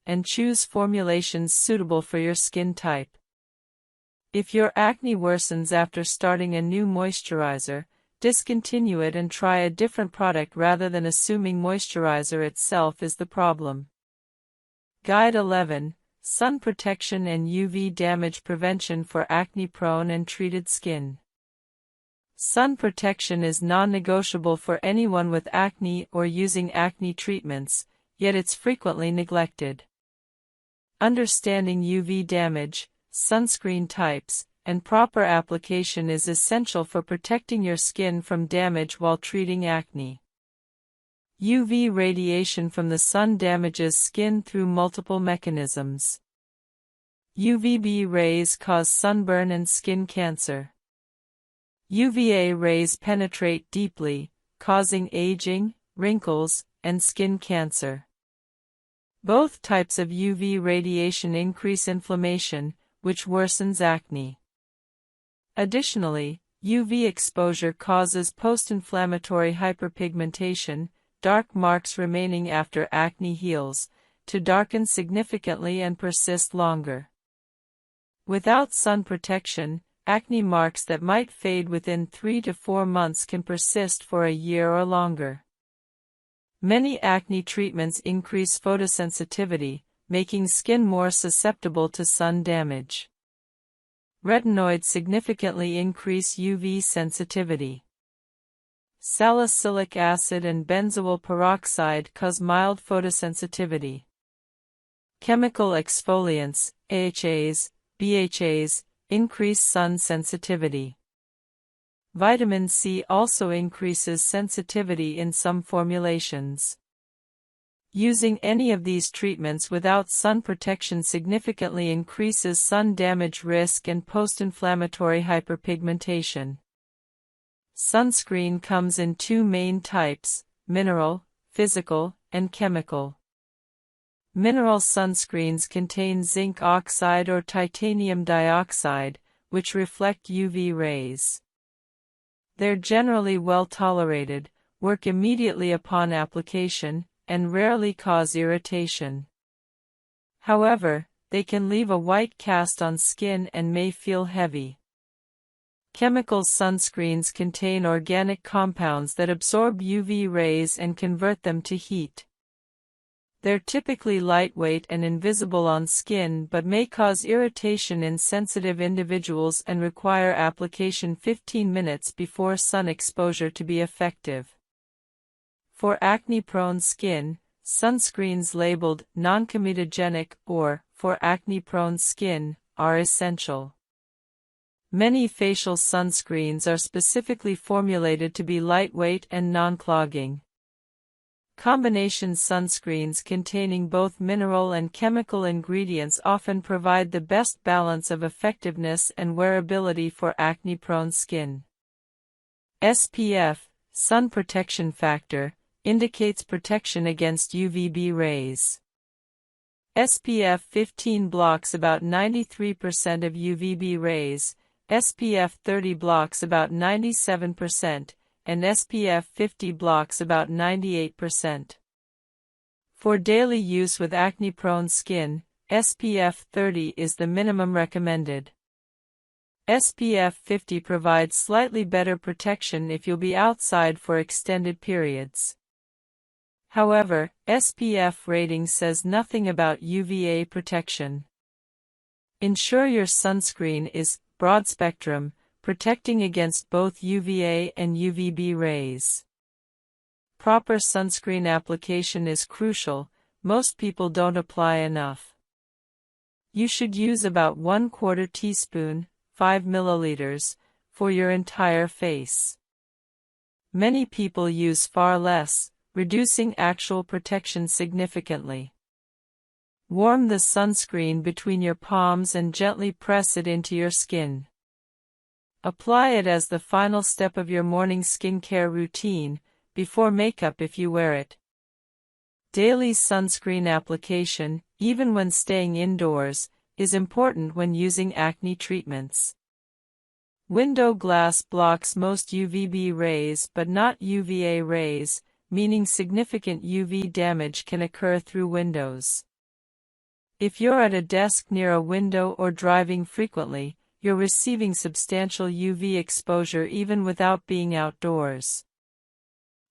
and choose formulations suitable for your skin type. If your acne worsens after starting a new moisturizer, discontinue it and try a different product rather than assuming moisturizer itself is the problem. Guide 11. Sun Protection and UV Damage Prevention for Acne-Prone and Treated Skin. Sun protection is non-negotiable for anyone with acne or using acne treatments, yet it's frequently neglected. Understanding UV damage, sunscreen types, and proper application is essential for protecting your skin from damage while treating acne. UV radiation from the sun damages skin through multiple mechanisms. UVB rays cause sunburn and skin cancer. UVA rays penetrate deeply, causing aging, wrinkles, and skin cancer. Both types of UV radiation increase inflammation, which worsens acne. Additionally, UV exposure causes post-inflammatory hyperpigmentation, dark marks remaining after acne heals, to darken significantly and persist longer. Without sun protection, acne marks that might fade within 3 to 4 months can persist for a year or longer. Many acne treatments increase photosensitivity, making skin more susceptible to sun damage. Retinoids significantly increase UV sensitivity. Salicylic acid and benzoyl peroxide cause mild photosensitivity. Chemical exfoliants, AHAs, BHAs, increase sun sensitivity. Vitamin C also increases sensitivity in some formulations. Using any of these treatments without sun protection significantly increases sun damage risk and post-inflammatory hyperpigmentation. Sunscreen comes in 2 main types: mineral, physical, and chemical. Mineral sunscreens contain zinc oxide or titanium dioxide, which reflect UV rays. They're generally well tolerated, work immediately upon application, and rarely cause irritation. However, they can leave a white cast on skin and may feel heavy. Chemical sunscreens contain organic compounds that absorb UV rays and convert them to heat. They're typically lightweight and invisible on skin but may cause irritation in sensitive individuals and require application 15 minutes before sun exposure to be effective. For acne-prone skin, sunscreens labeled non-comedogenic or for acne-prone skin are essential. Many facial sunscreens are specifically formulated to be lightweight and non-clogging. Combination sunscreens containing both mineral and chemical ingredients often provide the best balance of effectiveness and wearability for acne-prone skin. SPF, sun protection factor, indicates protection against UVB rays. SPF 15 blocks about 93% of UVB rays, SPF 30 blocks about 97%, and SPF 50 blocks about 98%. For daily use with acne-prone skin, SPF 30 is the minimum recommended. SPF 50 provides slightly better protection if you'll be outside for extended periods. However, SPF rating says nothing about UVA protection. Ensure your sunscreen is broad spectrum, protecting against both UVA and UVB rays. Proper sunscreen application is crucial. Most people don't apply enough. You should use about 1/4 teaspoon, 5 milliliters, for your entire face. Many people use far less, reducing actual protection significantly. Warm the sunscreen between your palms and gently press it into your skin. Apply it as the final step of your morning skincare routine, before makeup if you wear it. Daily sunscreen application, even when staying indoors, is important when using acne treatments. Window glass blocks most UVB rays but not UVA rays, meaning significant UV damage can occur through windows. If you're at a desk near a window or driving frequently, you're receiving substantial UV exposure even without being outdoors.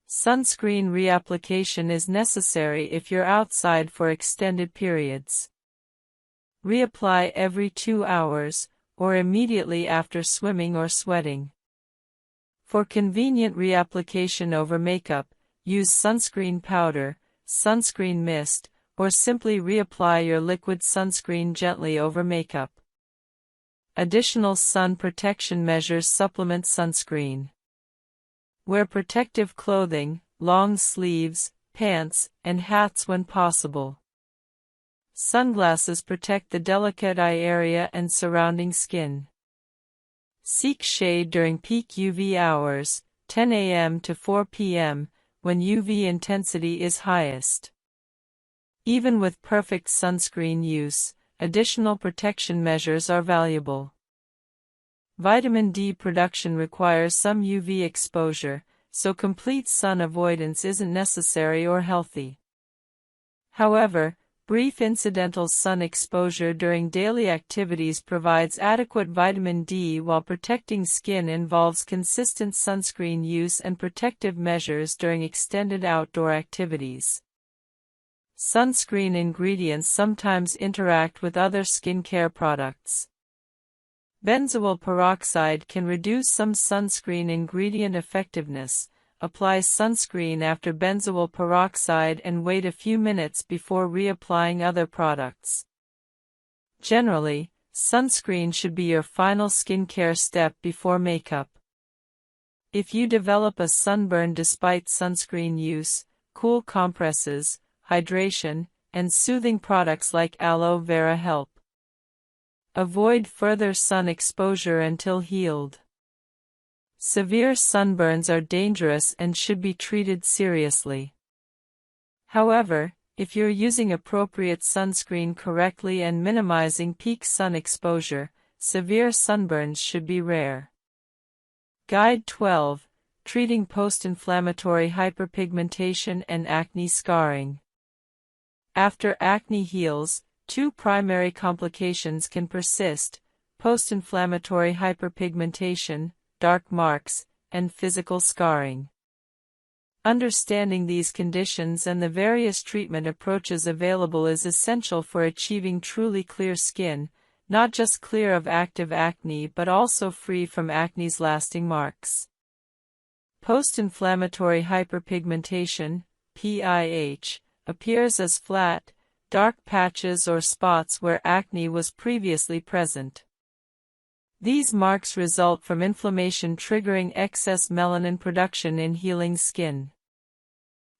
Sunscreen reapplication is necessary if you're outside for extended periods. Reapply every 2 hours, or immediately after swimming or sweating. For convenient reapplication over makeup, use sunscreen powder, sunscreen mist, or simply reapply your liquid sunscreen gently over makeup. Additional sun protection measures supplement sunscreen. Wear protective clothing, long sleeves, pants, and hats when possible. Sunglasses protect the delicate eye area and surrounding skin. Seek shade during peak UV hours, 10 a.m. to 4 p.m., when UV intensity is highest. Even with perfect sunscreen use, additional protection measures are valuable. Vitamin D production requires some UV exposure, so complete sun avoidance isn't necessary or healthy. However, brief incidental sun exposure during daily activities provides adequate vitamin D, while protecting skin involves consistent sunscreen use and protective measures during extended outdoor activities. Sunscreen ingredients sometimes interact with other skincare products. Benzoyl peroxide can reduce some sunscreen ingredient effectiveness. Apply sunscreen after benzoyl peroxide and wait a few minutes before reapplying other products. Generally, sunscreen should be your final skincare step before makeup. If you develop a sunburn despite sunscreen use, cool compresses, hydration, and soothing products like aloe vera help. Avoid further sun exposure until healed. Severe sunburns are dangerous and should be treated seriously. However, if you're using appropriate sunscreen correctly and minimizing peak sun exposure, severe sunburns should be rare. Guide 12. Treating post-inflammatory hyperpigmentation and acne scarring. After acne heals, two primary complications can persist: post-inflammatory hyperpigmentation, dark marks, and physical scarring. Understanding these conditions and the various treatment approaches available is essential for achieving truly clear skin, not just clear of active acne but also free from acne's lasting marks. Post-inflammatory hyperpigmentation, PIH, appears as flat, dark patches or spots where acne was previously present. These marks result from inflammation triggering excess melanin production in healing skin.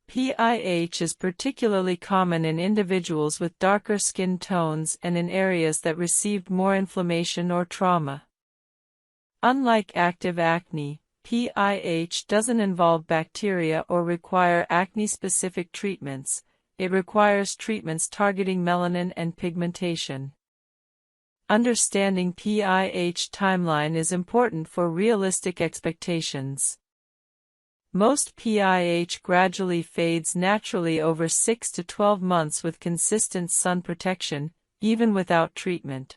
PIH is particularly common in individuals with darker skin tones and in areas that received more inflammation or trauma. Unlike active acne, PIH doesn't involve bacteria or require acne-specific treatments. It requires treatments targeting melanin and pigmentation. Understanding PIH timeline is important for realistic expectations. Most PIH gradually fades naturally over 6 to 12 months with consistent sun protection, even without treatment.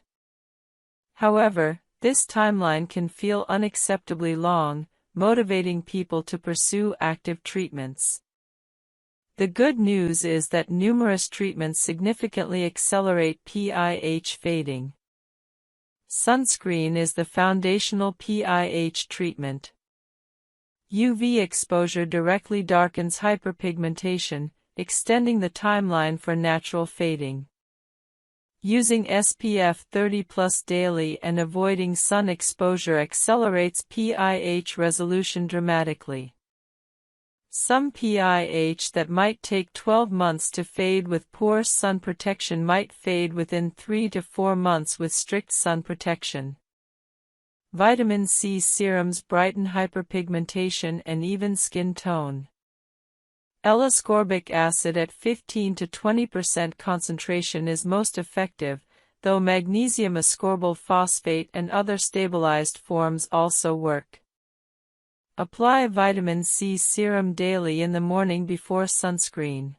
However, this timeline can feel unacceptably long, motivating people to pursue active treatments. The good news is that numerous treatments significantly accelerate PIH fading. Sunscreen is the foundational PIH treatment. UV exposure directly darkens hyperpigmentation, extending the timeline for natural fading. Using SPF 30+ daily and avoiding sun exposure accelerates PIH resolution dramatically. Some PIH that might take 12 months to fade with poor sun protection might fade within 3 to 4 months with strict sun protection. Vitamin C serums brighten hyperpigmentation and even skin tone. L-ascorbic acid at 15 to 20% concentration is most effective, though magnesium ascorbyl phosphate and other stabilized forms also work. Apply vitamin C serum daily in the morning before sunscreen.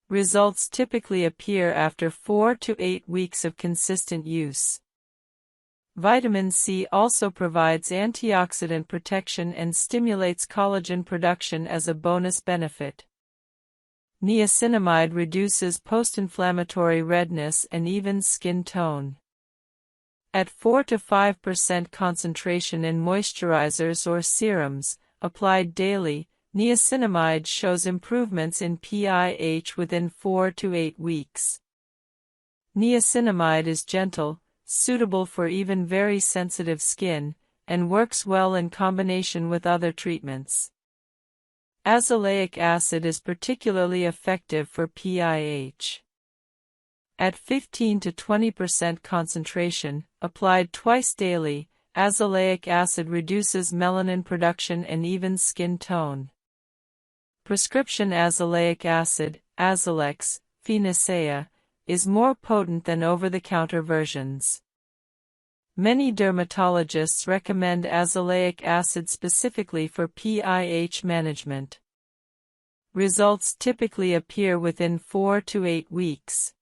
Results typically appear after 4 to 8 weeks of consistent use. Vitamin C also provides antioxidant protection and stimulates collagen production as a bonus benefit. Niacinamide reduces post-inflammatory redness and evens skin tone. At 4 to 5% concentration in moisturizers or serums, applied daily, niacinamide shows improvements in pH within 4 to 8 weeks. Niacinamide is gentle, suitable for even very sensitive skin, and works well in combination with other treatments. Azelaic acid is particularly effective for PIH. At 15 to 20% concentration, applied twice daily, azelaic acid reduces melanin production and evens skin tone. Prescription azelaic acid, Azelex, Phenacea, is more potent than over-the-counter versions. Many dermatologists recommend azelaic acid specifically for PIH management. Results typically appear within 4 to 8 weeks.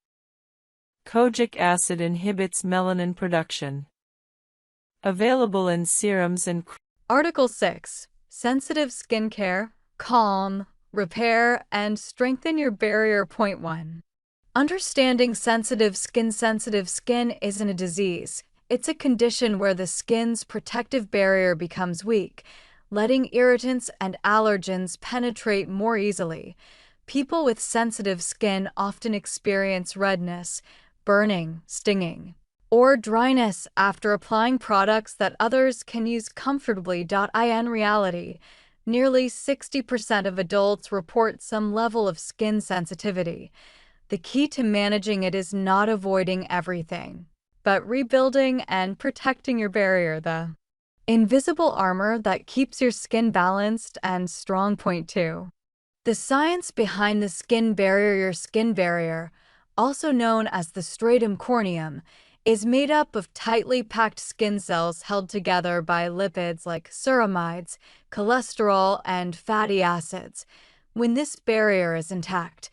Kojic acid inhibits melanin production. Available in serums and Article 6. Sensitive skincare, calm, repair, and strengthen your barrier. Point 1. Understanding sensitive skin. Sensitive skin isn't a disease. It's a condition where the skin's protective barrier becomes weak, letting irritants and allergens penetrate more easily. People with sensitive skin often experience redness, burning, stinging, or dryness after applying products that others can use comfortably. In reality, nearly 60% of adults report some level of skin sensitivity. The key to managing it is not avoiding everything, but rebuilding and protecting your barrier, the invisible armor that keeps your skin balanced and strong. Point 2. The science behind the skin barrier. Your skin barrier, also known as the stratum corneum, is made up of tightly packed skin cells held together by lipids like ceramides, cholesterol, and fatty acids. When this barrier is intact,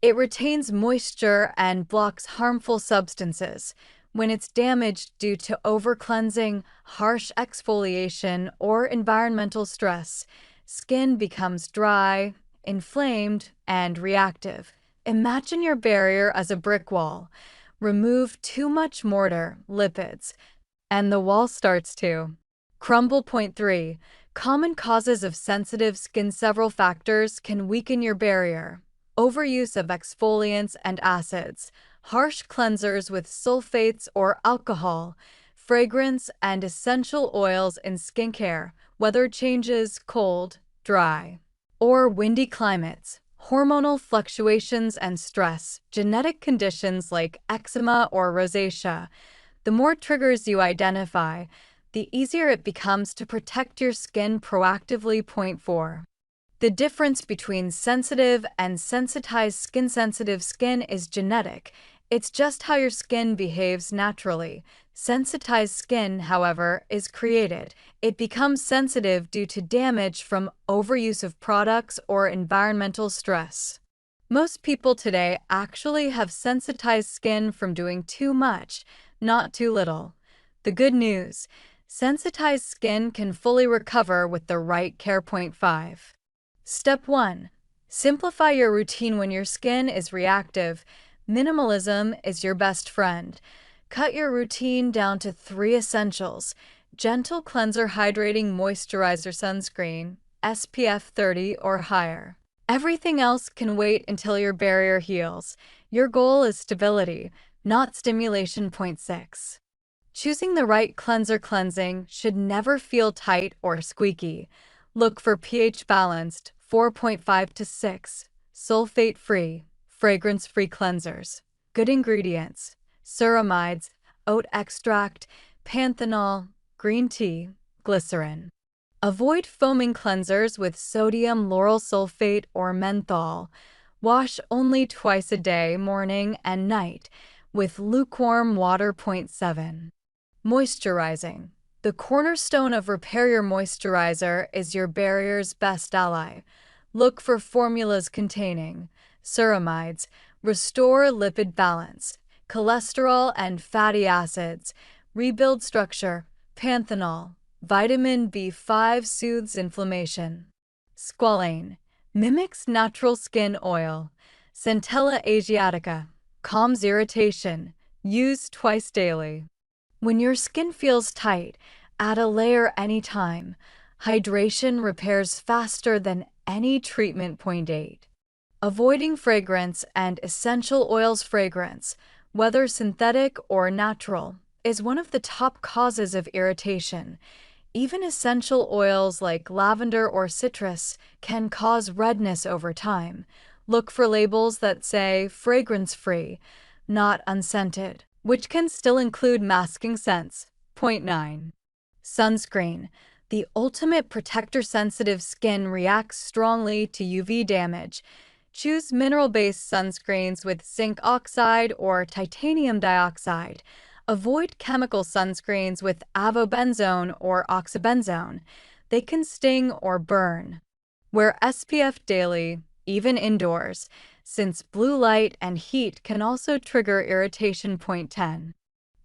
it retains moisture and blocks harmful substances. When it's damaged due to over-cleansing, harsh exfoliation, or environmental stress, skin becomes dry, inflamed, and reactive. Imagine your barrier as a brick wall. Remove too much mortar, lipids, and the wall starts to crumble. Point 3. Common causes of sensitive skin. Several factors can weaken your barrier. Overuse of exfoliants and acids, harsh cleansers with sulfates or alcohol, fragrance and essential oils in skincare, weather changes, cold, dry, or windy climates, hormonal fluctuations and stress, genetic conditions like eczema or rosacea. The more triggers you identify, the easier it becomes to protect your skin proactively. Point 4. The difference between sensitive and sensitized skin. Sensitive skin is genetic. It's just how your skin behaves naturally. Sensitized skin, however, is created. It becomes sensitive due to damage from overuse of products or environmental stress. Most people today actually have sensitized skin from doing too much, not too little. The good news: sensitized skin can fully recover with the right care. Point 5. Step 1. Simplify your routine. When your skin is reactive, minimalism is your best friend. Cut your routine down to 3 essentials: gentle cleanser, hydrating moisturizer, sunscreen, SPF 30 or higher. Everything else can wait until your barrier heals. Your goal is stability, not stimulation. Point 6. Choosing the right cleanser. Cleansing should never feel tight or squeaky. Look for pH balanced, 4.5 to 6, sulfate-free, fragrance-free cleansers. Good ingredients: ceramides, oat extract, panthenol, green tea, glycerin. Avoid foaming cleansers with sodium lauryl sulfate or menthol. Wash only twice a day, morning and night, with lukewarm water. Point 7. Moisturizing. The cornerstone of repair. Your moisturizer is your barrier's best ally. Look for formulas containing ceramides, restore lipid balance, cholesterol and fatty acids, rebuild structure, panthenol, vitamin B5 soothes inflammation. Squalane mimics natural skin oil. Centella asiatica calms irritation. Use twice daily. When your skin feels tight, add a layer anytime. Hydration repairs faster than any treatment. Point 8. Avoiding fragrance and essential oils. Fragrance, whether synthetic or natural, is one of the top causes of irritation. Even essential oils like lavender or citrus can cause redness over time. Look for labels that say fragrance-free, not unscented, which can still include masking scents. Point 9. Sunscreen, the ultimate protector. Sensitive skin reacts strongly to UV damage. Choose mineral-based sunscreens with zinc oxide or titanium dioxide. Avoid chemical sunscreens with avobenzone or oxybenzone. They can sting or burn. Wear SPF daily, even indoors, since blue light and heat can also trigger irritation. Point 10.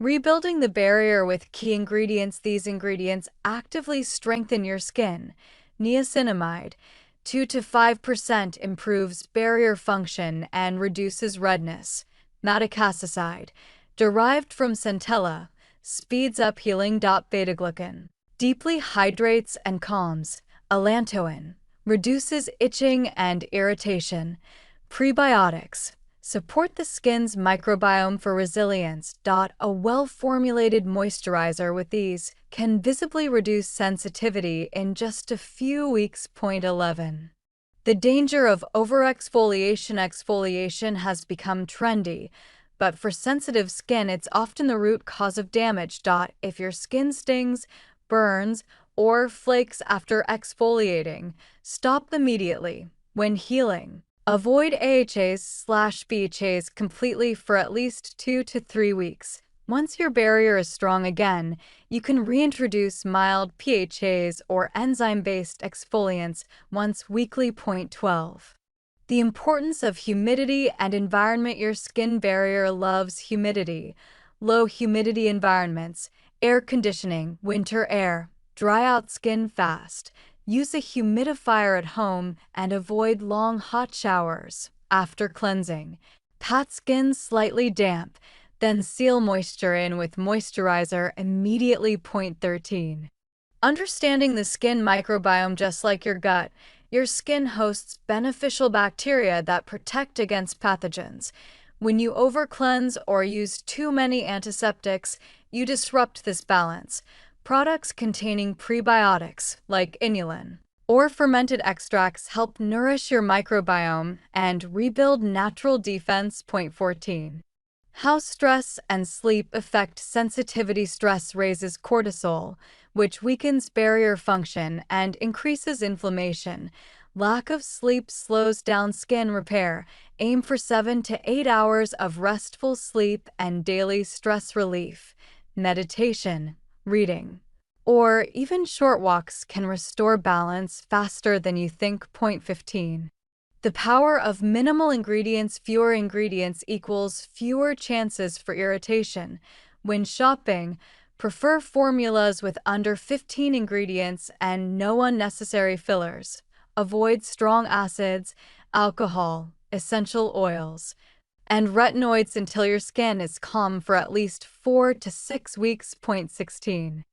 Rebuilding the barrier with key ingredients. These ingredients actively strengthen your skin. Niacinamide, 2 to 5%, improves barrier function and reduces redness. Madecassoside, derived from centella, speeds up healing. Beta-glucan, deeply hydrates and calms. Allantoin, reduces itching and irritation. Prebiotics, support the skin's microbiome for resilience. A well-formulated moisturizer with these can visibly reduce sensitivity in just a few weeks. Point 11. The danger of overexfoliation. Exfoliation has become trendy, but for sensitive skin, it's often the root cause of damage. If your skin stings, burns, or flakes after exfoliating, stop immediately. When healing, avoid AHAs/BHAs completely for at least 2 to 3 weeks. Once your barrier is strong again, you can reintroduce mild PHAs or enzyme-based exfoliants once weekly. Point 12. The importance of humidity and environment. Your skin barrier loves humidity. Low humidity environments, air conditioning, winter air, dry out skin fast. Use a humidifier at home and avoid long hot showers. After cleansing, pat skin slightly damp, then seal moisture in with moisturizer immediately. Point 13. Understanding the skin microbiome. Just like your gut, your skin hosts beneficial bacteria that protect against pathogens. When you over-cleanse or use too many antiseptics, you disrupt this balance. Products containing prebiotics, like inulin or fermented extracts, help nourish your microbiome and rebuild natural defense. Point 14. How stress and sleep affect sensitivity. Stress raises cortisol, which weakens barrier function and increases inflammation. Lack of sleep slows down skin repair. Aim for 7 to 8 hours of restful sleep and daily stress relief. Meditation, reading, or even short walks can restore balance faster than you think. Point 15. The power of minimal ingredients. Fewer ingredients equals fewer chances for irritation. When shopping, prefer formulas with under 15 ingredients and no unnecessary fillers. Avoid strong acids, alcohol, essential oils, and retinoids until your skin is calm for at least 4 to 6 weeks. Point 16.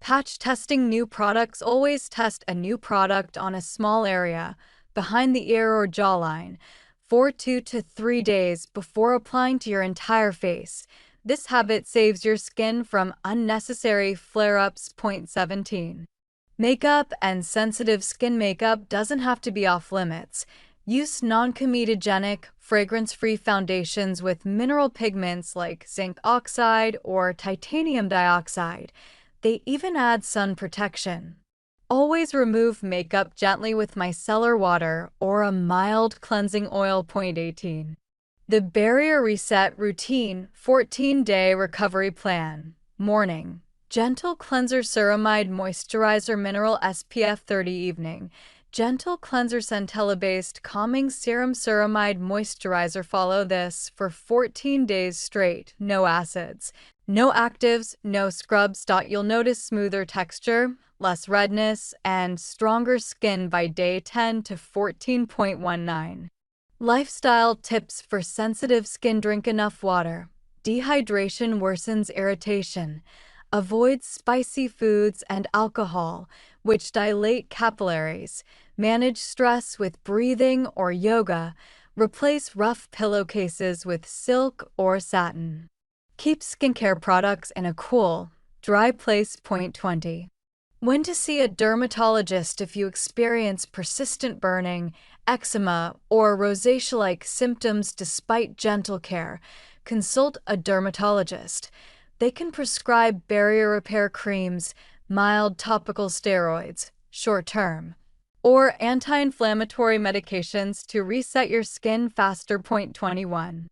Patch testing new products. Always test a new product on a small area, behind the ear or jawline, for 2 to 3 days before applying to your entire face. This habit saves your skin from unnecessary flare-ups. Point 17. Makeup and sensitive skin. Makeup doesn't have to be off limits. Use non-comedogenic, fragrance-free foundations with mineral pigments like zinc oxide or titanium dioxide. They even add sun protection. Always remove makeup gently with micellar water or a mild cleansing oil. Point 18. The Barrier Reset Routine 14-Day Recovery Plan. Morning. Gentle cleanser, ceramide moisturizer, mineral SPF 30. Evening. Gentle Cleanser Centella-based Calming Serum Ceramide Moisturizer. Follow this for 14 days straight. No acids, no actives, no scrubs. You'll notice smoother texture, less redness, and stronger skin by day 10 to 14.19. Lifestyle tips for sensitive skin. Drink enough water. Dehydration worsens irritation. Avoid spicy foods and alcohol, which dilate capillaries. Manage stress with breathing or yoga. Replace rough pillowcases with silk or satin. Keep skincare products in a cool, dry place. Point 20. When to see a dermatologist. If you experience persistent burning, eczema, or rosacea-like symptoms despite gentle care, consult a dermatologist. They can prescribe barrier repair creams, mild topical steroids, short-term, or anti-inflammatory medications to reset your skin faster. Point 21.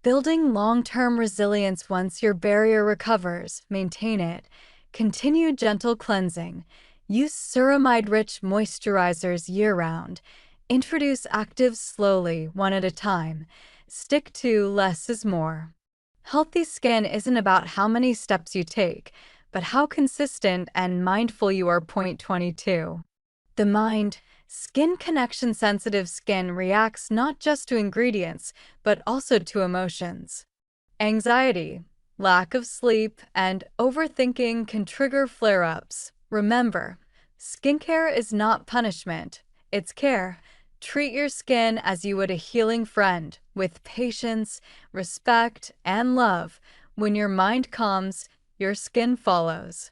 Building long-term resilience. Once your barrier recovers, maintain it. Continue gentle cleansing. Use ceramide-rich moisturizers year-round. Introduce actives slowly, one at a time. Stick to less is more. Healthy skin isn't about how many steps you take, but how consistent and mindful you are. Point 22. The mind-skin connection. Sensitive skin reacts not just to ingredients, but also to emotions. Anxiety, lack of sleep, and overthinking can trigger flare-ups. Remember, skincare is not punishment, it's care. Treat your skin as you would a healing friend, with patience, respect, and love. When your mind calms, your skin follows.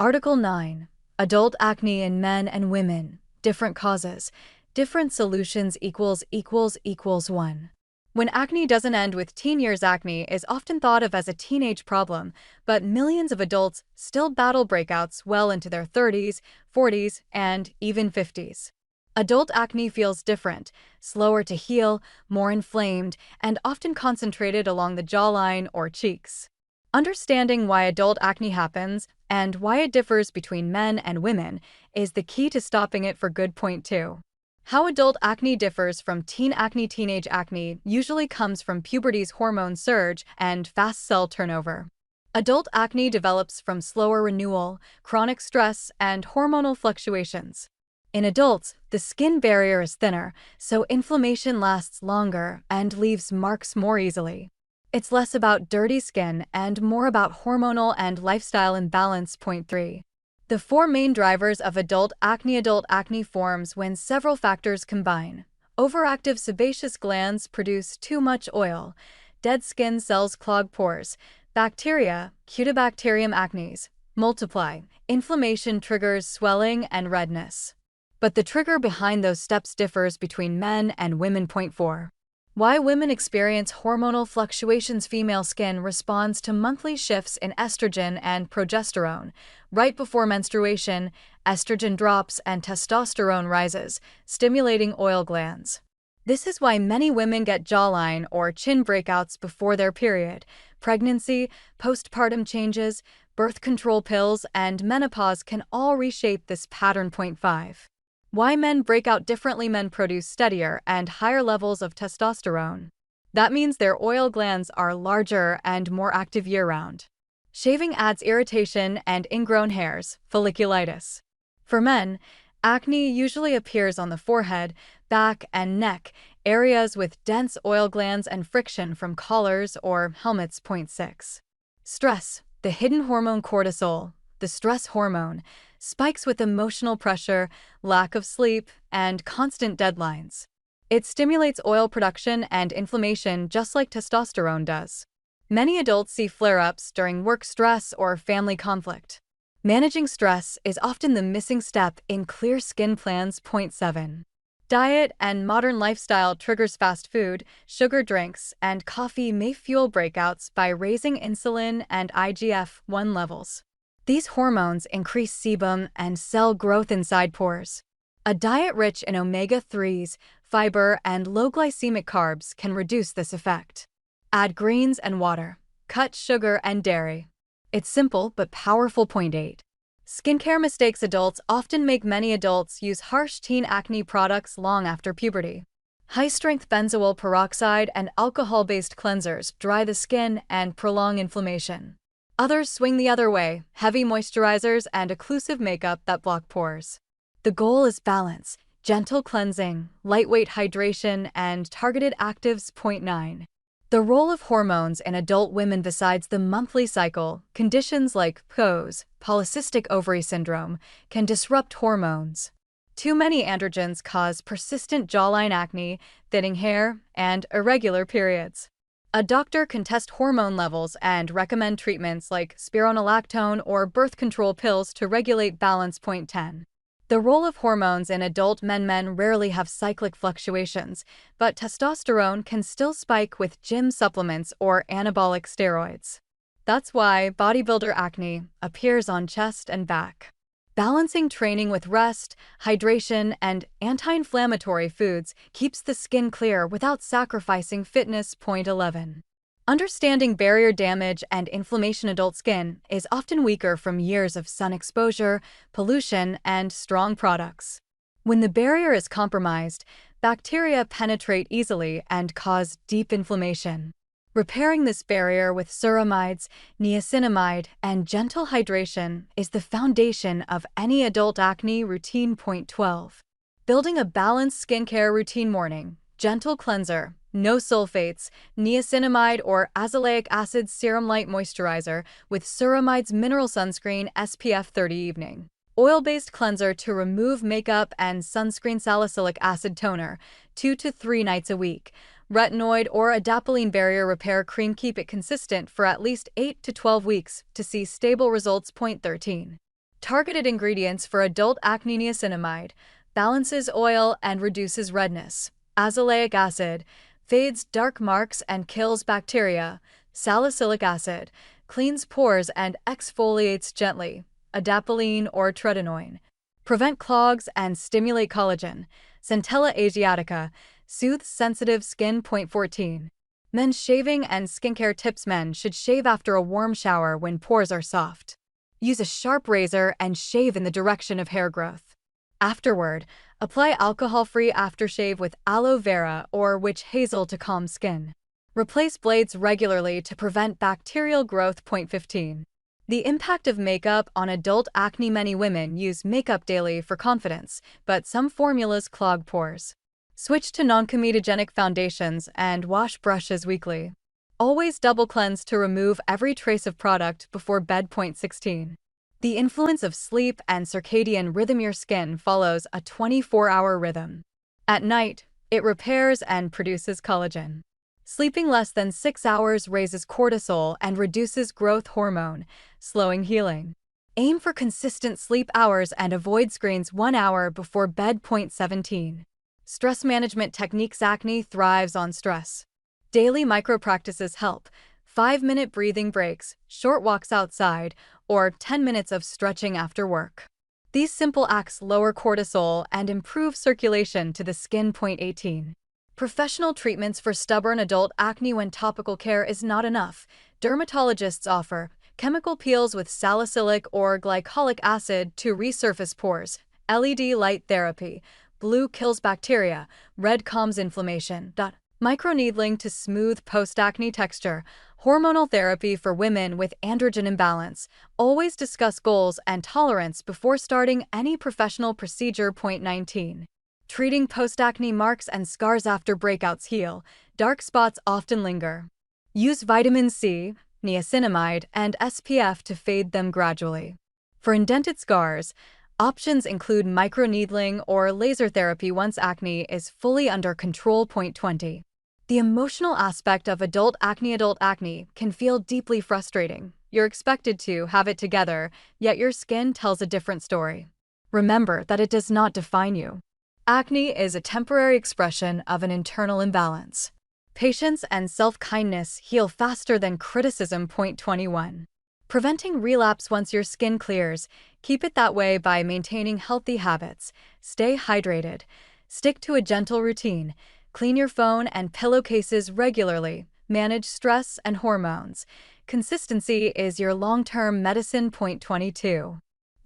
Article 9. Adult acne in men and women. Different causes. Different solutions. == 1. When acne doesn't end with teen years. Acne is often thought of as a teenage problem, but millions of adults still battle breakouts well into their 30s, 40s, and even 50s. Adult acne feels different, slower to heal, more inflamed, and often concentrated along the jawline or cheeks. Understanding why adult acne happens and why it differs between men and women is the key to stopping it for good. Point 2. How adult acne differs from teen acne. Teenage acne usually comes from puberty's hormone surge and fast cell turnover. Adult acne develops from slower renewal, chronic stress, and hormonal fluctuations. In adults, the skin barrier is thinner, so inflammation lasts longer and leaves marks more easily. It's less about dirty skin and more about hormonal and lifestyle imbalance. Point 3. The 4 main drivers of adult acne. Adult acne forms when several factors combine. Overactive sebaceous glands produce too much oil. Dead skin cells clog pores. Bacteria, Cutibacterium acnes, multiply. Inflammation triggers swelling and redness. But the trigger behind those steps differs between men and women. Point 4. Why women experience hormonal fluctuations. Female skin responds to monthly shifts in estrogen and progesterone. Right before menstruation, estrogen drops and testosterone rises, stimulating oil glands. This is why many women get jawline or chin breakouts before their period. Pregnancy, postpartum changes, birth control pills, and menopause can all reshape this pattern. Point 5. Why men break out differently. Men produce steadier and higher levels of testosterone. That means their oil glands are larger and more active year-round. Shaving adds irritation and ingrown hairs, folliculitis. For men, acne usually appears on the forehead, back, and neck, areas with dense oil glands and friction from collars or helmets. Point 6. Stress, the hidden hormone. Cortisol, the stress hormone, spikes with emotional pressure, lack of sleep, and constant deadlines. It stimulates oil production and inflammation just like testosterone does. Many adults see flare-ups during work stress or family conflict. Managing stress is often the missing step in clear skin plans. Point 7. Diet and modern lifestyle triggers. Fast food, sugar drinks, and coffee may fuel breakouts by raising insulin and IGF-1 levels. These hormones increase sebum and cell growth inside pores. A diet rich in omega-3s, fiber, and low glycemic carbs can reduce this effect. Add greens and water. Cut sugar and dairy. It's simple but powerful. Point 8. Skincare mistakes. Adults often make. Many adults use harsh teen acne products long after puberty. High-strength benzoyl peroxide and alcohol-based cleansers dry the skin and prolong inflammation. Others swing the other way, heavy moisturizers and occlusive makeup that block pores. The goal is balance, gentle cleansing, lightweight hydration, and targeted actives. Point 9. The role of hormones in adult women. Besides the monthly cycle, conditions like PCOS, polycystic ovary syndrome, can disrupt hormones. Too many androgens cause persistent jawline acne, thinning hair, and irregular periods. A doctor can test hormone levels and recommend treatments like spironolactone or birth control pills to regulate balance. Point 10. The role of hormones in adult men. Men rarely have cyclic fluctuations, but testosterone can still spike with gym supplements or anabolic steroids. That's why bodybuilder acne appears on chest and back. Balancing training with rest, hydration, and anti-inflammatory foods keeps the skin clear without sacrificing fitness. Point 11. Understanding barrier damage and inflammation. Adult skin is often weaker from years of sun exposure, pollution, and strong products. When the barrier is compromised, bacteria penetrate easily and cause deep inflammation. Repairing this barrier with ceramides, niacinamide, and gentle hydration is the foundation of any adult acne routine. Point 12. Building a balanced skincare routine. Morning, gentle cleanser, no sulfates, niacinamide or azelaic acid serum. Light moisturizer with ceramides. Mineral sunscreen SPF 30. Evening, oil-based cleanser to remove makeup and sunscreen. Salicylic acid toner 2 to 3 nights a week. Retinoid or adapalene barrier repair cream. Keep it consistent for at least 8 to 12 weeks to see stable results. Point 13. Targeted ingredients for adult acne. Niacinamide balances oil and reduces redness. Azelaic acid fades dark marks and kills bacteria. Salicylic acid cleans pores and exfoliates gently. Adapalene or tretinoin prevent clogs and stimulate collagen. Centella asiatica soothes sensitive skin. Point 14. Men's shaving and skincare tips. Men should shave after a warm shower when pores are soft. Use a sharp razor and shave in the direction of hair growth. Afterward, apply alcohol-free aftershave with aloe vera or witch hazel to calm skin. Replace blades regularly to prevent bacterial growth. Point 15. The impact of makeup on adult acne. Many women use makeup daily for confidence, but some formulas clog pores. Switch to non-comedogenic foundations and wash brushes weekly. Always double cleanse to remove every trace of product before bed. Point 16. The influence of sleep and circadian rhythm. Your skin follows a 24-hour rhythm. At night, it repairs and produces collagen. Sleeping less than 6 hours raises cortisol and reduces growth hormone, slowing healing. Aim for consistent sleep hours and avoid screens 1 hour before bed. Point 17. Stress management techniques. Acne thrives on stress. Daily micro-practices help. 5-minute breathing breaks, short walks outside, or 10 minutes of stretching after work. These simple acts lower cortisol and improve circulation to the skin. Point 18. Professional treatments for stubborn adult acne. When topical care is not enough, dermatologists offer chemical peels with salicylic or glycolic acid to resurface pores. LED light therapy. Blue kills bacteria, red calms inflammation. Microneedling to smooth post-acne texture. Hormonal therapy for women with androgen imbalance. Always discuss goals and tolerance before starting any professional procedure. Point 19. Treating post-acne marks and scars. After breakouts heal, dark spots often linger. Use vitamin C, niacinamide, and SPF to fade them gradually. For indented scars, options include microneedling or laser therapy once acne is fully under control. Point 20. The emotional aspect of adult acne can feel deeply frustrating. You're expected to have it together, yet your skin tells a different story. Remember that it does not define you. Acne is a temporary expression of an internal imbalance. Patience and self-kindness heal faster than criticism. Point 21. Preventing relapse. Once your skin clears, keep it that way by maintaining healthy habits. Stay hydrated. Stick to a gentle routine. Clean your phone and pillowcases regularly. Manage stress and hormones. Consistency is your long-term medicine. Point 22.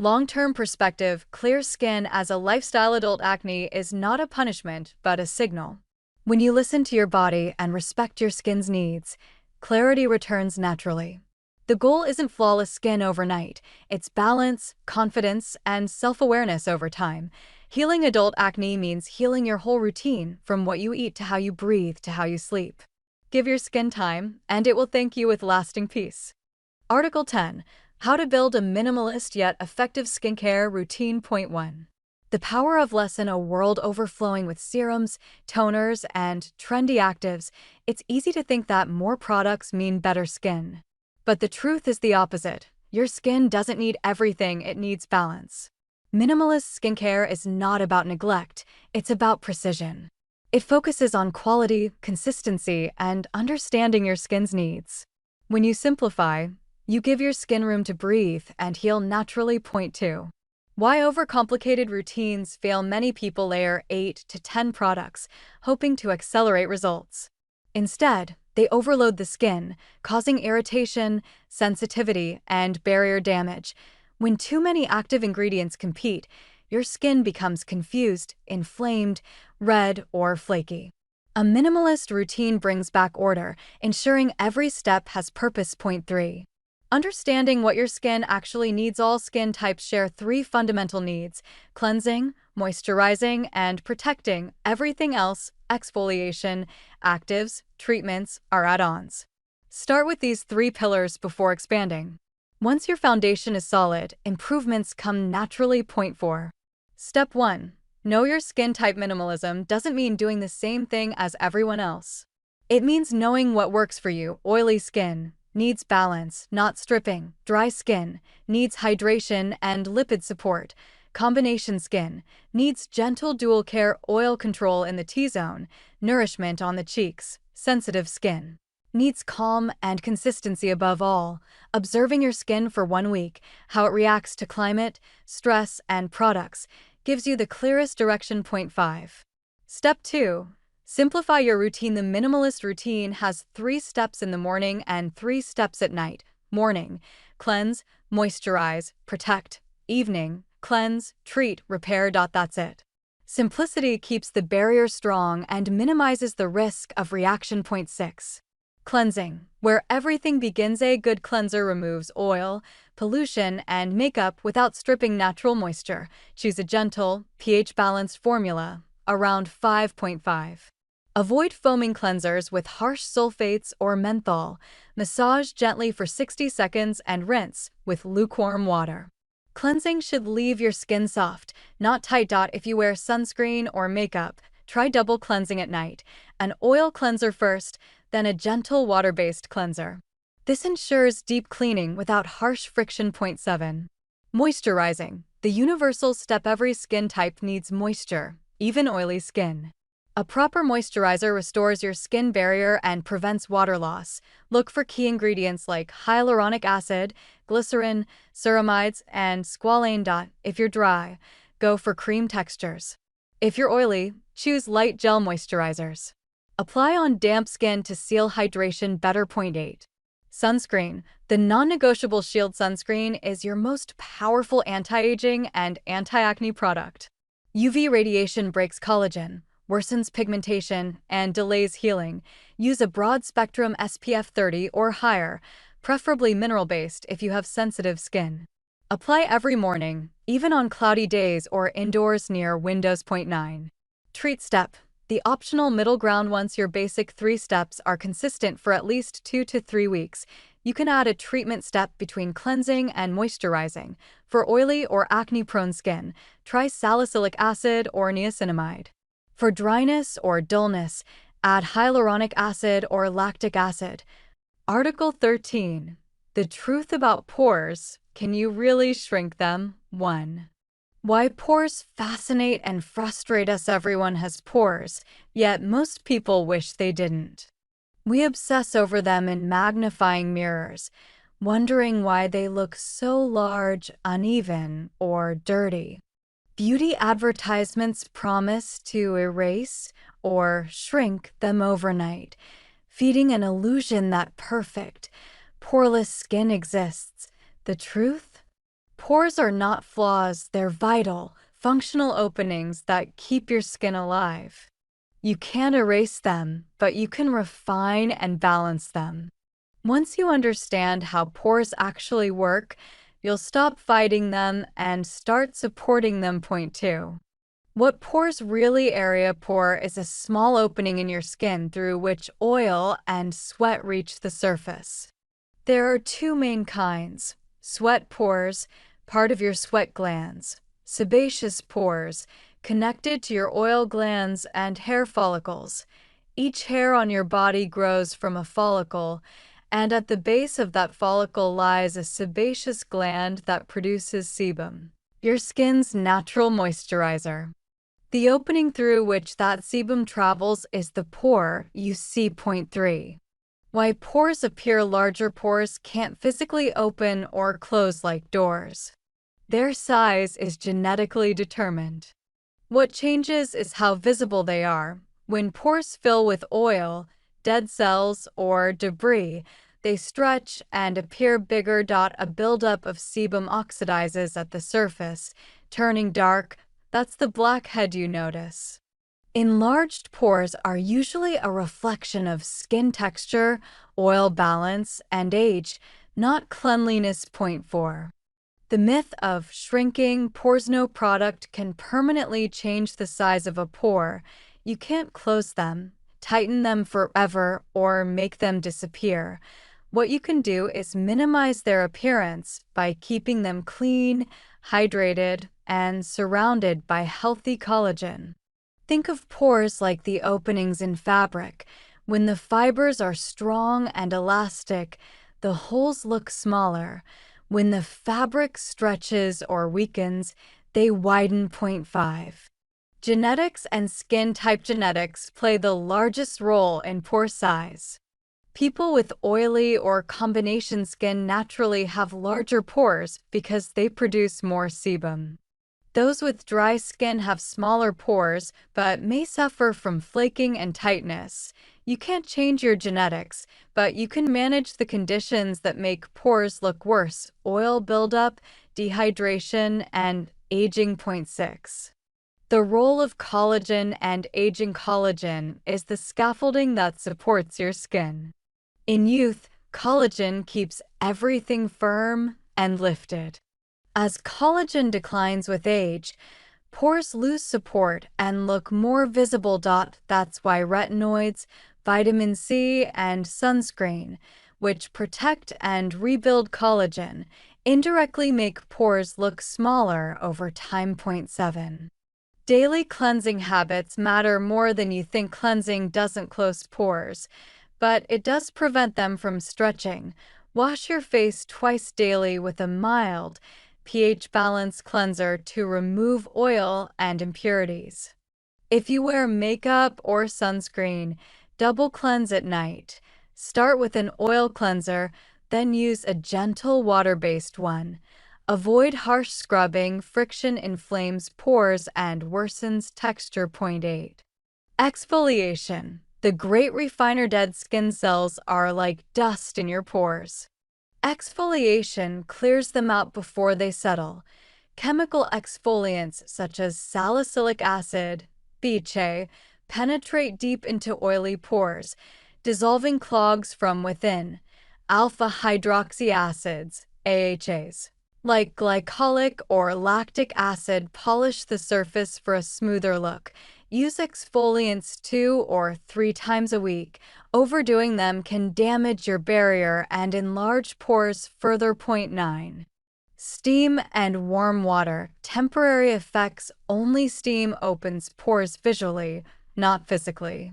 Long-term perspective, clear skin as a lifestyle. Adult acne is not a punishment, but a signal. When you listen to your body and respect your skin's needs, clarity returns naturally. The goal isn't flawless skin overnight. It's balance, confidence, and self-awareness over time. Healing adult acne means healing your whole routine, from what you eat to how you breathe to how you sleep. Give your skin time, and it will thank you with lasting peace. Article 10. How to build a minimalist yet effective skincare routine. Point 1. The power of less in a world overflowing with serums, toners, and trendy actives. It's easy to think that more products mean better skin. But the truth is the opposite. Your skin doesn't need everything, it needs balance. Minimalist skincare is not about neglect, it's about precision. It focuses on quality, consistency, and understanding your skin's needs. When you simplify, you give your skin room to breathe and heal naturally. Point 2. Why overcomplicated routines fail. Many people layer 8 to 10 products, hoping to accelerate results. Instead, they overload the skin, causing irritation, sensitivity, and barrier damage. When too many active ingredients compete, your skin becomes confused, inflamed, red, or flaky. A minimalist routine brings back order, ensuring every step has purpose. Point 3. Understanding what your skin actually needs. All skin types share 3 fundamental needs: cleansing, moisturizing, and protecting. Everything else, exfoliation, actives, treatments, are add-ons. Start with these 3 pillars before expanding. Once your foundation is solid, improvements come naturally. Point 4. Step 1. Know your skin type. Minimalism doesn't mean doing the same thing as everyone else. It means knowing what works for you. Oily skin needs balance, not stripping. Dry skin needs hydration and lipid support. Combination skin needs gentle dual care, oil control in the T-zone, nourishment on the cheeks. Sensitive skin needs calm and consistency. Above all, observing your skin for 1 week, how it reacts to climate, stress, and products, gives you the clearest direction. Point 5. Step 2. Simplify your routine. The minimalist routine has 3 steps in the morning and 3 steps at night. Morning: cleanse, moisturize, protect. Evening: cleanse, treat, repair. That's it. Simplicity keeps the barrier strong and minimizes the risk of reaction. Point 6. Cleansing, where everything begins. A good cleanser removes oil, pollution, and makeup without stripping natural moisture. Choose a gentle, pH-balanced formula, around 5.5. Avoid foaming cleansers with harsh sulfates or menthol. Massage gently for 60 seconds and rinse with lukewarm water. Cleansing should leave your skin soft, not tight. If you wear sunscreen or makeup, try double cleansing at night. An oil cleanser first, then a gentle water-based cleanser. This ensures deep cleaning without harsh friction. Point 7. Moisturizing, the universal step. Every skin type needs moisture, even oily skin. A proper moisturizer restores your skin barrier and prevents water loss. Look for key ingredients like hyaluronic acid, glycerin, ceramides, and squalane. If you're dry, go for cream textures. If you're oily, choose light gel moisturizers. Apply on damp skin to seal hydration better. Point 8. Sunscreen. The non-negotiable Shield sunscreen is your most powerful anti-aging and anti-acne product. UV radiation breaks collagen, worsens pigmentation, and delays healing. Use a broad-spectrum SPF 30 or higher, preferably mineral-based if you have sensitive skin. Apply every morning, even on cloudy days or indoors near windows. Point 9. Treat step. The optional middle ground. Once your basic 3 steps are consistent for at least 2 to 3 weeks, you can add a treatment step between cleansing and moisturizing. For oily or acne-prone skin, try salicylic acid or niacinamide. For dryness or dullness, add hyaluronic acid or lactic acid. Article 13. The truth about pores. Can you really shrink them? 1. Why pores fascinate and frustrate us. Everyone has pores, yet most people wish they didn't. We obsess over them in magnifying mirrors, wondering why they look so large, uneven, or dirty. Beauty advertisements promise to erase or shrink them overnight, feeding an illusion that perfect, poreless skin exists. The truth? Pores are not flaws, they're vital, functional openings that keep your skin alive. You can't erase them, but you can refine and balance them. Once you understand how pores actually work, you'll stop fighting them and start supporting them. Point 2. What pores really area pore is a small opening in your skin through which oil and sweat reach the surface. There are two main kinds: sweat pores, part of your sweat glands; sebaceous pores, connected to your oil glands and hair follicles. Each hair on your body grows from a follicle, and at the base of that follicle lies a sebaceous gland that produces sebum, your skin's natural moisturizer. The opening through which that sebum travels is the pore you see. Point 3. Why pores appear larger. Pores can't physically open or close like doors. Their size is genetically determined. What changes is how visible they are. When pores fill with oil, dead cells, or debris, they stretch and appear bigger. A buildup of sebum oxidizes at the surface, turning dark. That's the blackhead you notice. Enlarged pores are usually a reflection of skin texture, oil balance, and age, not cleanliness. Point 4. The myth of shrinking pores. No product can permanently change the size of a pore. You can't close them, tighten them forever, or make them disappear. What you can do is minimize their appearance by keeping them clean, hydrated, and surrounded by healthy collagen. Think of pores like the openings in fabric. When the fibers are strong and elastic, the holes look smaller. When the fabric stretches or weakens, they widen. Point 5. Genetics and skin type. Genetics play the largest role in pore size. People with oily or combination skin naturally have larger pores because they produce more sebum. Those with dry skin have smaller pores but may suffer from flaking and tightness. You can't change your genetics, but you can manage the conditions that make pores look worse: oil buildup, dehydration, and aging. Point 6. The role of collagen and aging. Collagen is the scaffolding that supports your skin. In youth, collagen keeps everything firm and lifted. As collagen declines with age, pores lose support and look more visible. That's why retinoids, vitamin C, and sunscreen, which protect and rebuild collagen, indirectly make pores look smaller over time. Point 7. Daily cleansing habits matter more than you think. Cleansing doesn't close pores, but it does prevent them from stretching. Wash your face twice daily with a mild, pH-balanced cleanser to remove oil and impurities. If you wear makeup or sunscreen, double cleanse at night. Start with an oil cleanser, then use a gentle water-based one. Avoid harsh scrubbing. Friction inflames pores and worsens texture. Point 8. Exfoliation. The great refiner. Dead skin cells are like dust in your pores. Exfoliation clears them out before they settle. Chemical exfoliants such as salicylic acid, BHA, penetrate deep into oily pores, dissolving clogs from within. Alpha hydroxy acids, AHAs, like glycolic or lactic acid, polish the surface for a smoother look. Use exfoliants 2 or 3 times a week. Overdoing them can damage your barrier and enlarge pores further. Point 9. Steam and warm water. Temporary effects. Only steam opens pores visually, not physically.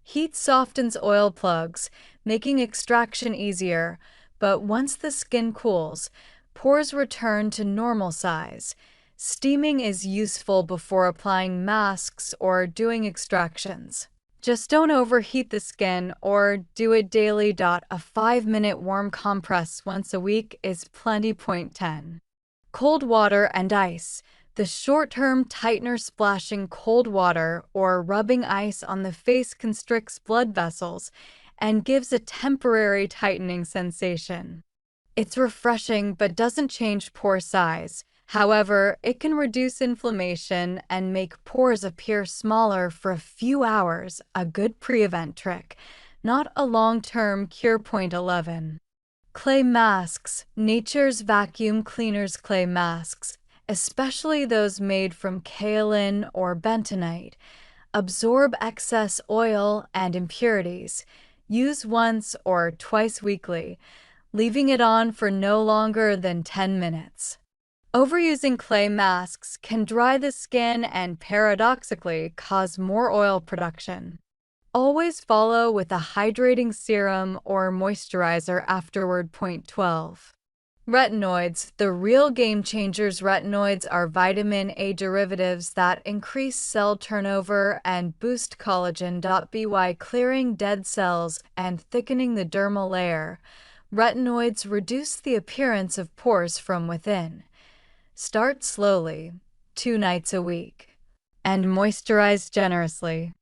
Heat softens oil plugs, making extraction easier, but once the skin cools, pores return to normal size. Steaming is useful before applying masks or doing extractions. Just don't overheat the skin or do it daily. A 5-minute warm compress once a week is plenty. Point 10. Cold water and ice. The short-term tightener. Splashing cold water or rubbing ice on the face constricts blood vessels and gives a temporary tightening sensation. It's refreshing but doesn't change pore size. However, it can reduce inflammation and make pores appear smaller for a few hours, a good pre-event trick, not a long-term cure. Point 11. Clay masks. Nature's vacuum cleaners clay masks, especially those made from kaolin or bentonite, absorb excess oil and impurities. Use once or twice weekly, leaving it on for no longer than 10 minutes. Overusing clay masks can dry the skin and paradoxically cause more oil production. Always follow with a hydrating serum or moisturizer afterward. Point 12. Retinoids. The real game changers. Retinoids are vitamin A derivatives that increase cell turnover and boost collagen by clearing dead cells and thickening the dermal layer. Retinoids reduce the appearance of pores from within. Start slowly, 2 nights a week, and moisturize generously.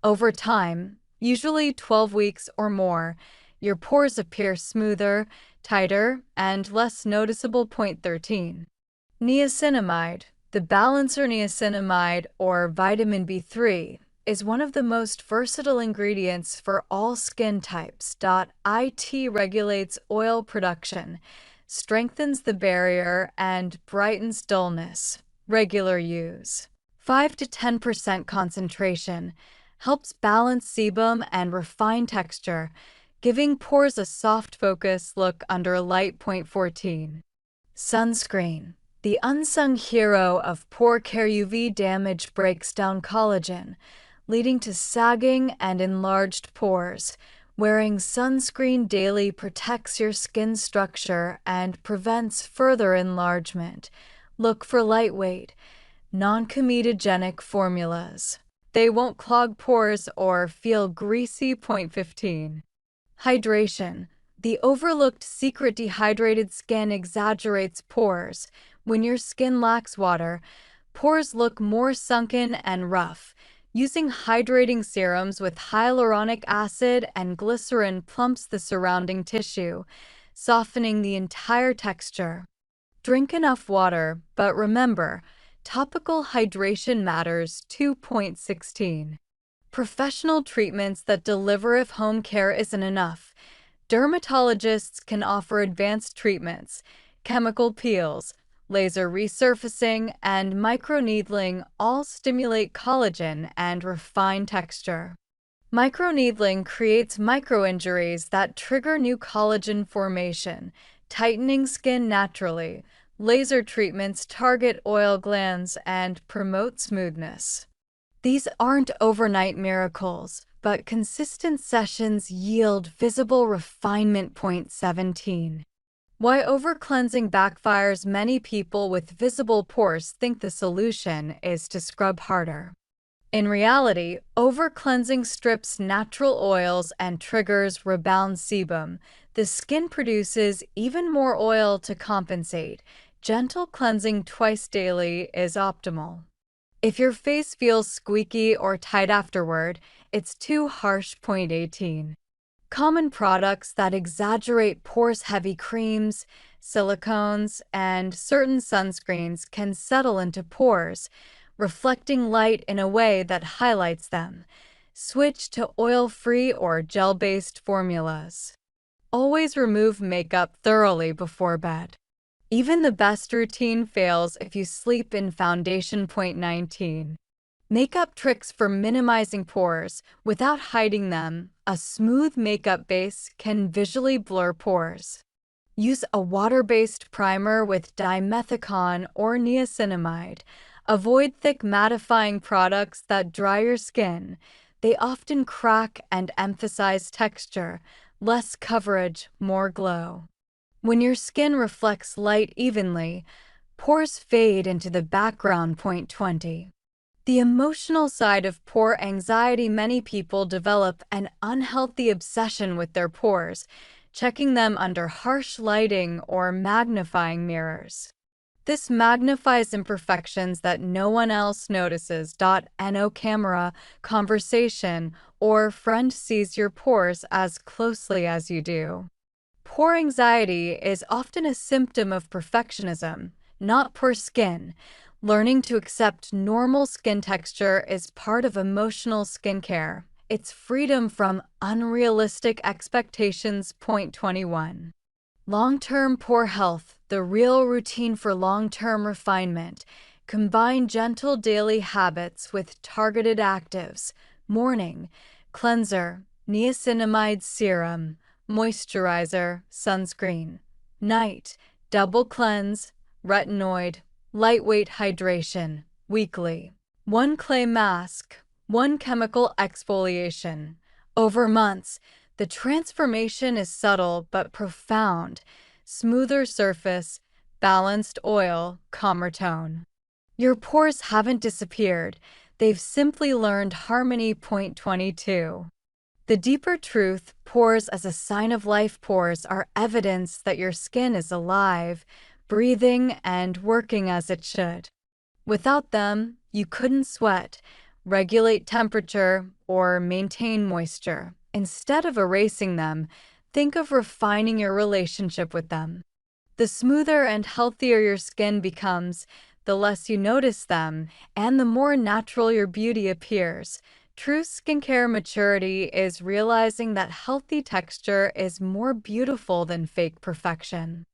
Over time, usually 12 weeks or more, your pores appear smoother, tighter, and less noticeable. Point 13. Niacinamide. The balancer niacinamide, or vitamin B3, is one of the most versatile ingredients for all skin types. It regulates oil production, strengthens the barrier, and brightens dullness. Regular use. 5 to 10% concentration helps balance sebum and refine texture, giving pores a soft focus look under light. Point 14. Sunscreen. The unsung hero of pore care. UV damage breaks down collagen, leading to sagging and enlarged pores. Wearing sunscreen daily protects your skin structure and prevents further enlargement. Look for lightweight, non-comedogenic formulas. They won't clog pores or feel greasy. Point 15. Hydration. The overlooked secret. Dehydrated skin exaggerates pores. When your skin lacks water, pores look more sunken and rough. Using hydrating serums with hyaluronic acid and glycerin plumps the surrounding tissue, softening the entire texture. Drink enough water, but remember, topical hydration matters. 2.16. Professional treatments that deliver. If home care isn't enough, dermatologists can offer advanced treatments. Chemical peels, laser resurfacing, and microneedling all stimulate collagen and refine texture. Microneedling creates microinjuries that trigger new collagen formation, tightening skin naturally. Laser treatments target oil glands and promote smoothness. These aren't overnight miracles, but consistent sessions yield visible refinement. Point 17. Why overcleansing backfires. Many people with visible pores think the solution is to scrub harder. In reality, overcleansing strips natural oils and triggers rebound sebum. The skin produces even more oil to compensate. Gentle cleansing twice daily is optimal. If your face feels squeaky or tight afterward, it's too harsh. Point 18. Common products that exaggerate pores. Heavy creams, silicones, and certain sunscreens can settle into pores, reflecting light in a way that highlights them. Switch to oil-free or gel-based formulas. Always remove makeup thoroughly before bed. Even the best routine fails if you sleep in foundation. Point 19. Makeup tricks for minimizing pores without hiding them. A smooth makeup base can visually blur pores. Use a water-based primer with dimethicone or niacinamide. Avoid thick mattifying products that dry your skin. They often crack and emphasize texture. Less coverage, more glow. When your skin reflects light evenly, pores fade into the background. Point 20. The emotional side of pore anxiety. Many people develop an unhealthy obsession with their pores, checking them under harsh lighting or magnifying mirrors. This magnifies imperfections that no one else notices. No camera, conversation, or friend sees your pores as closely as you do. Poor anxiety is often a symptom of perfectionism, not poor skin. Learning to accept normal skin texture is part of emotional skincare. It's freedom from unrealistic expectations. Point 21. Long-term poor health, the real routine for long-term refinement. Combine gentle daily habits with targeted actives. Morning, cleanser, niacinamide serum, moisturizer, sunscreen. Night, double cleanse, retinoid, lightweight hydration. Weekly, 1 clay mask, 1 chemical exfoliation. Over months, the transformation is subtle but profound. Smoother surface, balanced oil, calmer tone. Your pores haven't disappeared. They've simply learned harmony. Point 22. The deeper truth, pores as a sign of life. Pores are evidence that your skin is alive, breathing, and working as it should. Without them, you couldn't sweat, regulate temperature, or maintain moisture. Instead of erasing them, think of refining your relationship with them. The smoother and healthier your skin becomes, the less you notice them, and the more natural your beauty appears. True skincare maturity is realizing that healthy texture is more beautiful than fake perfection.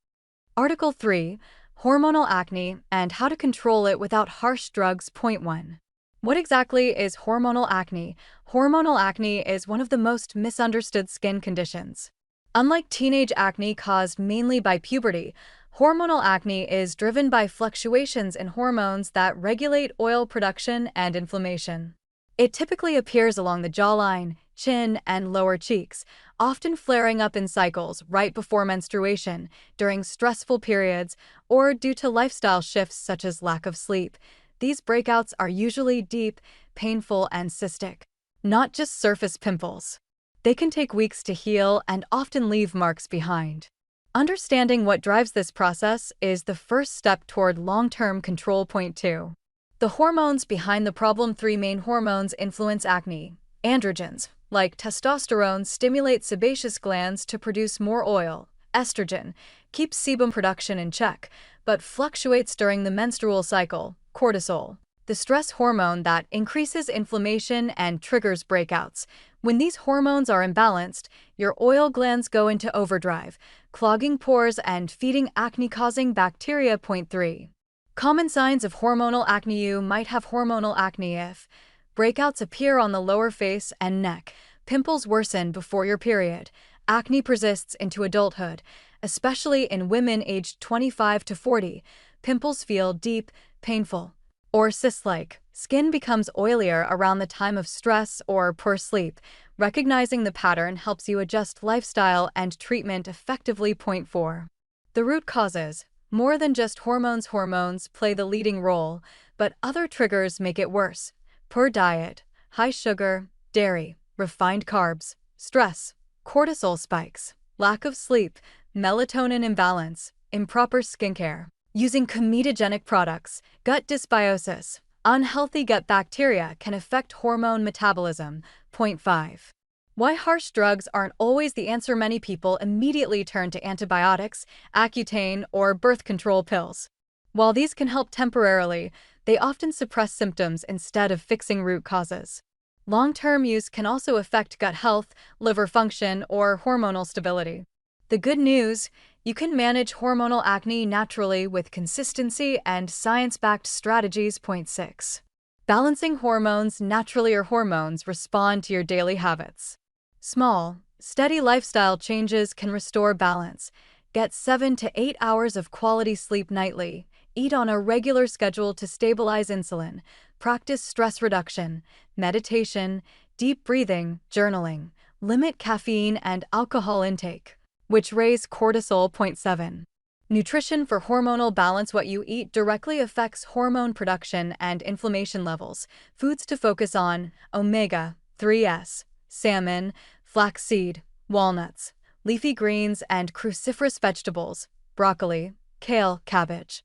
Article 3. Hormonal acne and how to control it without harsh drugs. Point 1. What exactly is hormonal acne? Hormonal acne is one of the most misunderstood skin conditions. Unlike teenage acne caused mainly by puberty, hormonal acne is driven by fluctuations in hormones that regulate oil production and inflammation. It typically appears along the jawline, chin, and lower cheeks, often flaring up in cycles right before menstruation, during stressful periods, or due to lifestyle shifts such as lack of sleep. These breakouts are usually deep, painful, and cystic, not just surface pimples. They can take weeks to heal and often leave marks behind. Understanding what drives this process is the first step toward long-term control. Point 2. The hormones behind the problem. 3 main hormones influence acne. Androgens, like testosterone, stimulate sebaceous glands to produce more oil. Estrogen keeps sebum production in check, but fluctuates during the menstrual cycle. Cortisol, the stress hormone that increases inflammation and triggers breakouts. When these hormones are imbalanced, your oil glands go into overdrive, clogging pores and feeding acne-causing bacteria. Point 3. Common signs of hormonal acne. You might have hormonal acne if breakouts appear on the lower face and neck, pimples worsen before your period, acne persists into adulthood, especially in women aged 25 to 40, pimples feel deep, painful, or cyst-like. Skin becomes oilier around the time of stress or poor sleep. Recognizing the pattern helps you adjust lifestyle and treatment effectively. Point 4. The root causes. More than just hormones. Hormones play the leading role, but other triggers make it worse. Poor diet, high sugar, dairy, refined carbs, stress, cortisol spikes, lack of sleep, melatonin imbalance, improper skincare. Using comedogenic products, gut dysbiosis, unhealthy gut bacteria can affect hormone metabolism. Point 5. Why harsh drugs aren't always the answer. Many people immediately turn to antibiotics, Accutane, or birth control pills. While these can help temporarily, they often suppress symptoms instead of fixing root causes. Long-term use can also affect gut health, liver function, or hormonal stability. The good news: you can manage hormonal acne naturally with consistency and science-backed strategies. Point 6. Balancing hormones naturally. Your hormones respond to your daily habits. Small, steady lifestyle changes can restore balance. Get 7 to 8 hours of quality sleep nightly. Eat on a regular schedule to stabilize insulin. Practice stress reduction, meditation, deep breathing, journaling. Limit caffeine and alcohol intake, which raise cortisol. Point 7. Nutrition for hormonal balance. What you eat directly affects hormone production and inflammation levels. Foods to focus on: omega-3s, salmon, flaxseed, walnuts, leafy greens, and cruciferous vegetables, broccoli, kale, cabbage.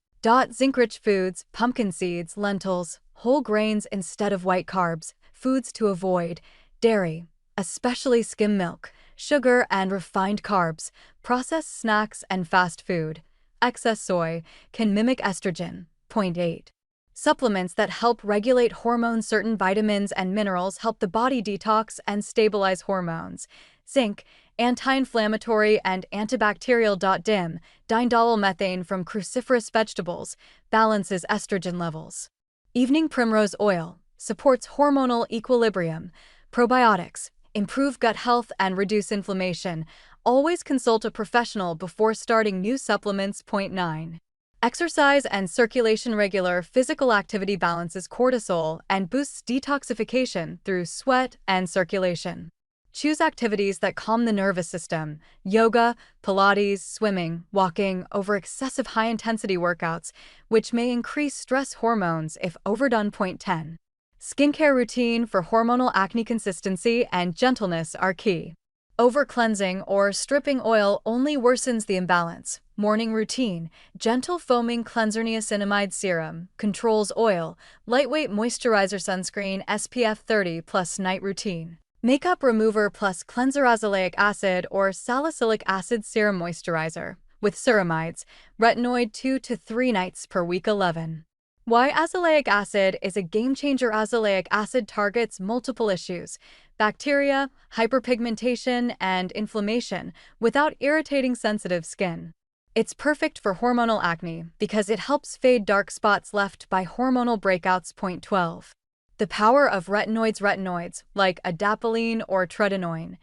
Zinc-rich foods: pumpkin seeds, lentils, whole grains instead of white carbs. Foods to avoid: dairy, especially skim milk, sugar and refined carbs, processed snacks and fast food. Excess soy can mimic estrogen. Point 8. Supplements that help regulate hormones. Certain vitamins and minerals help the body detox and stabilize hormones. Zinc, anti-inflammatory and antibacterial. Dim, diindolylmethane from cruciferous vegetables, balances estrogen levels. Evening primrose oil supports hormonal equilibrium. Probiotics improve gut health and reduce inflammation. Always consult a professional before starting new supplements. Point 9. Exercise and circulation. Regular physical activity balances cortisol and boosts detoxification through sweat and circulation. Choose activities that calm the nervous system: yoga, Pilates, swimming, walking, over excessive high-intensity workouts, which may increase stress hormones if overdone. Point 10. Skincare routine for hormonal acne. Consistency and gentleness are key. Over-cleansing or stripping oil only worsens the imbalance. Morning routine: gentle foaming cleanser. Niacinamide serum controls oil, lightweight moisturizer. Sunscreen SPF 30+. Night routine: makeup remover plus cleanser. Azelaic acid or salicylic acid serum moisturizer with ceramides, retinoid 2 to 3 nights per week. 11. Why azelaic acid is a game-changer. Azelaic acid targets multiple issues: bacteria, hyperpigmentation, and inflammation without irritating sensitive skin. It's perfect for hormonal acne because it helps fade dark spots left by hormonal breakouts. Point 12. The power of retinoids. Retinoids, like adapalene or tretinoin,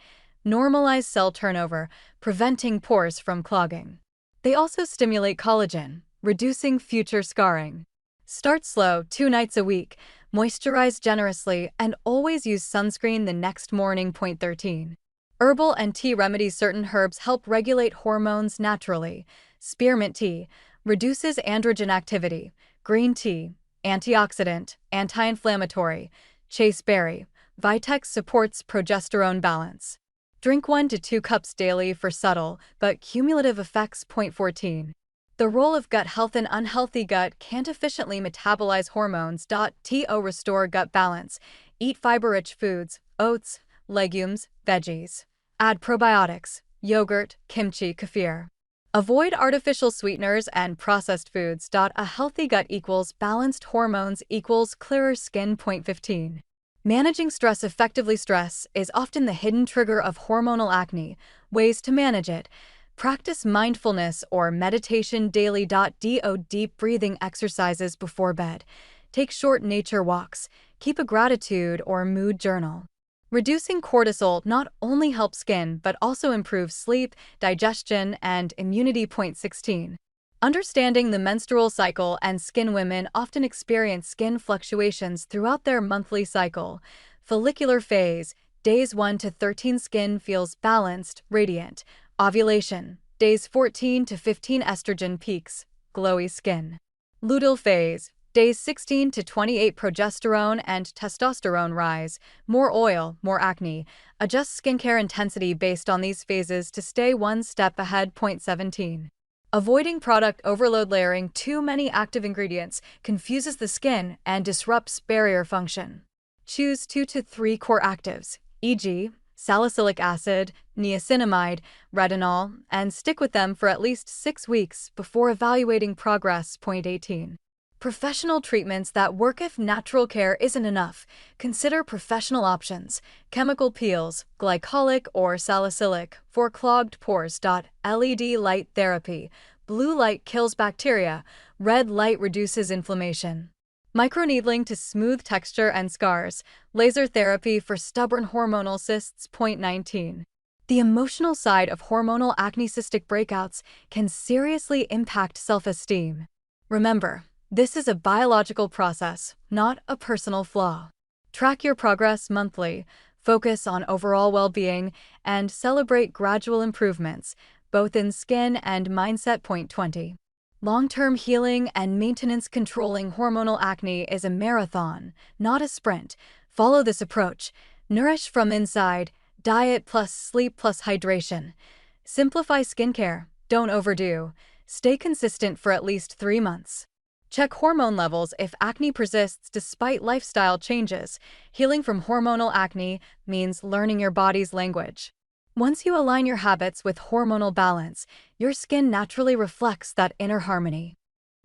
normalize cell turnover, preventing pores from clogging. They also stimulate collagen, reducing future scarring. Start slow, 2 nights a week, moisturize generously, and always use sunscreen the next morning. Point 13. Herbal and tea remedies. Certain herbs help regulate hormones naturally. Spearmint tea reduces androgen activity. Green tea, antioxidant, anti-inflammatory. Chaseberry, Vitex supports progesterone balance. Drink 1 to 2 cups daily for subtle but cumulative effects. Point 14. The role of gut health. An unhealthy gut can't efficiently metabolize hormones. To restore gut balance, eat fiber-rich foods, oats, legumes, veggies. Add probiotics, yogurt, kimchi, kefir. Avoid artificial sweeteners and processed foods. A healthy gut equals balanced hormones equals clearer skin. Point 15. Managing stress effectively. Stress is often the hidden trigger of hormonal acne. Ways to manage it: practice mindfulness or meditation daily. Do deep breathing exercises before bed. Take short nature walks. Keep a gratitude or mood journal. Reducing cortisol not only helps skin but also improves sleep, digestion, and immunity. Point 16. Understanding the menstrual cycle and skin. Women often experience skin fluctuations throughout their monthly cycle. Follicular phase, days 1 to 13, skin feels balanced, radiant. Ovulation, days 14 to 15, estrogen peaks, glowy skin. Luteal phase, days 16 to 28, progesterone and testosterone rise, more oil, more acne. Adjust skincare intensity based on these phases to stay one step ahead. Point 17. Avoiding product overload. Layering too many active ingredients confuses the skin and disrupts barrier function. Choose 2 to 3 core actives, e.g., salicylic acid, niacinamide, retinol, and stick with them for at least 6 weeks before evaluating progress. Point 18. Professional treatments that work. If natural care isn't enough, consider professional options: chemical peels, glycolic or salicylic, for clogged pores. LED light therapy, blue light kills bacteria, red light reduces inflammation. Microneedling to smooth texture and scars, laser therapy for stubborn hormonal cysts. Point 19. The emotional side of hormonal acne. Cystic breakouts can seriously impact self-esteem. Remember, this is a biological process, not a personal flaw. Track your progress monthly, focus on overall well-being, and celebrate gradual improvements, both in skin and mindset. Point 20. Long-term healing and maintenance. Controlling hormonal acne is a marathon, not a sprint. Follow this approach: nourish from inside, diet plus sleep plus hydration. Simplify skincare, don't overdo. Stay consistent for at least 3 months. Check hormone levels if acne persists despite lifestyle changes. Healing from hormonal acne means learning your body's language. Once you align your habits with hormonal balance, your skin naturally reflects that inner harmony.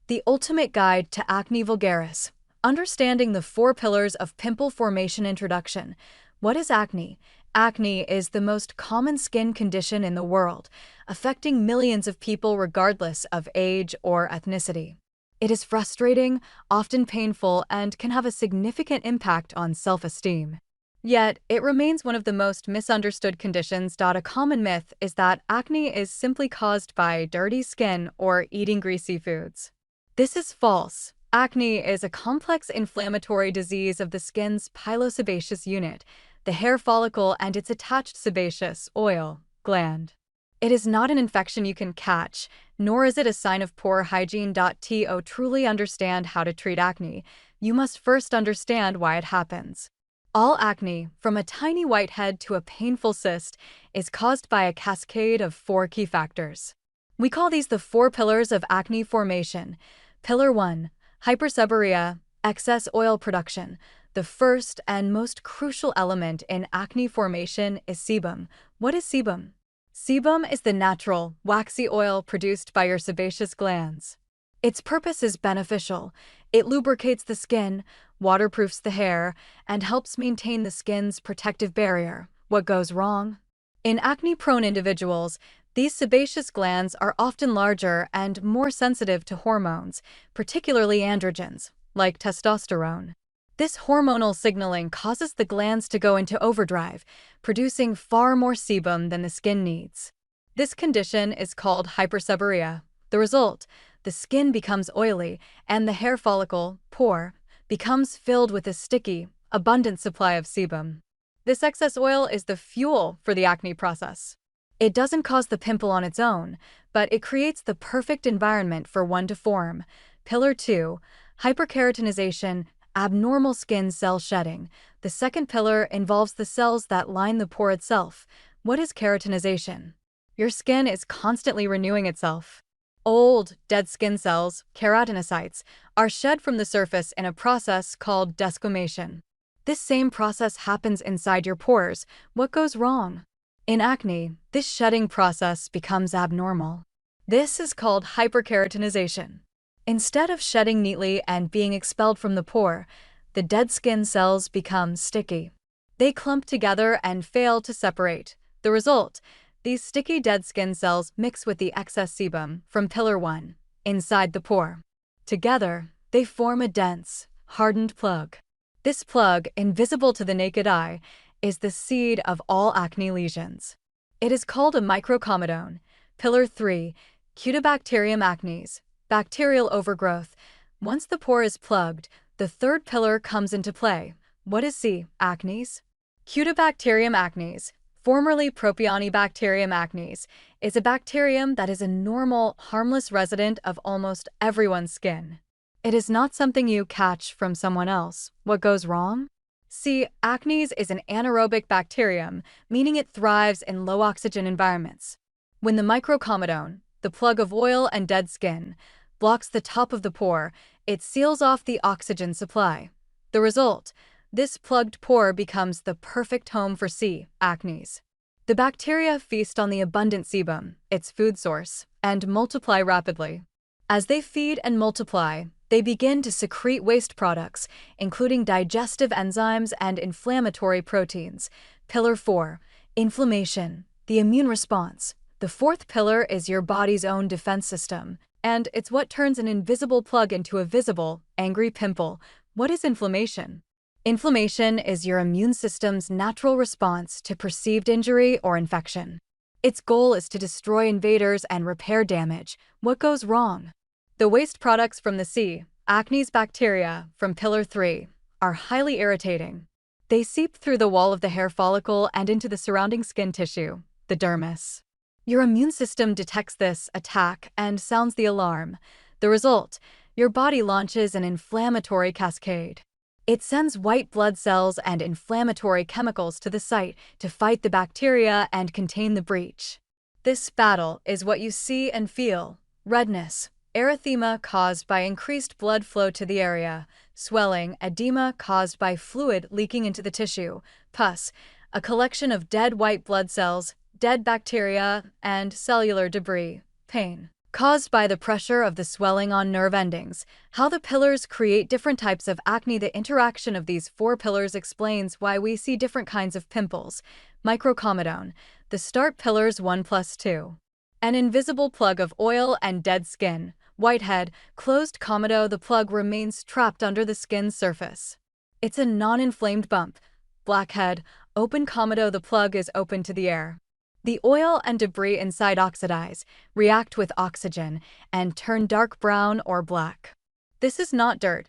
The ultimate guide to acne vulgaris. Understanding the 4 pillars of pimple formation introduction. What is acne? Acne is the most common skin condition in the world, affecting millions of people regardless of age or ethnicity. It is frustrating, often painful, and can have a significant impact on self-esteem. Yet, it remains one of the most misunderstood conditions. A common myth is that acne is simply caused by dirty skin or eating greasy foods. This is false. Acne is a complex inflammatory disease of the skin's pilosebaceous unit, the hair follicle, and its attached sebaceous oil gland. It is not an infection you can catch, nor is it a sign of poor hygiene. To truly understand how to treat acne, you must first understand why it happens. All acne, from a tiny whitehead to a painful cyst, is caused by a cascade of 4 key factors. We call these the 4 pillars of acne formation. Pillar 1. Hyperseborrhea, excess oil production. The first and most crucial element in acne formation is sebum. What is sebum? Sebum is the natural, waxy oil produced by your sebaceous glands. Its purpose is beneficial. It lubricates the skin, waterproofs the hair, and helps maintain the skin's protective barrier. What goes wrong? In acne-prone individuals, these sebaceous glands are often larger and more sensitive to hormones, particularly androgens, like testosterone. This hormonal signaling causes the glands to go into overdrive, producing far more sebum than the skin needs. This condition is called hyperseborrhea. The result: the skin becomes oily, and the hair follicle, pore, becomes filled with a sticky, abundant supply of sebum. This excess oil is the fuel for the acne process. It doesn't cause the pimple on its own, but it creates the perfect environment for one to form. Pillar 2. Hyperkeratinization, abnormal skin cell shedding. The second pillar involves the cells that line the pore itself. What is keratinization? Your skin is constantly renewing itself. Old, dead skin cells, keratinocytes, are shed from the surface in a process called desquamation. This same process happens inside your pores. What goes wrong? In acne, this shedding process becomes abnormal. This is called hyperkeratinization. Instead of shedding neatly and being expelled from the pore, the dead skin cells become sticky. They clump together and fail to separate. The result: these sticky dead skin cells mix with the excess sebum from pillar 1 inside the pore. Together, they form a dense, hardened plug. This plug, invisible to the naked eye, is the seed of all acne lesions. It is called a microcomedone. Pillar 3. Cutibacterium acnes, bacterial overgrowth. Once the pore is plugged, the third pillar comes into play. What is C? Acnes? Cutibacterium acnes, formerly Propionibacterium acnes, is a bacterium that is a normal, harmless resident of almost everyone's skin. It is not something you catch from someone else. What goes wrong? C. Acnes is an anaerobic bacterium, meaning it thrives in low-oxygen environments. When the microcomedone, the plug of oil and dead skin, blocks the top of the pore, it seals off the oxygen supply. The result: this plugged pore becomes the perfect home for C. acnes. The bacteria feast on the abundant sebum, its food source, and multiply rapidly. As they feed and multiply, they begin to secrete waste products, including digestive enzymes and inflammatory proteins. Pillar 4. Inflammation, the immune response. The fourth pillar is your body's own defense system, and it's what turns an invisible plug into a visible, angry pimple. What is inflammation? Inflammation is your immune system's natural response to perceived injury or infection. Its goal is to destroy invaders and repair damage. What goes wrong? The waste products from the C. acnes bacteria from pillar 3 are highly irritating. They seep through the wall of the hair follicle and into the surrounding skin tissue, the dermis. Your immune system detects this attack and sounds the alarm. The result: your body launches an inflammatory cascade. It sends white blood cells and inflammatory chemicals to the site to fight the bacteria and contain the breach. This battle is what you see and feel: redness, erythema caused by increased blood flow to the area, swelling, edema caused by fluid leaking into the tissue, pus, a collection of dead white blood cells, dead bacteria, and cellular debris. Pain caused by the pressure of the swelling on nerve endings. How the pillars create different types of acne. The interaction of these four pillars explains why we see different kinds of pimples. Microcomedone. The start pillars 1+2. An invisible plug of oil and dead skin. Whitehead. Closed comedo. The plug remains trapped under the skin's surface. It's a non-inflamed bump. Blackhead. Open comedo. The plug is open to the air. The oil and debris inside oxidize, react with oxygen, and turn dark brown or black. This is not dirt.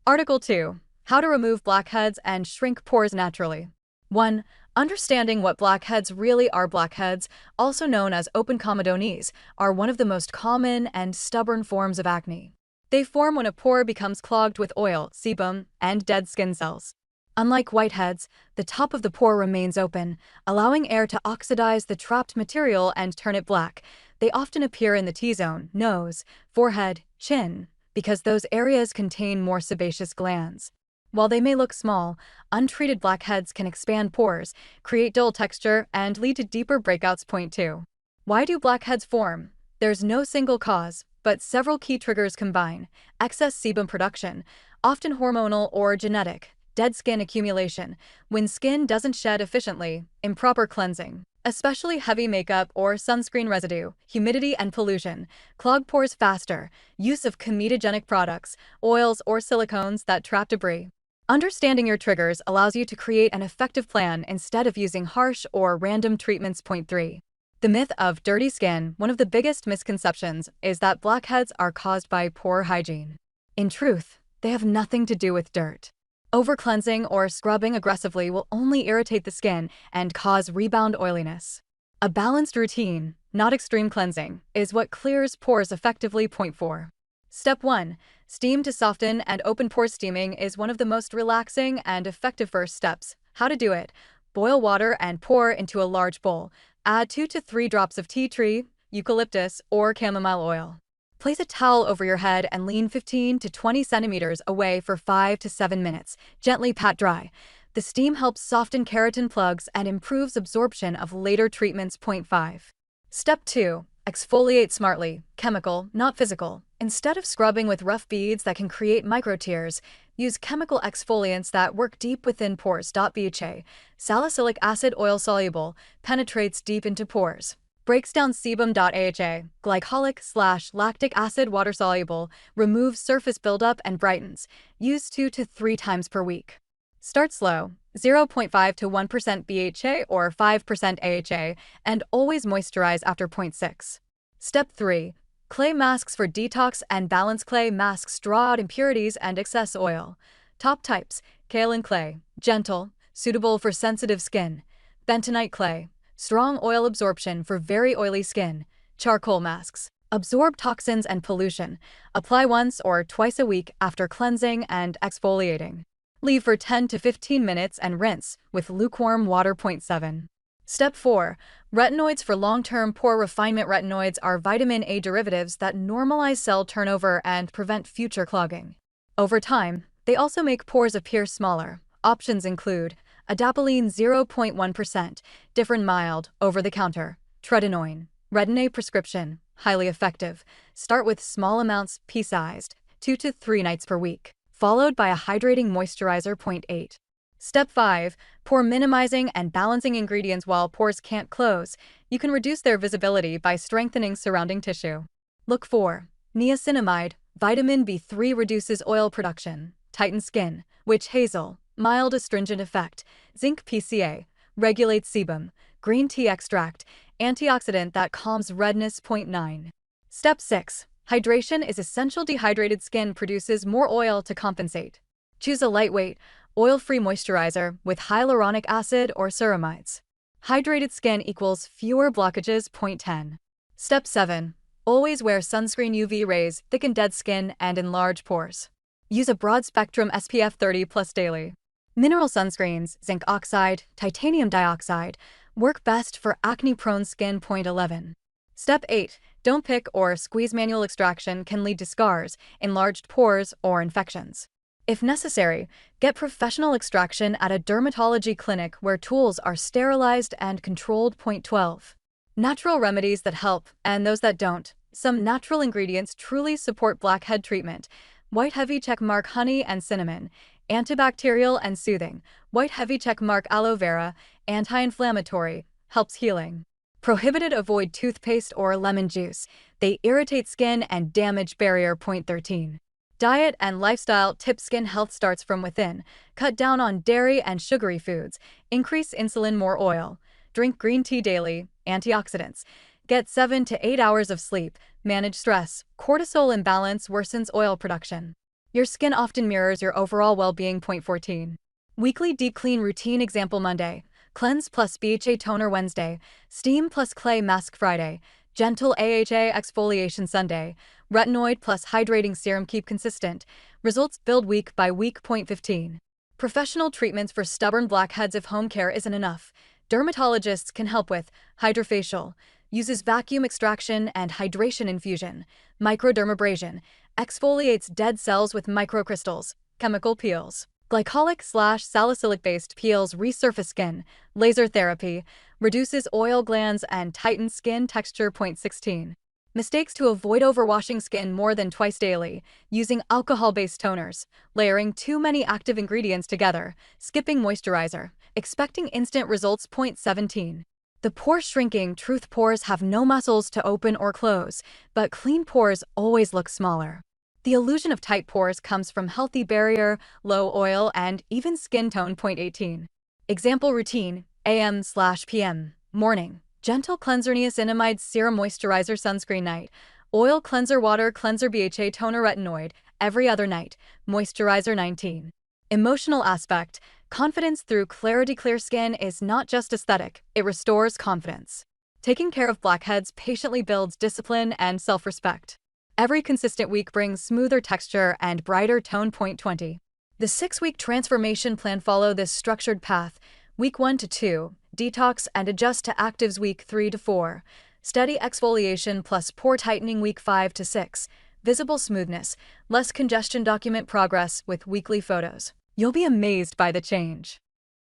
Article 2. How to remove blackheads and shrink pores naturally. 1. Understanding what blackheads really are. Blackheads, also known as open comedones, are one of the most common and stubborn forms of acne. They form when a pore becomes clogged with oil, sebum, and dead skin cells. Unlike whiteheads, the top of the pore remains open, allowing air to oxidize the trapped material and turn it black. They often appear in the T-zone, nose, forehead, chin, because those areas contain more sebaceous glands. While they may look small, untreated blackheads can expand pores, create dull texture, and lead to deeper breakouts. Point 2. Why do blackheads form? There's no single cause, but several key triggers combine. Excess sebum production, often hormonal or genetic. Dead skin accumulation, when skin doesn't shed efficiently. Improper cleansing, especially heavy makeup or sunscreen residue. Humidity and pollution, clog pores faster. Use of comedogenic products, oils or silicones that trap debris. Understanding your triggers allows you to create an effective plan instead of using harsh or random treatments. Point 3. The myth of dirty skin. One of the biggest misconceptions is that blackheads are caused by poor hygiene. In truth, they have nothing to do with dirt. Over-cleansing or scrubbing aggressively will only irritate the skin and cause rebound oiliness. A balanced routine, not extreme cleansing, is what clears pores effectively. Point 4. Step 1. Steam to soften and open pores. Steaming is one of the most relaxing and effective first steps. How to do it? Boil water and pour into a large bowl. Add 2 to 3 drops of tea tree, eucalyptus, or chamomile oil. Place a towel over your head and lean 15 to 20 centimeters away for 5 to 7 minutes. Gently pat dry. The steam helps soften keratin plugs and improves absorption of later treatments. Point 5. Step 2. Exfoliate smartly. Chemical, not physical. Instead of scrubbing with rough beads that can create micro tears, use chemical exfoliants that work deep within pores. BHA, salicylic acid oil soluble, penetrates deep into pores. Breaks down sebum. AHA, glycolic/lactic acid water soluble, removes surface buildup and brightens. Use 2 to 3 times per week. Start slow, 0.5 to 1% BHA or 5% AHA, and always moisturize after. Point 6. Step 3. Clay masks for detox and balance. Clay masks draw out impurities and excess oil. Top types: kaolin clay, gentle, suitable for sensitive skin. Bentonite clay, strong oil absorption for very oily skin. Charcoal masks, absorb toxins and pollution. Apply once or twice a week after cleansing and exfoliating. Leave for 10 to 15 minutes and rinse with lukewarm water. Point 7. Step 4. Retinoids for long-term pore refinement. Retinoids are vitamin A derivatives that normalize cell turnover and prevent future clogging. Over time, they also make pores appear smaller. Options include adapalene 0.1%, different mild, over-the-counter, tretinoin, Retin-A prescription, highly effective. Start with small amounts, pea-sized, 2 to 3 nights per week, followed by a hydrating moisturizer. Point 8. Step 5. Pore minimizing and balancing ingredients. While pores can't close, you can reduce their visibility by strengthening surrounding tissue. Look for niacinamide, vitamin B3 reduces oil production, tightens skin, witch hazel, mild astringent effect, zinc PCA, regulates sebum, green tea extract, antioxidant that calms redness. Point 9. Step 6. Hydration is essential. Dehydrated skin produces more oil to compensate. Choose a lightweight, oil-free moisturizer with hyaluronic acid or ceramides. Hydrated skin equals fewer blockages. Point 10. Step 7. Always wear sunscreen. UV rays thicken dead skin and enlarge pores. Use a broad-spectrum SPF 30+ daily. Mineral sunscreens, zinc oxide, titanium dioxide, work best for acne-prone skin. Point 11. Step 8. Don't pick or squeeze. Manual extraction can lead to scars, enlarged pores, or infections. If necessary, get professional extraction at a dermatology clinic where tools are sterilized and controlled. Point 12. Natural remedies that help, and those that don't. Some natural ingredients truly support blackhead treatment. 𝑦𝒂𝒄𝒊𝒂𝒍 honey and cinnamon, antibacterial and soothing. 𝑭𝒂𝒄𝒊𝒂𝒍 aloe vera, anti-inflammatory, helps healing. Prohibited: avoid toothpaste or lemon juice. They irritate skin and damage barrier. Point 13. Diet and lifestyle tips: skin health starts from within. Cut down on dairy and sugary foods. Increase insulin, more oil. Drink green tea daily, antioxidants. Get 7 to 8 hours of sleep. Manage stress. Cortisol imbalance worsens oil production. Your skin often mirrors your overall well-being. Point 14. Weekly deep clean routine. Example: Monday, cleanse plus BHA toner. Wednesday, steam plus clay mask. Friday, gentle AHA exfoliation. Sunday, retinoid plus hydrating serum. Keep consistent. Results build week by week. Point 15. Professional treatments for stubborn blackheads. If home care isn't enough, dermatologists can help with hydrofacial. Uses vacuum extraction and hydration infusion. Microdermabrasion. Exfoliates dead cells with microcrystals. Chemical peels. Glycolic/salicylic-based peels resurface skin. Laser therapy. Reduces oil glands and tightens skin texture. Point 16. Mistakes to avoid: overwashing skin more than twice daily. Using alcohol-based toners. Layering too many active ingredients together. Skipping moisturizer. Expecting instant results. Point 17. The pore shrinking truth: pores have no muscles to open or close, but clean pores always look smaller. The illusion of tight pores comes from healthy barrier, low oil, and even skin tone. Point 18. Example routine: AM/PM. Morning, gentle cleanser, niacinamide serum, moisturizer, sunscreen. Night, oil cleanser, water cleanser, BHA toner, retinoid. Every other night, moisturizer. 19. Emotional aspect: confidence through clarity. Clear skin is not just aesthetic, it restores confidence. Taking care of blackheads patiently builds discipline and self-respect. Every consistent week brings smoother texture and brighter tone. Point 20. The 6-week transformation plan: follow this structured path. Week 1 to 2, detox and adjust to actives. Week 3 to 4, steady exfoliation plus pore tightening. Week 5 to 6, visible smoothness, less congestion. Document progress with weekly photos. You'll be amazed by the change.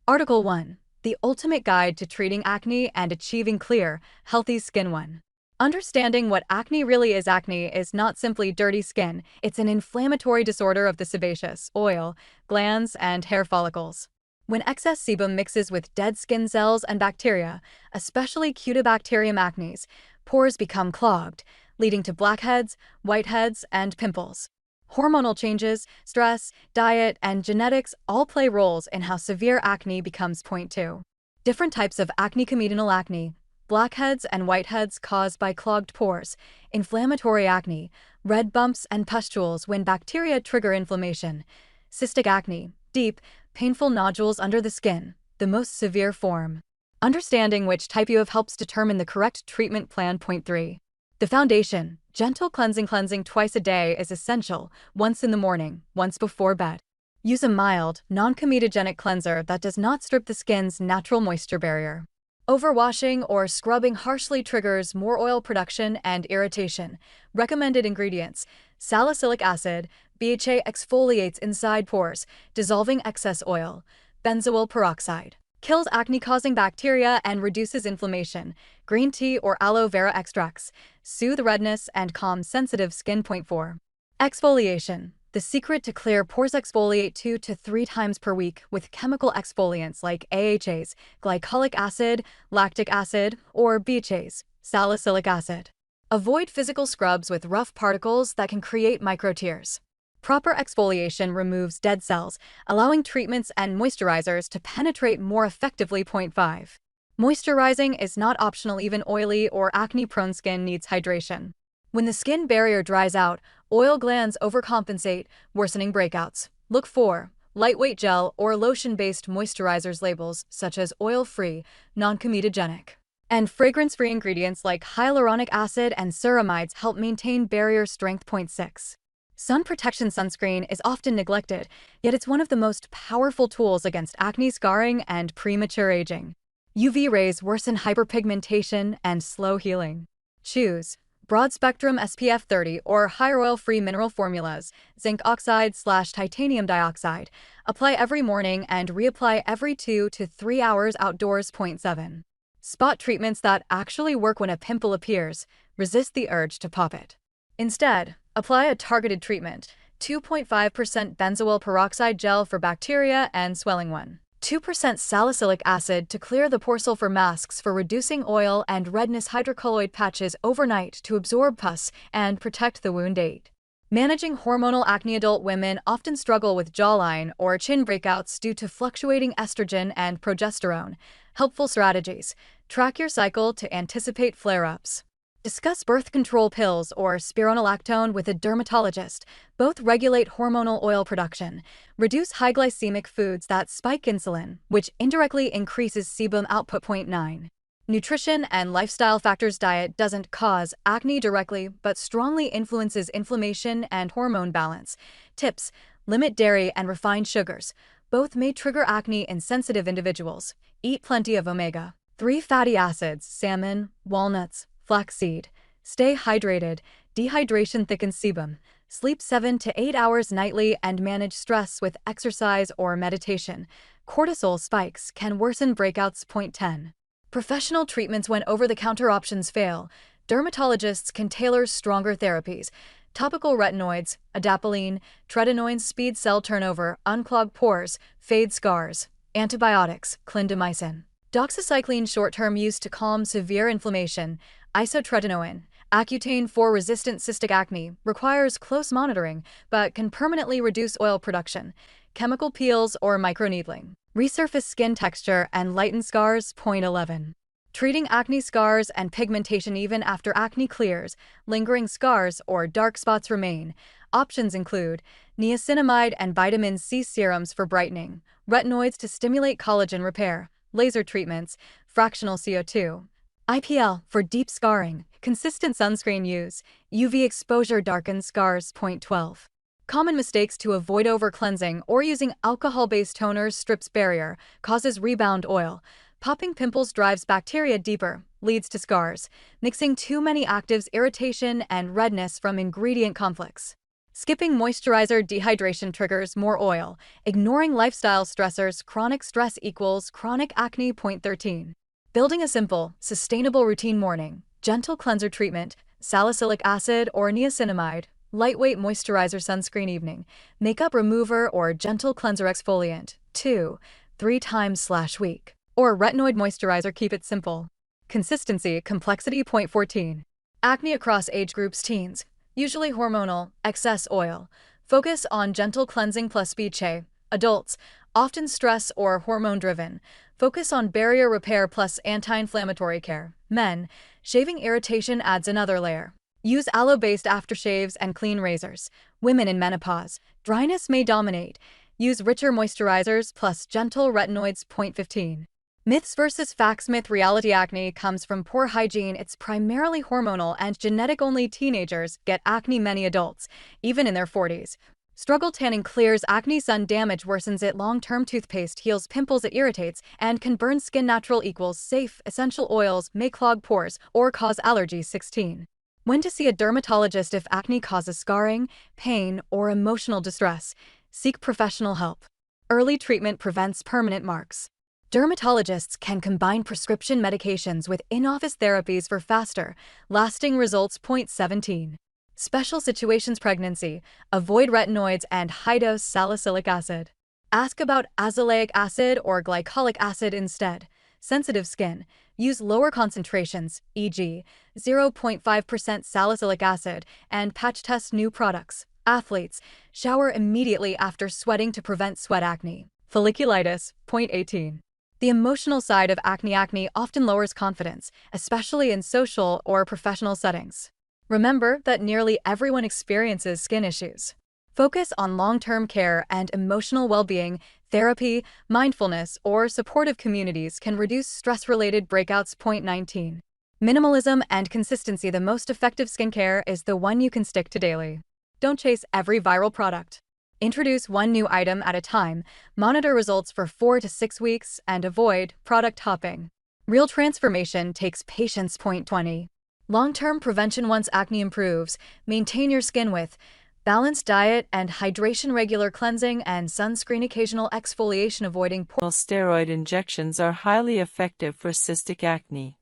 Article 1. The Ultimate Guide to Treating Acne and Achieving Clear, Healthy Skin. 1. Understanding what acne really is. Acne is not simply dirty skin, it's an inflammatory disorder of the sebaceous, oil, glands, and hair follicles. When excess sebum mixes with dead skin cells and bacteria, especially Cutibacterium acnes, pores become clogged, leading to blackheads, whiteheads, and pimples. Hormonal changes, stress, diet, and genetics all play roles in how severe acne becomes. Point 2. Different types of acne: comedonal acne, blackheads and whiteheads caused by clogged pores; inflammatory acne, red bumps and pustules when bacteria trigger inflammation; cystic acne, deep, painful nodules under the skin, the most severe form. Understanding which type you have helps determine the correct treatment plan. Point 3. The foundation: gentle cleansing. Cleansing twice a day is essential, once in the morning, once before bed. Use a mild, non-comedogenic cleanser that does not strip the skin's natural moisture barrier. Overwashing or scrubbing harshly triggers more oil production and irritation. Recommended ingredients: salicylic acid, BHA exfoliates inside pores, dissolving excess oil. Benzoyl peroxide kills acne-causing bacteria and reduces inflammation. Green tea or aloe vera extracts soothe redness and calm sensitive skin. Point 4. Exfoliation: the secret to clear pores. Exfoliate 2 to 3 times per week with chemical exfoliants like AHAs, glycolic acid, lactic acid, or BHAs, salicylic acid. Avoid physical scrubs with rough particles that can create microtears. Proper exfoliation removes dead cells, allowing treatments and moisturizers to penetrate more effectively. Point 5. Moisturizing is not optional. Even oily or acne-prone skin needs hydration. When the skin barrier dries out, oil glands overcompensate, worsening breakouts. Look for lightweight gel or lotion-based moisturizers. Labels such as oil-free, non-comedogenic, and fragrance-free ingredients like hyaluronic acid and ceramides help maintain barrier strength. Point 6. Sun protection. Sunscreen is often neglected, yet it's one of the most powerful tools against acne, scarring, and premature aging. UV rays worsen hyperpigmentation and slow healing. Choose broad-spectrum SPF 30 or higher oil-free mineral formulas, zinc oxide/titanium dioxide. Apply every morning and reapply every 2 to 3 hours outdoors. 7. Spot treatments that actually work when a pimple appears. Resist the urge to pop it. Instead, apply a targeted treatment. 2.5% benzoyl peroxide gel for bacteria and swelling. 2% salicylic acid to clear the pore. Sulfur masks for reducing oil and redness. Hydrocolloid patches overnight to absorb pus and protect the wound. 8. Managing hormonal acne. Adult women often struggle with jawline or chin breakouts due to fluctuating estrogen and progesterone. Helpful strategies. Track your cycle to anticipate flare-ups. Discuss birth control pills or spironolactone with a dermatologist. Both regulate hormonal oil production. Reduce high glycemic foods that spike insulin, which indirectly increases sebum output. 9. Nutrition and lifestyle factors. Diet doesn't cause acne directly, but strongly influences inflammation and hormone balance. Tips: limit dairy and refined sugars. Both may trigger acne in sensitive individuals. Eat plenty of omega-3 fatty acids, salmon, walnuts, flaxseed. Stay hydrated. Dehydration thickens sebum. Sleep 7 to 8 hours nightly and manage stress with exercise or meditation. Cortisol spikes can worsen breakouts. 10. Professional treatments. When over-the-counter options fail, dermatologists can tailor stronger therapies. Topical retinoids, adapalene, tretinoin speed cell turnover, unclog pores, fade scars. Antibiotics, clindamycin. Doxycycline short-term use to calm severe inflammation. Isotretinoin. Accutane for resistant cystic acne requires close monitoring but can permanently reduce oil production. Chemical peels or microneedling. Resurface skin texture and lighten scars. 11. Treating acne scars and pigmentation. Even after acne clears, lingering scars or dark spots remain. Options include niacinamide and vitamin C serums for brightening, retinoids to stimulate collagen repair, laser treatments, fractional CO2. IPL for deep scarring, consistent sunscreen use, UV exposure darkens scars. 12. Common mistakes to avoid: over-cleansing or using alcohol-based toners strips barrier, causes rebound oil. Popping pimples drives bacteria deeper, leads to scars. Mixing too many actives, irritation and redness from ingredient conflicts. Skipping moisturizer. Dehydration triggers more oil. Ignoring lifestyle stressors. Chronic stress equals chronic acne. 13. Building a simple, sustainable routine. Morning, gentle cleanser treatment, salicylic acid or niacinamide. Lightweight moisturizer, sunscreen. Evening, makeup remover or gentle cleanser. Exfoliant 2-3 times/week. Or retinoid moisturizer. Keep it simple. Consistency, complexity. 14. Acne across age groups. Teens, usually hormonal, excess oil. Focus on gentle cleansing plus BCH. Adults, often stress or hormone-driven. Focus on barrier repair plus anti-inflammatory care. Men, shaving irritation adds another layer. Use aloe-based aftershaves and clean razors. Women in menopause, dryness may dominate. Use richer moisturizers plus gentle retinoids. 15. Myths versus facts. Myth: reality. Acne comes from poor hygiene. It's primarily hormonal and genetic. Only teenagers get acne. Many adults, even in their 40s, struggle. Tanning clears acne. Sun damage worsens it. Long-term toothpaste heals pimples. It irritates and can burn skin. Natural equals safe. Essential oils may clog pores or cause allergies. 16. When to see a dermatologist. If acne causes scarring, pain, or emotional distress, seek professional help. Early treatment prevents permanent marks. Dermatologists can combine prescription medications with in-office therapies for faster, lasting results. 17. Special situations. Pregnancy, avoid retinoids and high-dose salicylic acid. Ask about azelaic acid or glycolic acid instead. Sensitive skin, use lower concentrations, e.g., 0.5% salicylic acid, and patch test new products. Athletes, shower immediately after sweating to prevent sweat acne. Folliculitis. 18. The emotional side of acne. Acne often lowers confidence, especially in social or professional settings. Remember that nearly everyone experiences skin issues. Focus on long-term care and emotional well-being. Therapy, mindfulness, or supportive communities can reduce stress-related breakouts. 19. Minimalism and consistency. The most effective skincare is the one you can stick to daily. Don't chase every viral product. Introduce one new item at a time, monitor results for 4 to 6 weeks, and avoid product hopping. Real transformation takes patience. 20. Long-term prevention once acne improves. Maintain your skin with balanced diet and hydration, regular cleansing, and sunscreen, occasional exfoliation, avoiding steroid injections are highly effective for cystic acne.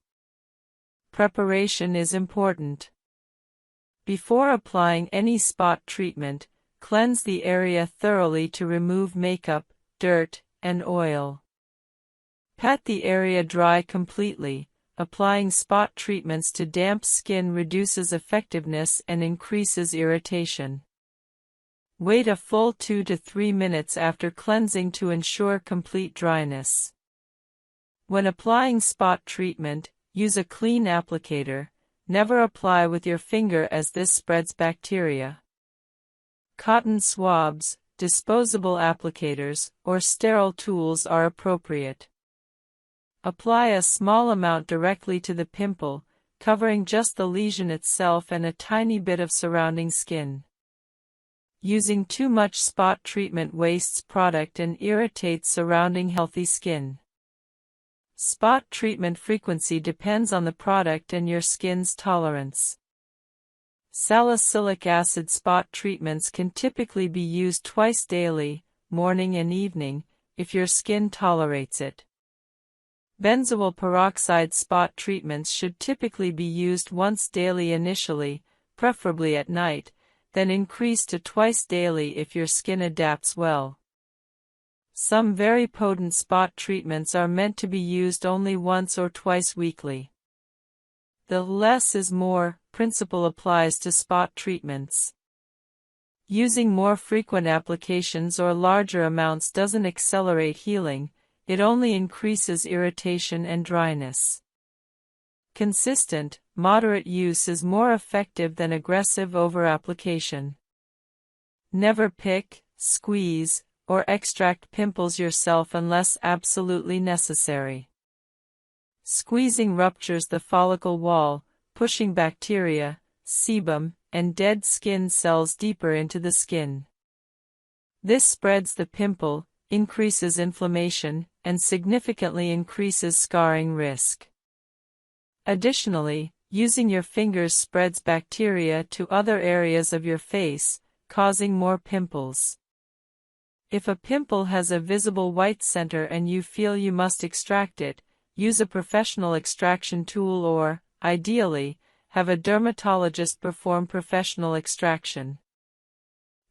Preparation is important. Before applying any spot treatment, cleanse the area thoroughly to remove makeup, dirt, and oil. Pat the area dry completely. Applying spot treatments to damp skin reduces effectiveness and increases irritation. Wait a full 2 to 3 minutes after cleansing to ensure complete dryness. When applying spot treatment, use a clean applicator. Never apply with your finger as this spreads bacteria. Cotton swabs, disposable applicators, or sterile tools are appropriate. Apply a small amount directly to the pimple, covering just the lesion itself and a tiny bit of surrounding skin. Using too much spot treatment wastes product and irritates surrounding healthy skin. Spot treatment frequency depends on the product and your skin's tolerance. Salicylic acid spot treatments can typically be used twice daily, morning and evening, if your skin tolerates it. Benzoyl peroxide spot treatments should typically be used once daily initially, preferably at night, then increase to twice daily if your skin adapts well. Some very potent spot treatments are meant to be used only once or twice weekly. The less is more principle applies to spot treatments. Using more frequent applications or larger amounts doesn't accelerate healing, it only increases irritation and dryness. Consistent, moderate use is more effective than aggressive over-application. Never pick, squeeze, or extract pimples yourself unless absolutely necessary. Squeezing ruptures the follicle wall, pushing bacteria, sebum, and dead skin cells deeper into the skin. This spreads the pimple, increases inflammation, and significantly increases scarring risk. Additionally, using your fingers spreads bacteria to other areas of your face, causing more pimples. If a pimple has a visible white center and you feel you must extract it, use a professional extraction tool or, ideally, have a dermatologist perform professional extraction.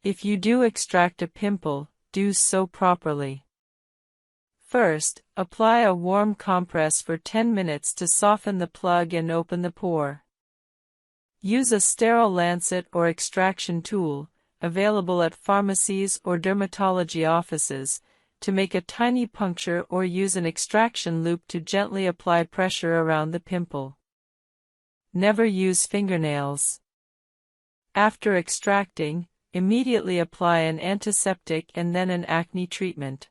If you do extract a pimple, do so properly. First, apply a warm compress for 10 minutes to soften the plug and open the pore. Use a sterile lancet or extraction tool, available at pharmacies or dermatology offices, to make a tiny puncture or use an extraction loop to gently apply pressure around the pimple. Never use fingernails. After extracting, immediately apply an antiseptic and then an acne treatment.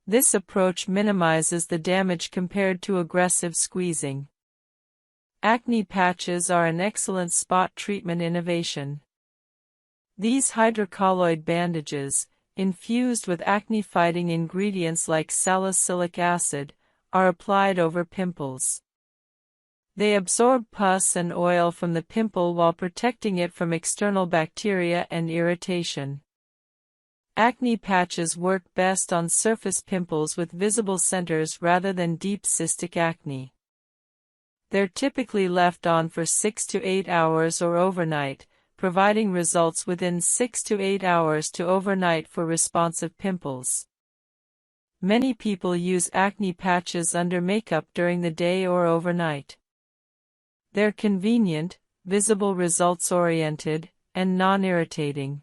This approach minimizes the damage compared to aggressive squeezing. Acne patches are an excellent spot treatment innovation. These hydrocolloid bandages, infused with acne-fighting ingredients like salicylic acid, are applied over pimples. They absorb pus and oil from the pimple while protecting it from external bacteria and irritation. Acne patches work best on surface pimples with visible centers rather than deep cystic acne. They're typically left on for 6 to 8 hours or overnight, providing results within 6 to 8 hours to overnight for responsive pimples. Many people use acne patches under makeup during the day or overnight. They're convenient, visible results-oriented, and non-irritating.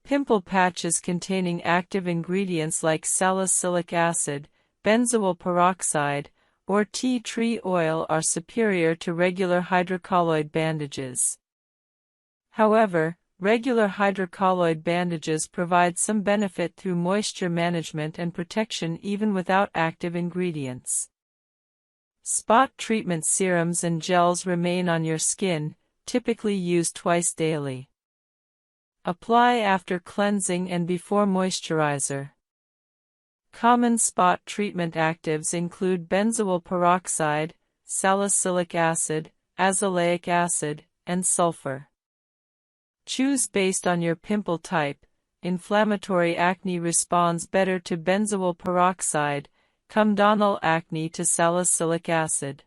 Pimple patches containing active ingredients like salicylic acid, benzoyl peroxide, or tea tree oil are superior to regular hydrocolloid bandages. However, regular hydrocolloid bandages provide some benefit through moisture management and protection even without active ingredients. Spot treatment serums and gels remain on your skin, typically used twice daily. Apply after cleansing and before moisturizer. Common spot treatment actives include benzoyl peroxide, salicylic acid, azelaic acid, and sulfur. Choose based on your pimple type. Inflammatory acne responds better to benzoyl peroxide, comedonal acne to salicylic acid.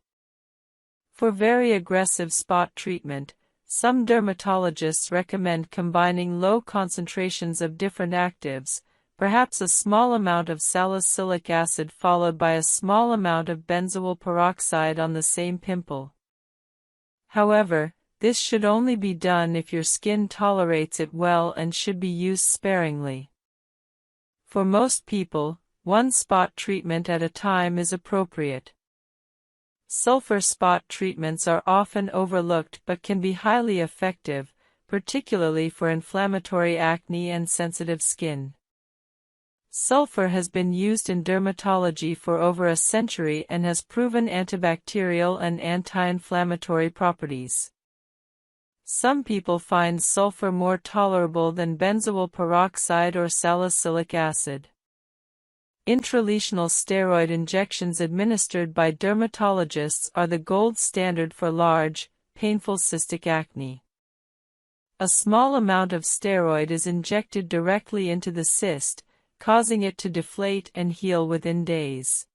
For very aggressive spot treatment, some dermatologists recommend combining low concentrations of different actives, perhaps a small amount of salicylic acid followed by a small amount of benzoyl peroxide on the same pimple. However, this should only be done if your skin tolerates it well and should be used sparingly. For most people, one spot treatment at a time is appropriate. Sulfur spot treatments are often overlooked but can be highly effective, particularly for inflammatory acne and sensitive skin. Sulfur has been used in dermatology for over a century and has proven antibacterial and anti-inflammatory properties. Some people find sulfur more tolerable than benzoyl peroxide or salicylic acid. Intralesional steroid injections administered by dermatologists are the gold standard for large, painful cystic acne. A small amount of steroid is injected directly into the cyst, causing it to deflate and heal within days.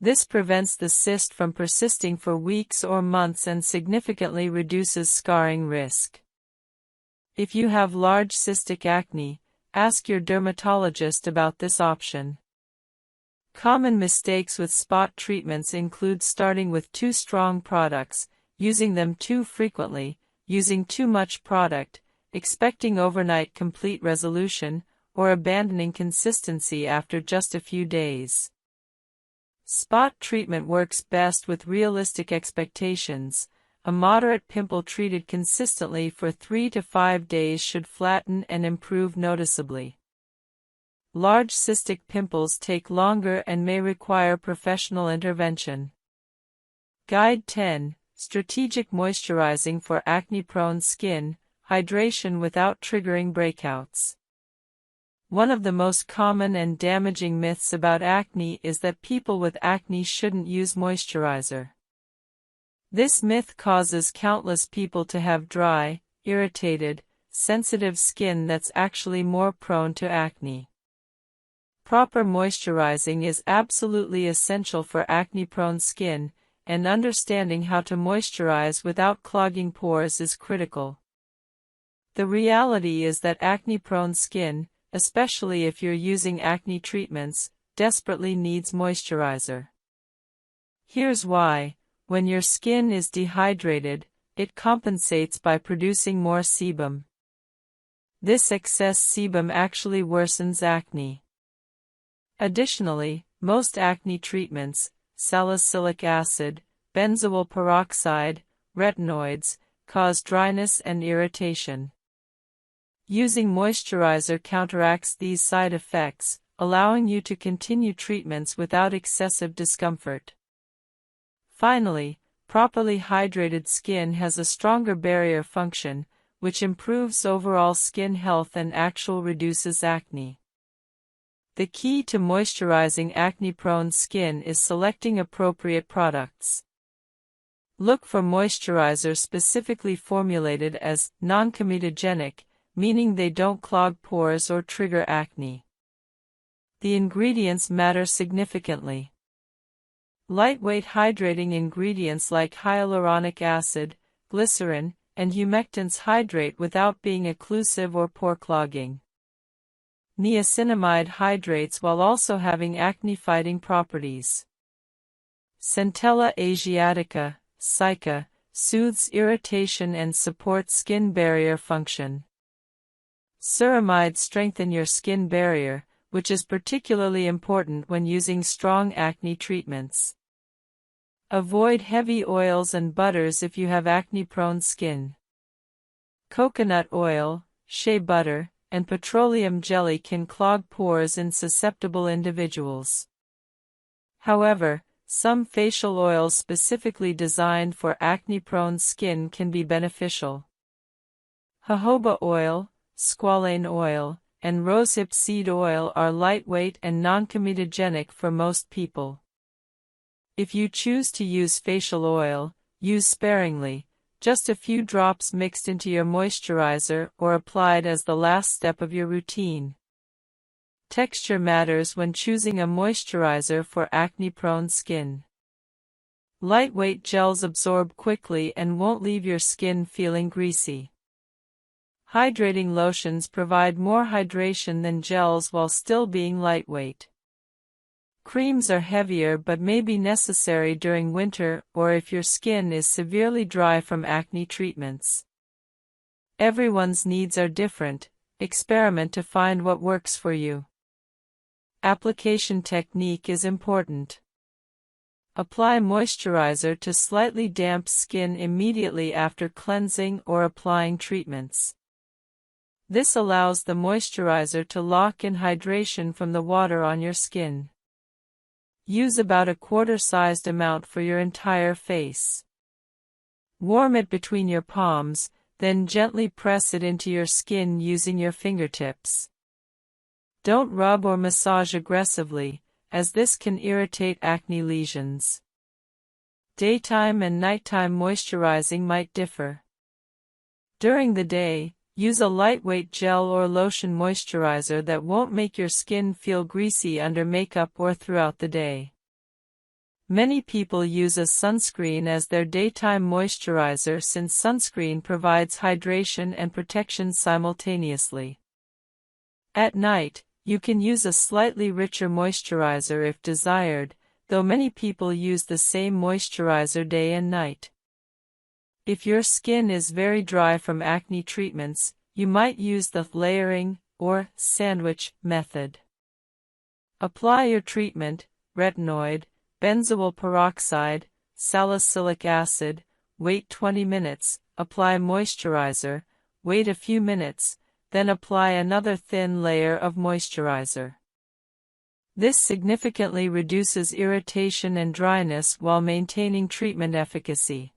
This prevents the cyst from persisting for weeks or months and significantly reduces scarring risk. If you have large cystic acne, ask your dermatologist about this option. Common mistakes with spot treatments include starting with too strong products, using them too frequently, using too much product, expecting overnight complete resolution, or abandoning consistency after just a few days. Spot treatment works best with realistic expectations. A moderate pimple treated consistently for 3 to 5 days should flatten and improve noticeably. Large cystic pimples take longer and may require professional intervention. Guide 10. Strategic moisturizing for acne-prone skin, hydration without triggering breakouts. One of the most common and damaging myths about acne is that people with acne shouldn't use moisturizer. This myth causes countless people to have dry, irritated, sensitive skin that's actually more prone to acne. Proper moisturizing is absolutely essential for acne-prone skin, and understanding how to moisturize without clogging pores is critical. The reality is that acne-prone skin, especially if you're using acne treatments, desperately needs moisturizer. Here's why. When your skin is dehydrated, it compensates by producing more sebum. This excess sebum actually worsens acne. Additionally, most acne treatments, salicylic acid, benzoyl peroxide, retinoids, cause dryness and irritation. Using moisturizer counteracts these side effects, allowing you to continue treatments without excessive discomfort. Finally, properly hydrated skin has a stronger barrier function, which improves overall skin health and actually reduces acne. The key to moisturizing acne-prone skin is selecting appropriate products. Look for moisturizers specifically formulated as non-comedogenic, meaning they don't clog pores or trigger acne. The ingredients matter significantly. Lightweight hydrating ingredients like hyaluronic acid, glycerin, and humectants hydrate without being occlusive or pore clogging. Niacinamide hydrates while also having acne-fighting properties. Centella asiatica, SICA, soothes irritation and supports skin barrier function. Ceramides strengthen your skin barrier, which is particularly important when using strong acne treatments. Avoid heavy oils and butters if you have acne-prone skin. Coconut oil, shea butter, and petroleum jelly can clog pores in susceptible individuals. However, some facial oils specifically designed for acne-prone skin can be beneficial. Jojoba oil, squalane oil, and rosehip seed oil are lightweight and non-comedogenic for most people. If you choose to use facial oil, Use sparingly, just a few drops mixed into your moisturizer or applied as the last step of your routine. Texture matters when choosing a moisturizer for acne-prone skin. Lightweight gels absorb quickly and won't leave your skin feeling greasy. Hydrating lotions provide more hydration than gels while still being lightweight. Creams are heavier but may be necessary during winter or if your skin is severely dry from acne treatments. Everyone's needs are different. Experiment to find what works for you. Application technique is important. Apply moisturizer to slightly damp skin immediately after cleansing or applying treatments. This allows the moisturizer to lock in hydration from the water on your skin. Use about a quarter-sized amount for your entire face. Warm it between your palms, then gently press it into your skin using your fingertips. Don't rub or massage aggressively, as this can irritate acne lesions. Daytime and nighttime moisturizing might differ. During the day, use a lightweight gel or lotion moisturizer that won't make your skin feel greasy under makeup or throughout the day. Many people use a sunscreen as their daytime moisturizer since sunscreen provides hydration and protection simultaneously. At night, you can use a slightly richer moisturizer if desired, though many people use the same moisturizer day and night. If your skin is very dry from acne treatments, you might use the layering or sandwich method. Apply your treatment, retinoid, benzoyl peroxide, salicylic acid, wait 20 minutes, apply moisturizer, wait a few minutes, then apply another thin layer of moisturizer. This significantly reduces irritation and dryness while maintaining treatment efficacy.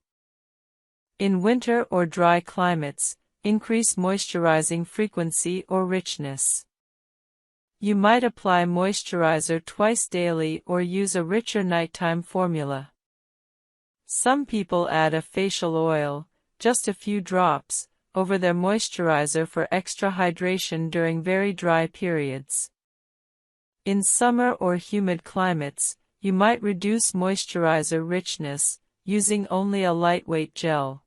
In winter or dry climates, increase moisturizing frequency or richness. You might apply moisturizer twice daily or use a richer nighttime formula. Some people add a facial oil, just a few drops, over their moisturizer for extra hydration during very dry periods. In summer or humid climates, you might reduce moisturizer richness, using only a lightweight gel.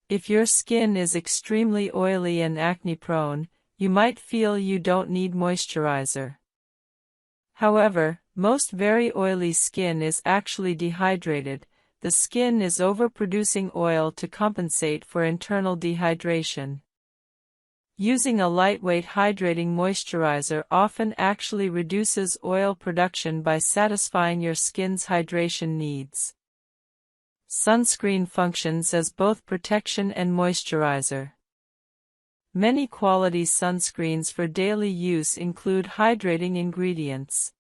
If your skin is extremely oily and acne-prone, you might feel you don't need moisturizer. However, most very oily skin is actually dehydrated. The skin is overproducing oil to compensate for internal dehydration. Using a lightweight hydrating moisturizer often actually reduces oil production by satisfying your skin's hydration needs. Sunscreen functions as both protection and moisturizer. Many quality sunscreens for daily use include hydrating ingredients.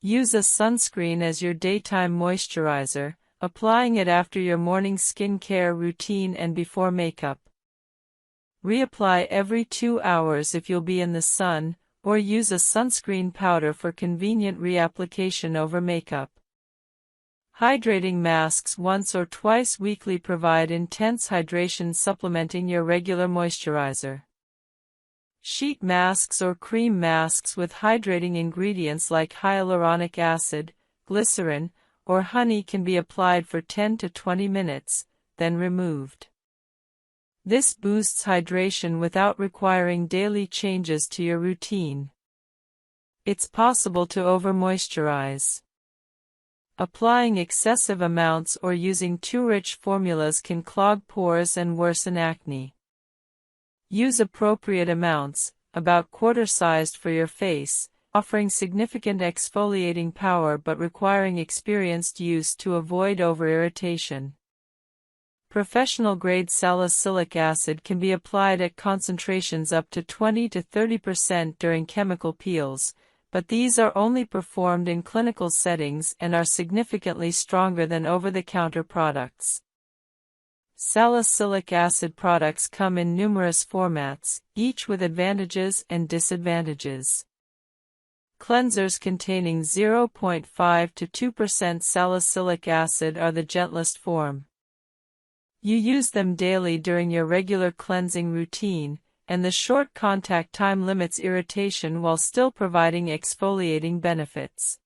Use a sunscreen as your daytime moisturizer, applying it after your morning skincare routine and before makeup. Reapply every 2 hours if you'll be in the sun, or use a sunscreen powder for convenient reapplication over makeup. Hydrating masks once or twice weekly provide intense hydration supplementing your regular moisturizer. Sheet masks or cream masks with hydrating ingredients like hyaluronic acid, glycerin, or honey can be applied for 10 to 20 minutes, then removed. This boosts hydration without requiring daily changes to your routine. It's possible to over-moisturize. Applying excessive amounts or using too rich formulas can clog pores and worsen acne. Use appropriate amounts, about quarter-sized for your face, offering significant exfoliating power but requiring experienced use to avoid over-irritation. Professional-grade salicylic acid can be applied at concentrations up to 20 to 30% during chemical peels, but these are only performed in clinical settings and are significantly stronger than over-the-counter products. Salicylic acid products come in numerous formats, each with advantages and disadvantages. Cleansers containing 0.5 to 2% salicylic acid are the gentlest form. You use them daily during your regular cleansing routine, and the short contact time limits irritation while still providing exfoliating benefits.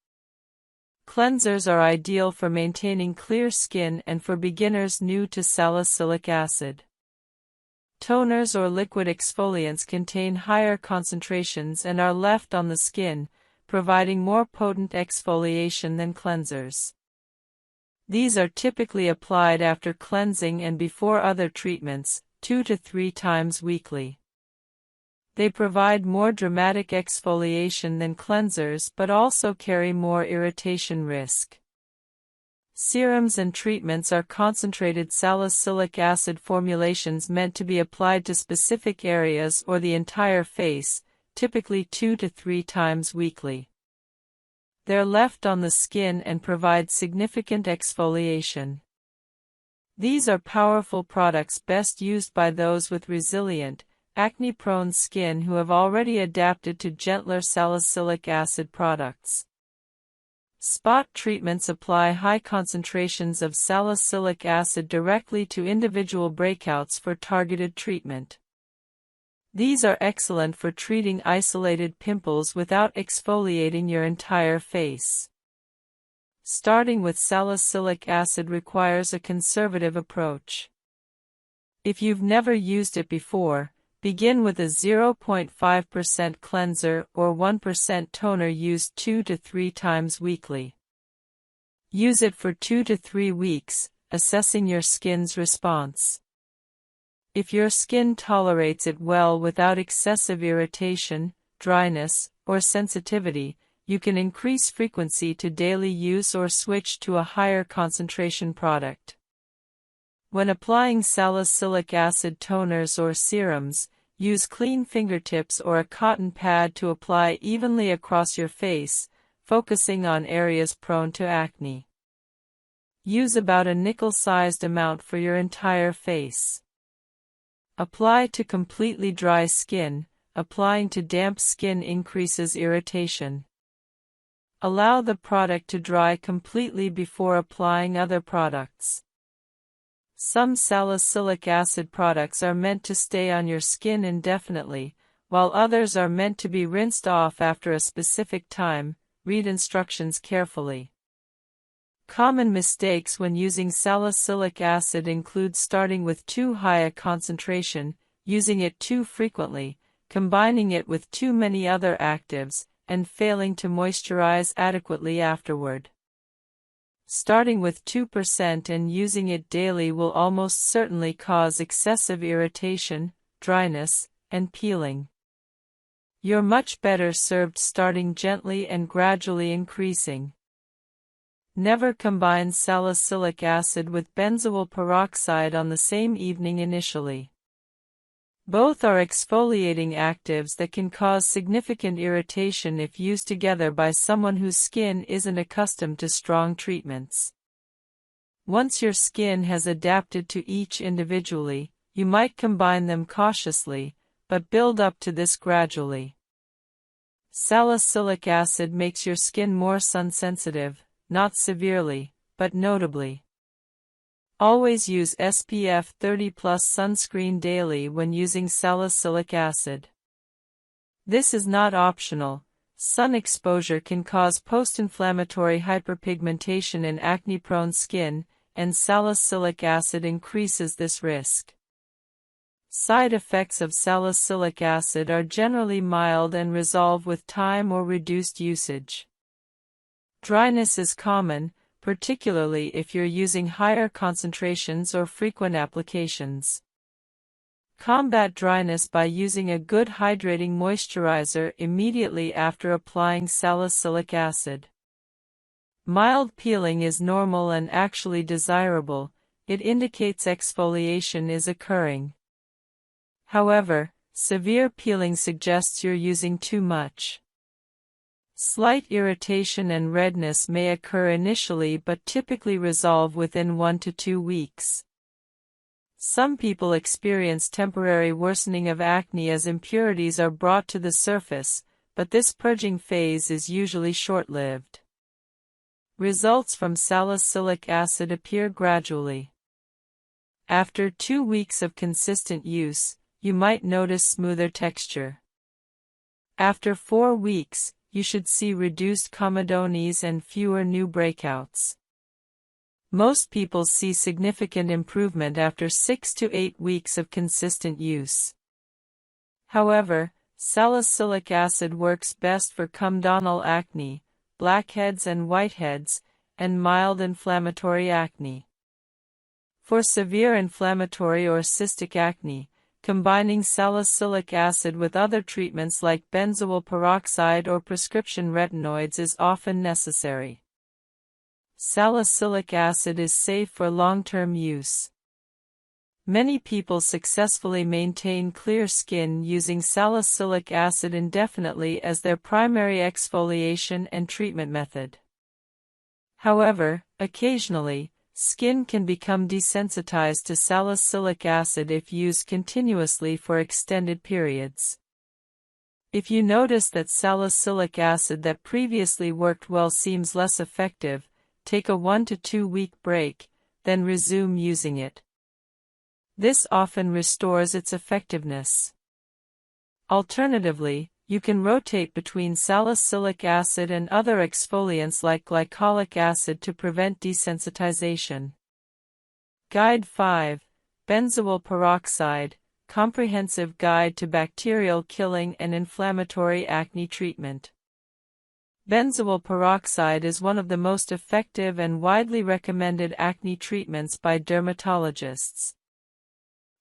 Cleansers are ideal for maintaining clear skin and for beginners new to salicylic acid. Toners or liquid exfoliants contain higher concentrations and are left on the skin, providing more potent exfoliation than cleansers. These are typically applied after cleansing and before other treatments, 2 to 3 times weekly. They provide more dramatic exfoliation than cleansers but also carry more irritation risk. Serums and treatments are concentrated salicylic acid formulations meant to be applied to specific areas or the entire face, typically 2 to 3 times weekly. They're left on the skin and provide significant exfoliation. These are powerful products best used by those with resilient, acne-prone skin who have already adapted to gentler salicylic acid products. Spot treatments apply high concentrations of salicylic acid directly to individual breakouts for targeted treatment. These are excellent for treating isolated pimples without exfoliating your entire face. Starting with salicylic acid requires a conservative approach. If you've never used it before, begin with a 0.5% cleanser or 1% toner used 2 to 3 times weekly. Use it for 2 to 3 weeks, assessing your skin's response. If your skin tolerates it well without excessive irritation, dryness, or sensitivity, you can increase frequency to daily use or switch to a higher concentration product. When applying salicylic acid toners or serums, use clean fingertips or a cotton pad to apply evenly across your face, focusing on areas prone to acne. Use about a nickel-sized amount for your entire face. Apply to completely dry skin. Applying to damp skin increases irritation. Allow the product to dry completely before applying other products. Some salicylic acid products are meant to stay on your skin indefinitely, while others are meant to be rinsed off after a specific time. Read instructions carefully. Common mistakes when using salicylic acid include starting with too high a concentration, using it too frequently, combining it with too many other actives, and failing to moisturize adequately afterward. Starting with 2% and using it daily will almost certainly cause excessive irritation, dryness, and peeling. You're much better served starting gently and gradually increasing. Never combine salicylic acid with benzoyl peroxide on the same evening initially. Both are exfoliating actives that can cause significant irritation if used together by someone whose skin isn't accustomed to strong treatments. Once your skin has adapted to each individually, you might combine them cautiously, but build up to this gradually. Salicylic acid makes your skin more sun-sensitive, not severely, but notably. Always use SPF 30+ sunscreen daily when using salicylic acid. This is not optional. Sun exposure can cause post-inflammatory hyperpigmentation in acne-prone skin, and salicylic acid increases this risk. Side effects of salicylic acid are generally mild and resolve with time or reduced usage. Dryness is common, particularly if you're using higher concentrations or frequent applications. Combat dryness by using a good hydrating moisturizer immediately after applying salicylic acid. Mild peeling is normal and actually desirable. It indicates exfoliation is occurring. However, severe peeling suggests you're using too much. Slight irritation and redness may occur initially but typically resolve within 1 to 2 weeks. Some people experience temporary worsening of acne as impurities are brought to the surface, but this purging phase is usually short-lived. Results from salicylic acid appear gradually. After 2 weeks of consistent use, you might notice smoother texture. After 4 weeks, you should see reduced comedones and fewer new breakouts. Most people see significant improvement after 6 to 8 weeks of consistent use. However, salicylic acid works best for comedonal acne, blackheads and whiteheads, and mild inflammatory acne. For severe inflammatory or cystic acne, combining salicylic acid with other treatments like benzoyl peroxide or prescription retinoids is often necessary. Salicylic acid is safe for long-term use. Many people successfully maintain clear skin using salicylic acid indefinitely as their primary exfoliation and treatment method. However, occasionally, skin can become desensitized to salicylic acid if used continuously for extended periods. If you notice that salicylic acid that previously worked well seems less effective, take a 1 to 2 week break, then resume using it. This often restores its effectiveness. Alternatively, you can rotate between salicylic acid and other exfoliants like glycolic acid to prevent desensitization. Guide 5. Benzoyl peroxide, Comprehensive Guide to Bacterial Killing and Inflammatory Acne Treatment. Benzoyl peroxide is one of the most effective and widely recommended acne treatments by dermatologists.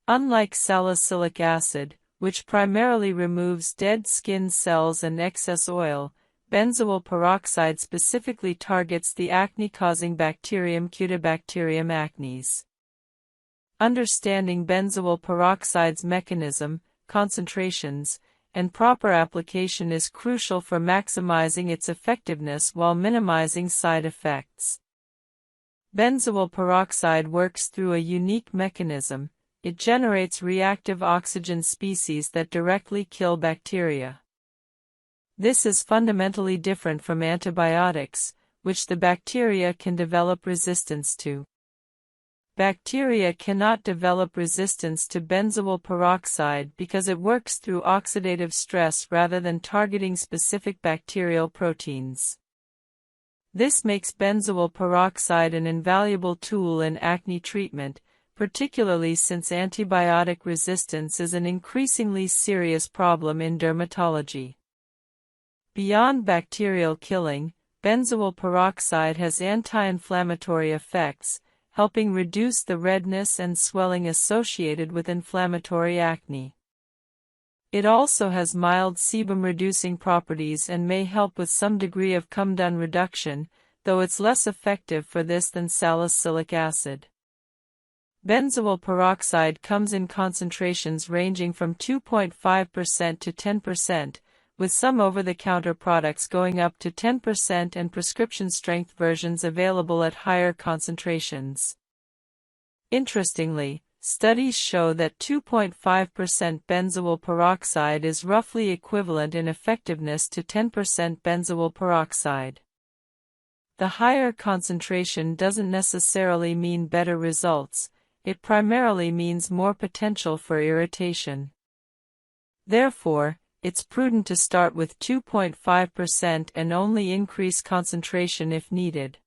Unlike salicylic acid, which primarily removes dead skin cells and excess oil, benzoyl peroxide specifically targets the acne-causing bacterium Cutibacterium acnes. Understanding benzoyl peroxide's mechanism, concentrations, and proper application is crucial for maximizing its effectiveness while minimizing side effects. Benzoyl peroxide works through a unique mechanism. It generates reactive oxygen species that directly kill bacteria. This is fundamentally different from antibiotics, which the bacteria can develop resistance to. Bacteria cannot develop resistance to benzoyl peroxide because it works through oxidative stress rather than targeting specific bacterial proteins. This makes benzoyl peroxide an invaluable tool in acne treatment, particularly since antibiotic resistance is an increasingly serious problem in dermatology. Beyond bacterial killing, benzoyl peroxide has anti-inflammatory effects, helping reduce the redness and swelling associated with inflammatory acne. It also has mild sebum-reducing properties and may help with some degree of comedone reduction, though it's less effective for this than salicylic acid. Benzoyl peroxide comes in concentrations ranging from 2.5% to 10%, with some over-the-counter products going up to 10% and prescription-strength versions available at higher concentrations. Interestingly, studies show that 2.5% benzoyl peroxide is roughly equivalent in effectiveness to 10% benzoyl peroxide. The higher concentration doesn't necessarily mean better results. It primarily means more potential for irritation. Therefore, it's prudent to start with 2.5% and only increase concentration if needed.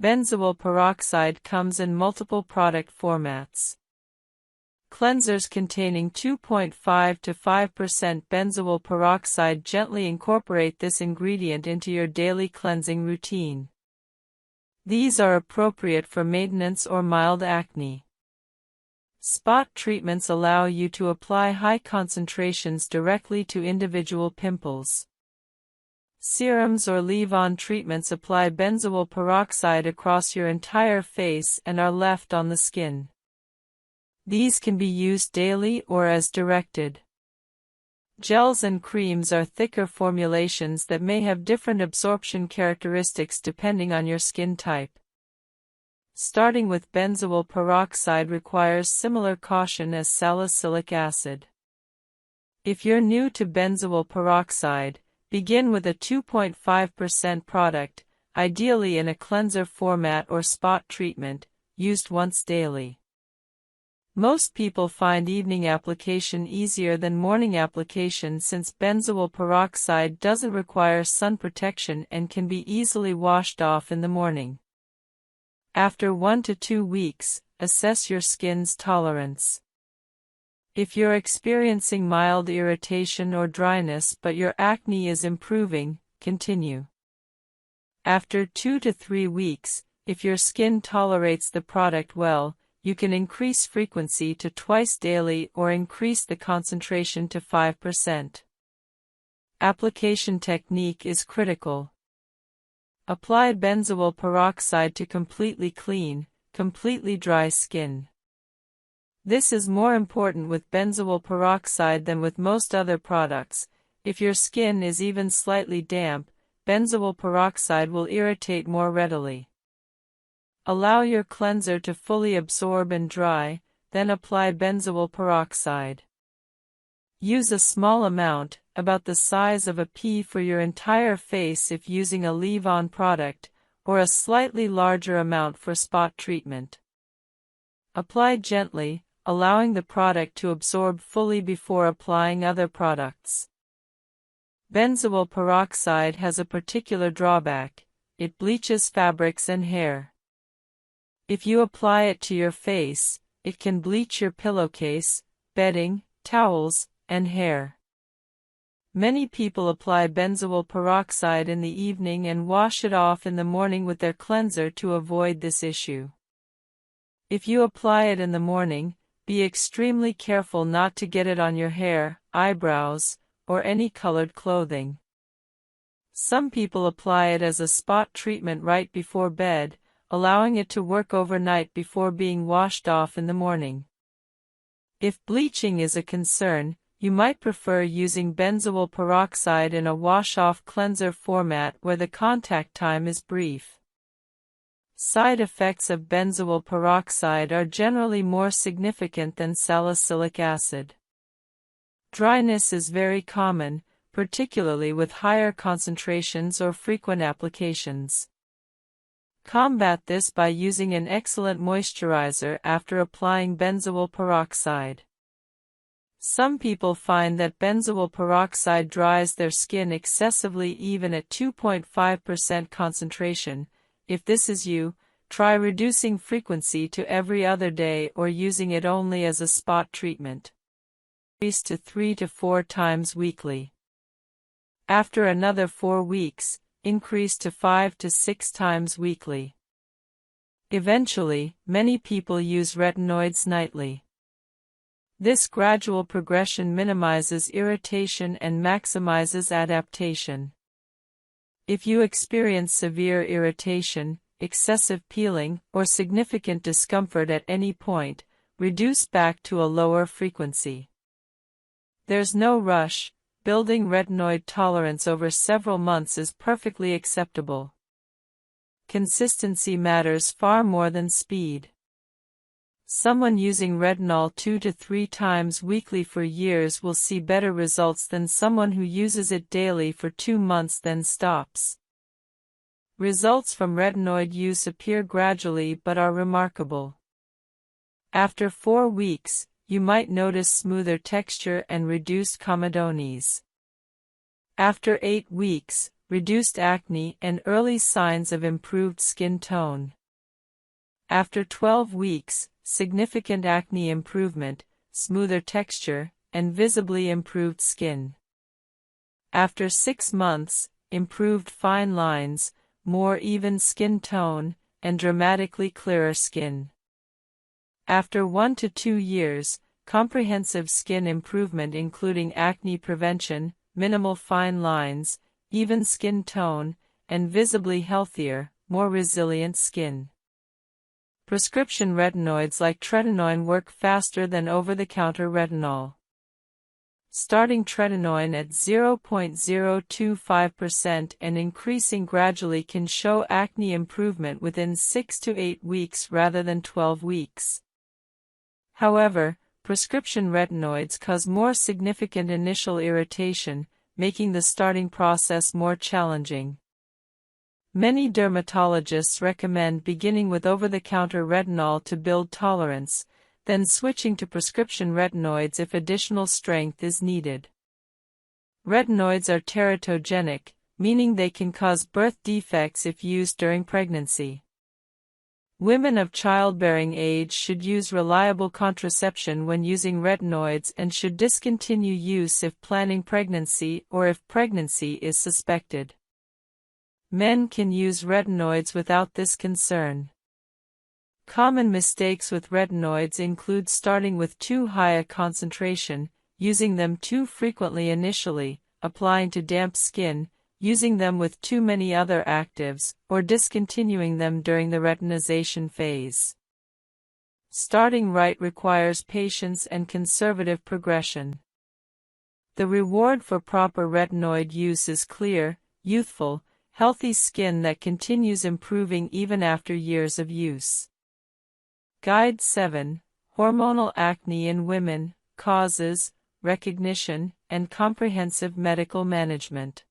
Benzoyl peroxide comes in multiple product formats. Cleansers containing 2.5 to 5% benzoyl peroxide gently incorporate this ingredient into your daily cleansing routine. These are appropriate for maintenance or mild acne. Spot treatments allow you to apply high concentrations directly to individual pimples. Serums or leave-on treatments apply benzoyl peroxide across your entire face and are left on the skin. These can be used daily or as directed. Gels and creams are thicker formulations that may have different absorption characteristics depending on your skin type. Starting with benzoyl peroxide requires similar caution as salicylic acid. If you're new to benzoyl peroxide, begin with a 2.5% product, ideally in a cleanser format or spot treatment, used once daily. Most people find evening application easier than morning application since benzoyl peroxide doesn't require sun protection and can be easily washed off in the morning. After 1 to 2 weeks, assess your skin's tolerance. If you're experiencing mild irritation or dryness but your acne is improving, continue. After 2 to 3 weeks, if your skin tolerates the product well, you can increase frequency to twice daily or increase the concentration to 5%. Application technique is critical. Apply benzoyl peroxide to completely clean, completely dry skin. This is more important with benzoyl peroxide than with most other products. If your skin is even slightly damp, benzoyl peroxide will irritate more readily. Allow your cleanser to fully absorb and dry, then apply benzoyl peroxide. Use a small amount, about the size of a pea for your entire face if using a leave-on product, or a slightly larger amount for spot treatment. Apply gently, allowing the product to absorb fully before applying other products. Benzoyl peroxide has a particular drawback: it bleaches fabrics and hair. If you apply it to your face, it can bleach your pillowcase, bedding, towels, and hair. Many people apply benzoyl peroxide in the evening and wash it off in the morning with their cleanser to avoid this issue. If you apply it in the morning, be extremely careful not to get it on your hair, eyebrows, or any colored clothing. Some people apply it as a spot treatment right before bed, allowing it to work overnight before being washed off in the morning. If bleaching is a concern, you might prefer using benzoyl peroxide in a wash-off cleanser format where the contact time is brief. Side effects of benzoyl peroxide are generally more significant than salicylic acid. Dryness is very common, particularly with higher concentrations or frequent applications. Combat this by using an excellent moisturizer after applying benzoyl peroxide. Some people find that benzoyl peroxide dries their skin excessively even at 2.5% concentration. If this is you, try reducing frequency to every other day or using it only as a spot treatment. Increase to 3 to 4 times weekly. After another 4 weeks, increase to 5 to 6 times weekly. Eventually, many people use retinoids nightly. This gradual progression minimizes irritation and maximizes adaptation. If you experience severe irritation, excessive peeling, or significant discomfort at any point, reduce back to a lower frequency. There's no rush. Building retinoid tolerance over several months is perfectly acceptable. Consistency matters far more than speed. Someone using retinol 2 to 3 times weekly for years will see better results than someone who uses it daily for 2 months then stops. Results from retinoid use appear gradually but are remarkable. After 4 weeks, you might notice smoother texture and reduced comedones. After 8 weeks, reduced acne and early signs of improved skin tone. After 12 weeks, significant acne improvement, smoother texture, and visibly improved skin. After 6 months, improved fine lines, more even skin tone, and dramatically clearer skin. After 1 to 2 years, comprehensive skin improvement including acne prevention, minimal fine lines, even skin tone, and visibly healthier, more resilient skin. Prescription retinoids like tretinoin work faster than over-the-counter retinol. Starting tretinoin at 0.025% and increasing gradually can show acne improvement within 6 to 8 weeks rather than 12 weeks. However, prescription retinoids cause more significant initial irritation, making the starting process more challenging. Many dermatologists recommend beginning with over-the-counter retinol to build tolerance, then switching to prescription retinoids if additional strength is needed. Retinoids are teratogenic, meaning they can cause birth defects if used during pregnancy. Women of childbearing age should use reliable contraception when using retinoids and should discontinue use if planning pregnancy or if pregnancy is suspected. Men can use retinoids without this concern. Common mistakes with retinoids include starting with too high a concentration, using them too frequently initially, applying to damp skin, using them with too many other actives, or discontinuing them during the retinization phase. Starting right requires patience and conservative progression. The reward for proper retinoid use is clear, youthful, healthy skin that continues improving even after years of use. Guide 7. Hormonal acne in women, causes, recognition, and comprehensive medical management.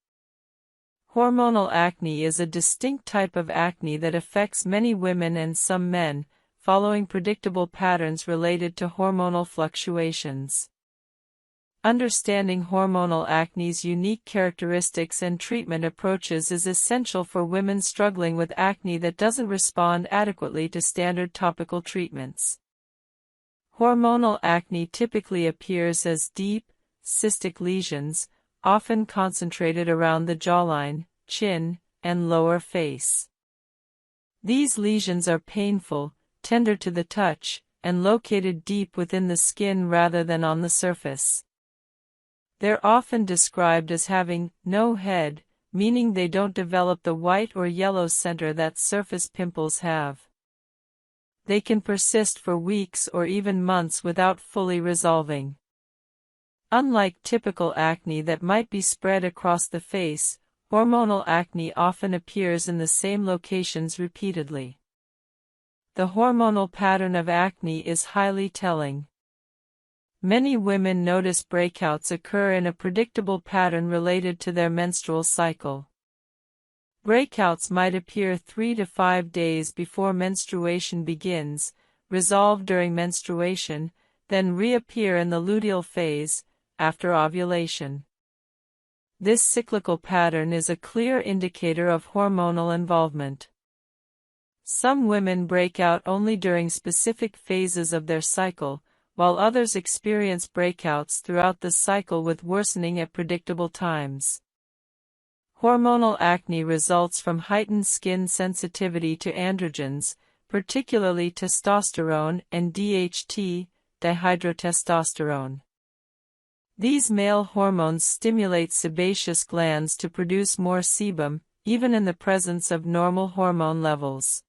Hormonal acne is a distinct type of acne that affects many women and some men, following predictable patterns related to hormonal fluctuations. Understanding hormonal acne's unique characteristics and treatment approaches is essential for women struggling with acne that doesn't respond adequately to standard topical treatments. Hormonal acne typically appears as deep, cystic lesions, often concentrated around the jawline, chin, and lower face. These lesions are painful, tender to the touch, and located deep within the skin rather than on the surface. They're often described as having no head, meaning they don't develop the white or yellow center that surface pimples have. They can persist for weeks or even months without fully resolving. Unlike typical acne that might be spread across the face, hormonal acne often appears in the same locations repeatedly. The hormonal pattern of acne is highly telling. Many women notice breakouts occur in a predictable pattern related to their menstrual cycle. Breakouts might appear 3 to 5 days before menstruation begins, resolve during menstruation, then reappear in the luteal phase, after ovulation. This cyclical pattern is a clear indicator of hormonal involvement. Some women break out only during specific phases of their cycle, while others experience breakouts throughout the cycle with worsening at predictable times. Hormonal acne results from heightened skin sensitivity to androgens, particularly testosterone and DHT, dihydrotestosterone. These male hormones stimulate sebaceous glands to produce more sebum, even in the presence of normal hormone levels.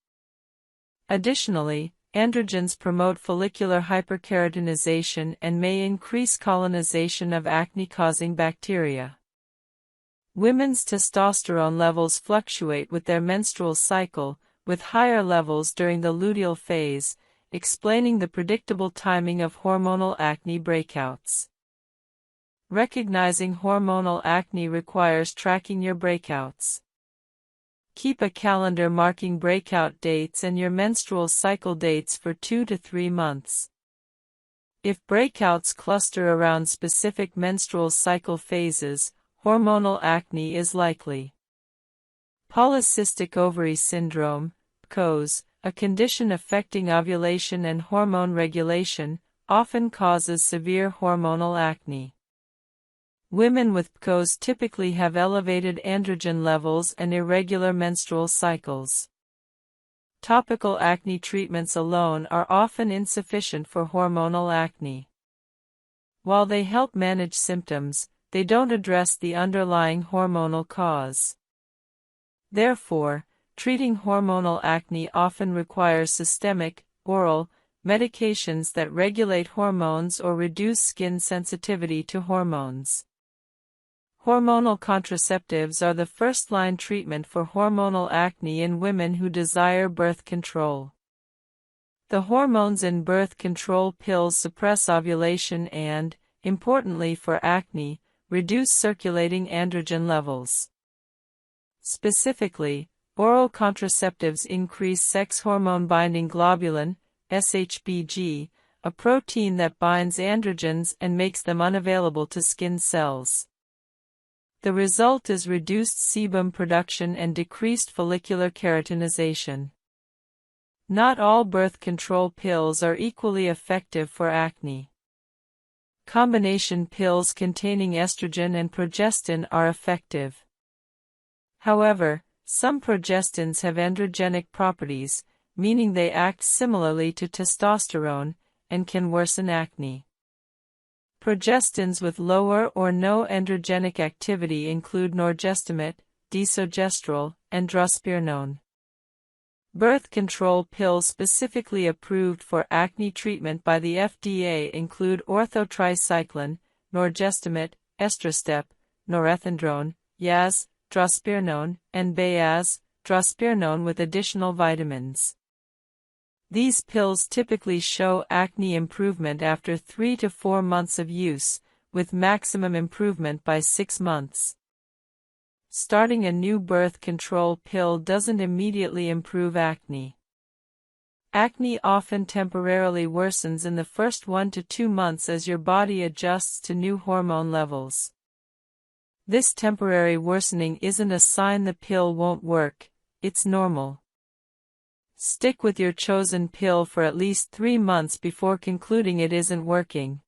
Additionally, androgens promote follicular hyperkeratinization and may increase colonization of acne-causing bacteria. Women's testosterone levels fluctuate with their menstrual cycle, with higher levels during the luteal phase, explaining the predictable timing of hormonal acne breakouts. Recognizing hormonal acne requires tracking your breakouts. Keep a calendar marking breakout dates and your menstrual cycle dates for 2 to 3 months. If breakouts cluster around specific menstrual cycle phases, hormonal acne is likely. Polycystic ovary syndrome, PCOS, a condition affecting ovulation and hormone regulation, often causes severe hormonal acne. Women with PCOS typically have elevated androgen levels and irregular menstrual cycles. Topical acne treatments alone are often insufficient for hormonal acne. While they help manage symptoms, they don't address the underlying hormonal cause. Therefore, treating hormonal acne often requires systemic, oral, medications that regulate hormones or reduce skin sensitivity to hormones. Hormonal contraceptives are the first-line treatment for hormonal acne in women who desire birth control. The hormones in birth control pills suppress ovulation and, importantly for acne, reduce circulating androgen levels. Specifically, oral contraceptives increase sex hormone-binding globulin, SHBG, a protein that binds androgens and makes them unavailable to skin cells. The result is reduced sebum production and decreased follicular keratinization. Not all birth control pills are equally effective for acne. Combination pills containing estrogen and progestin are effective. However, some progestins have androgenic properties, meaning they act similarly to testosterone, and can worsen acne. Progestins with lower or no androgenic activity include norgestimate, desogestrel, and drospirenone. Birth control pills specifically approved for acne treatment by the FDA include orthotricycline, norgestimate, estrostep, norethindrone, yaz, drospirenone, and bayaz, drospirenone with additional vitamins. These pills typically show acne improvement after 3 to 4 months of use, with maximum improvement by 6 months. Starting a new birth control pill doesn't immediately improve acne. Acne often temporarily worsens in the first 1 to 2 months as your body adjusts to new hormone levels. This temporary worsening isn't a sign the pill won't work, it's normal. Stick with your chosen pill for at least 3 months before concluding it isn't working.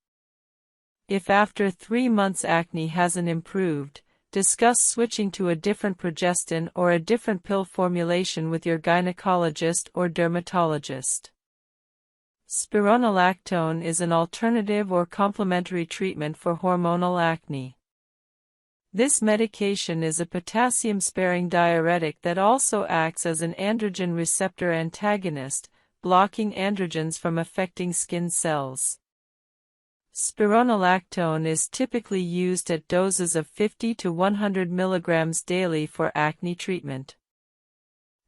If after 3 months acne hasn't improved, discuss switching to a different progestin or a different pill formulation with your gynecologist or dermatologist. Spironolactone is an alternative or complementary treatment for hormonal acne. This medication is a potassium-sparing diuretic that also acts as an androgen receptor antagonist, blocking androgens from affecting skin cells. Spironolactone is typically used at doses of 50 to 100 mg daily for acne treatment.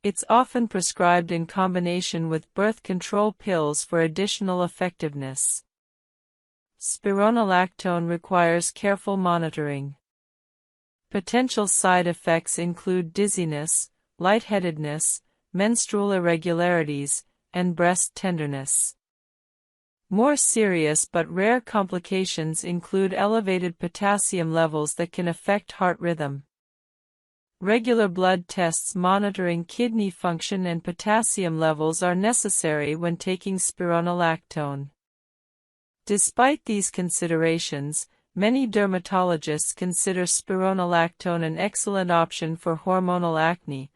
It's often prescribed in combination with birth control pills for additional effectiveness. Spironolactone requires careful monitoring. Potential side effects include dizziness, lightheadedness, menstrual irregularities, and breast tenderness. More serious but rare complications include elevated potassium levels that can affect heart rhythm. Regular blood tests monitoring kidney function and potassium levels are necessary when taking spironolactone. Despite these considerations, many dermatologists consider spironolactone an excellent option for hormonal acne.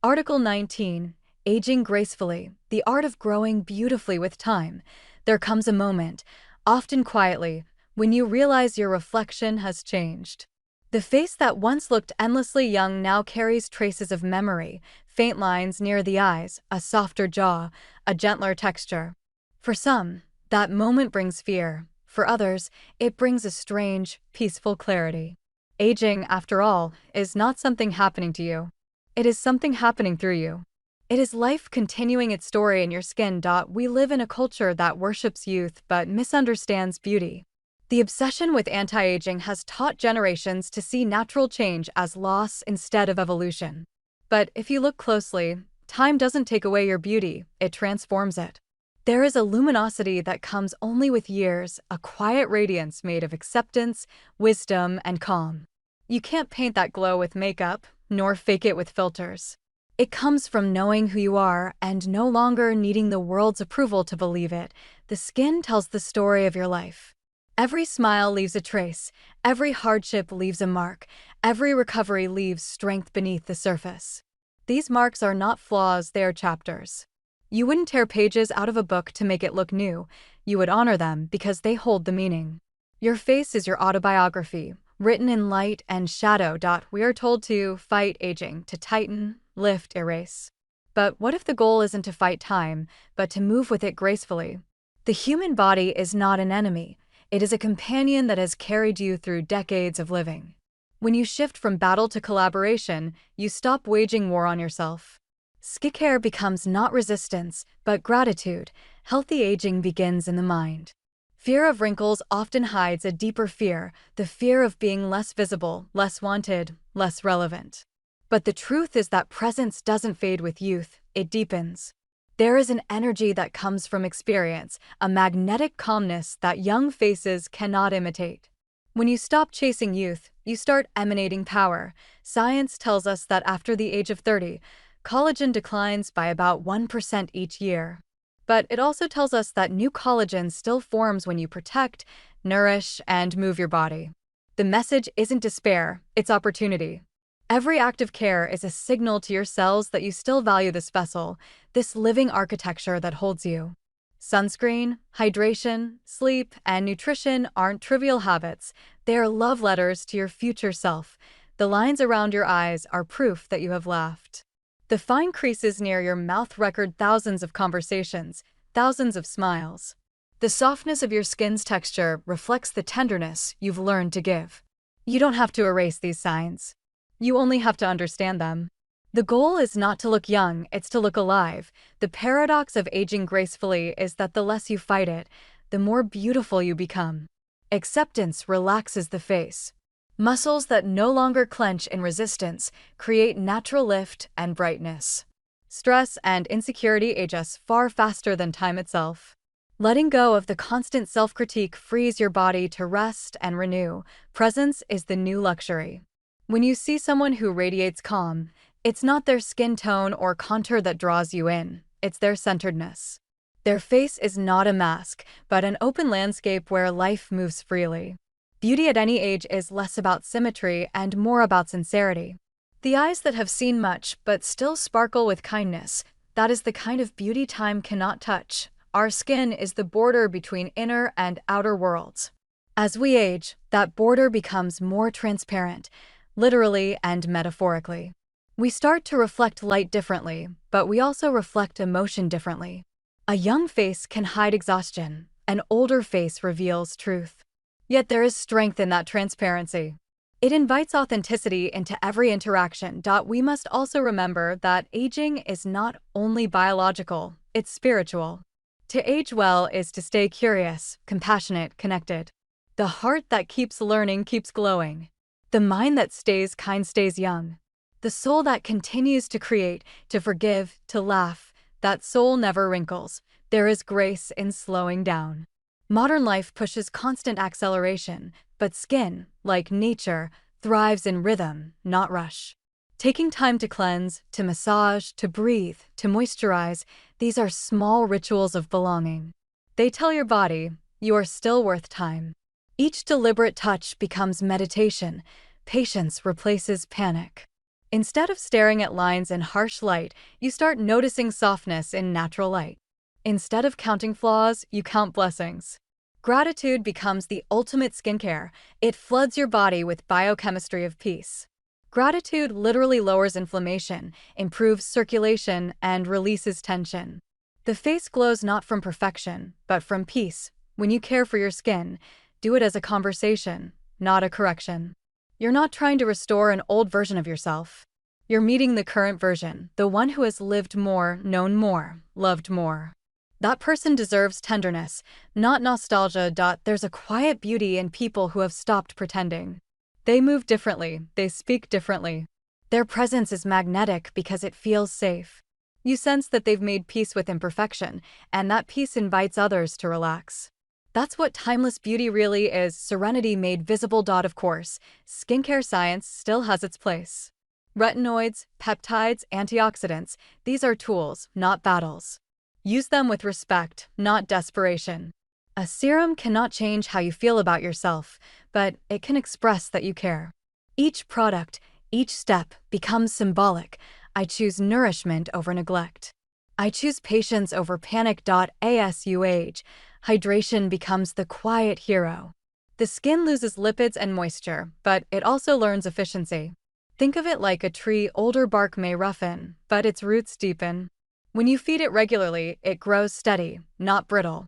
Article 19. Aging Gracefully, the art of growing beautifully with time. There comes a moment, often quietly, when you realize your reflection has changed. The face that once looked endlessly young now carries traces of memory, faint lines near the eyes, a softer jaw, a gentler texture. For some, that moment brings fear. For others, it brings a strange, peaceful clarity. Aging, after all, is not something happening to you. It is something happening through you. It is life continuing its story in your skin. We live in a culture that worships youth but misunderstands beauty. The obsession with anti-aging has taught generations to see natural change as loss instead of evolution. But if you look closely, time doesn't take away your beauty, it transforms it. There is a luminosity that comes only with years, a quiet radiance made of acceptance, wisdom, and calm. You can't paint that glow with makeup, nor fake it with filters. It comes from knowing who you are and no longer needing the world's approval to believe it. The skin tells the story of your life. Every smile leaves a trace, every hardship leaves a mark, every recovery leaves strength beneath the surface. These marks are not flaws, they are chapters. You wouldn't tear pages out of a book to make it look new. You would honor them because they hold the meaning. Your face is your autobiography, written in light and shadow. We are told to fight aging, to tighten, lift, erase. But what if the goal isn't to fight time, but to move with it gracefully? The human body is not an enemy. It is a companion that has carried you through decades of living. When you shift from battle to collaboration, you stop waging war on yourself. Skincare becomes not resistance, but gratitude. Healthy aging begins in the mind. Fear of wrinkles often hides a deeper fear, the fear of being less visible, less wanted, less relevant. But the truth is that presence doesn't fade with youth, it deepens. There is an energy that comes from experience, a magnetic calmness that young faces cannot imitate. When you stop chasing youth, you start emanating power. Science tells us that after the age of 30, collagen declines by about 1% each year. But it also tells us that new collagen still forms when you protect, nourish, and move your body. The message isn't despair, it's opportunity. Every act of care is a signal to your cells that you still value this vessel, this living architecture that holds you. Sunscreen, hydration, sleep, and nutrition aren't trivial habits. They are love letters to your future self. The lines around your eyes are proof that you have laughed. The fine creases near your mouth record thousands of conversations, thousands of smiles. The softness of your skin's texture reflects the tenderness you've learned to give. You don't have to erase these signs. You only have to understand them. The goal is not to look young, it's to look alive. The paradox of aging gracefully is that the less you fight it, the more beautiful you become. Acceptance relaxes the face. Muscles that no longer clench in resistance create natural lift and brightness. Stress and insecurity age us far faster than time itself. Letting go of the constant self-critique frees your body to rest and renew. Presence is the new luxury. When you see someone who radiates calm, it's not their skin tone or contour that draws you in, it's their centeredness. Their face is not a mask, but an open landscape where life moves freely. Beauty at any age is less about symmetry and more about sincerity. The eyes that have seen much but still sparkle with kindness, that is the kind of beauty time cannot touch. Our skin is the border between inner and outer worlds. As we age, that border becomes more transparent, literally and metaphorically. We start to reflect light differently, but we also reflect emotion differently. A young face can hide exhaustion, an older face reveals truth. Yet there is strength in that transparency. It invites authenticity into every interaction. We must also remember that aging is not only biological, it's spiritual. To age well is to stay curious, compassionate, connected. The heart that keeps learning keeps glowing. The mind that stays kind stays young. The soul that continues to create, to forgive, to laugh, that soul never wrinkles. There is grace in slowing down. Modern life pushes constant acceleration, but skin, like nature, thrives in rhythm, not rush. Taking time to cleanse, to massage, to breathe, to moisturize, these are small rituals of belonging. They tell your body, you are still worth time. Each deliberate touch becomes meditation. Patience replaces panic. Instead of staring at lines in harsh light, you start noticing softness in natural light. Instead of counting flaws, you count blessings. Gratitude becomes the ultimate skincare. It floods your body with biochemistry of peace. Gratitude literally lowers inflammation, improves circulation, and releases tension. The face glows not from perfection, but from peace. When you care for your skin, do it as a conversation, not a correction. You're not trying to restore an old version of yourself. You're meeting the current version, the one who has lived more, known more, loved more. That person deserves tenderness, not nostalgia. There's a quiet beauty in people who have stopped pretending. They move differently, they speak differently. Their presence is magnetic because it feels safe. You sense that they've made peace with imperfection, and that peace invites others to relax. That's what timeless beauty really is, serenity made visible. Of course, skincare science still has its place. Retinoids, peptides, antioxidants, these are tools, not battles. Use them with respect, not desperation. A serum cannot change how you feel about yourself, but it can express that you care. Each product, each step becomes symbolic. I choose nourishment over neglect. I choose patience over panic. As you age, hydration becomes the quiet hero. The skin loses lipids and moisture, but it also learns efficiency. Think of it like a tree. Older bark may roughen, but its roots deepen. When you feed it regularly, it grows steady, not brittle.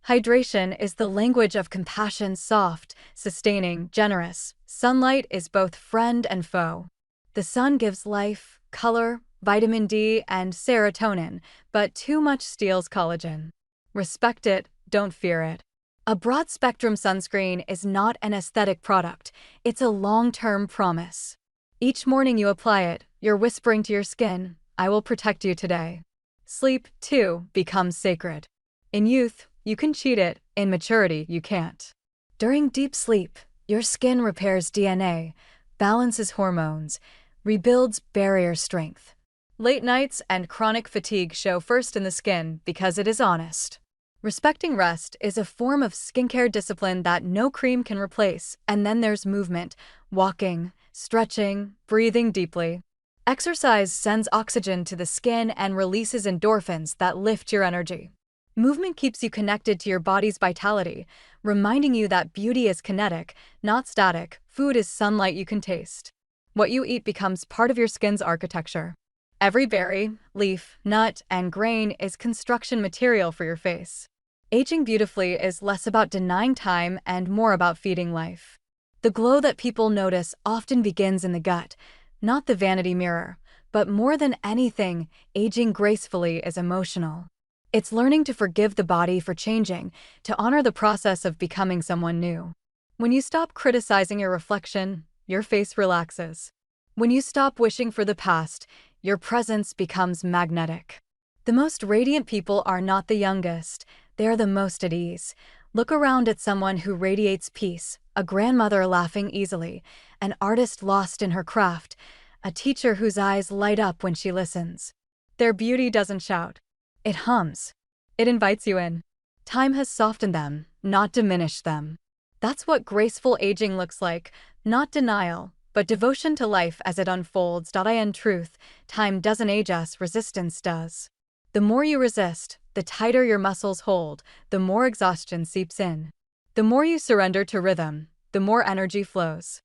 Hydration is the language of compassion, soft, sustaining, generous. Sunlight is both friend and foe. The sun gives life, color, vitamin D, and serotonin, but too much steals collagen. Respect it, don't fear it. A broad-spectrum sunscreen is not an aesthetic product, it's a long-term promise. Each morning you apply it, you're whispering to your skin, "I will protect you today." Sleep, too, becomes sacred. In youth, you can cheat it, in maturity, you can't. During deep sleep, your skin repairs DNA, balances hormones, rebuilds barrier strength. Late nights and chronic fatigue show first in the skin because it is honest. Respecting rest is a form of skincare discipline that no cream can replace, and then there's movement, walking, stretching, breathing deeply. Exercise sends oxygen to the skin and releases endorphins that lift your energy. Movement keeps you connected to your body's vitality, reminding you that beauty is kinetic, not static. Food is sunlight you can taste. What you eat becomes part of your skin's architecture. Every berry, leaf, nut, and grain is construction material for your face. Aging beautifully is less about denying time and more about feeding life. The glow that people notice often begins in the gut, not the vanity mirror, but more than anything, aging gracefully is emotional. It's learning to forgive the body for changing, to honor the process of becoming someone new. When you stop criticizing your reflection, your face relaxes. When you stop wishing for the past, your presence becomes magnetic. The most radiant people are not the youngest, they are the most at ease. Look around at someone who radiates peace, a grandmother laughing easily, an artist lost in her craft, a teacher whose eyes light up when she listens. Their beauty doesn't shout. It hums. It invites you in. Time has softened them, not diminished them. That's what graceful aging looks like, not denial, but devotion to life as it unfolds. In truth, time doesn't age us, resistance does. The more you resist, the tighter your muscles hold, the more exhaustion seeps in. The more you surrender to rhythm, the more energy flows.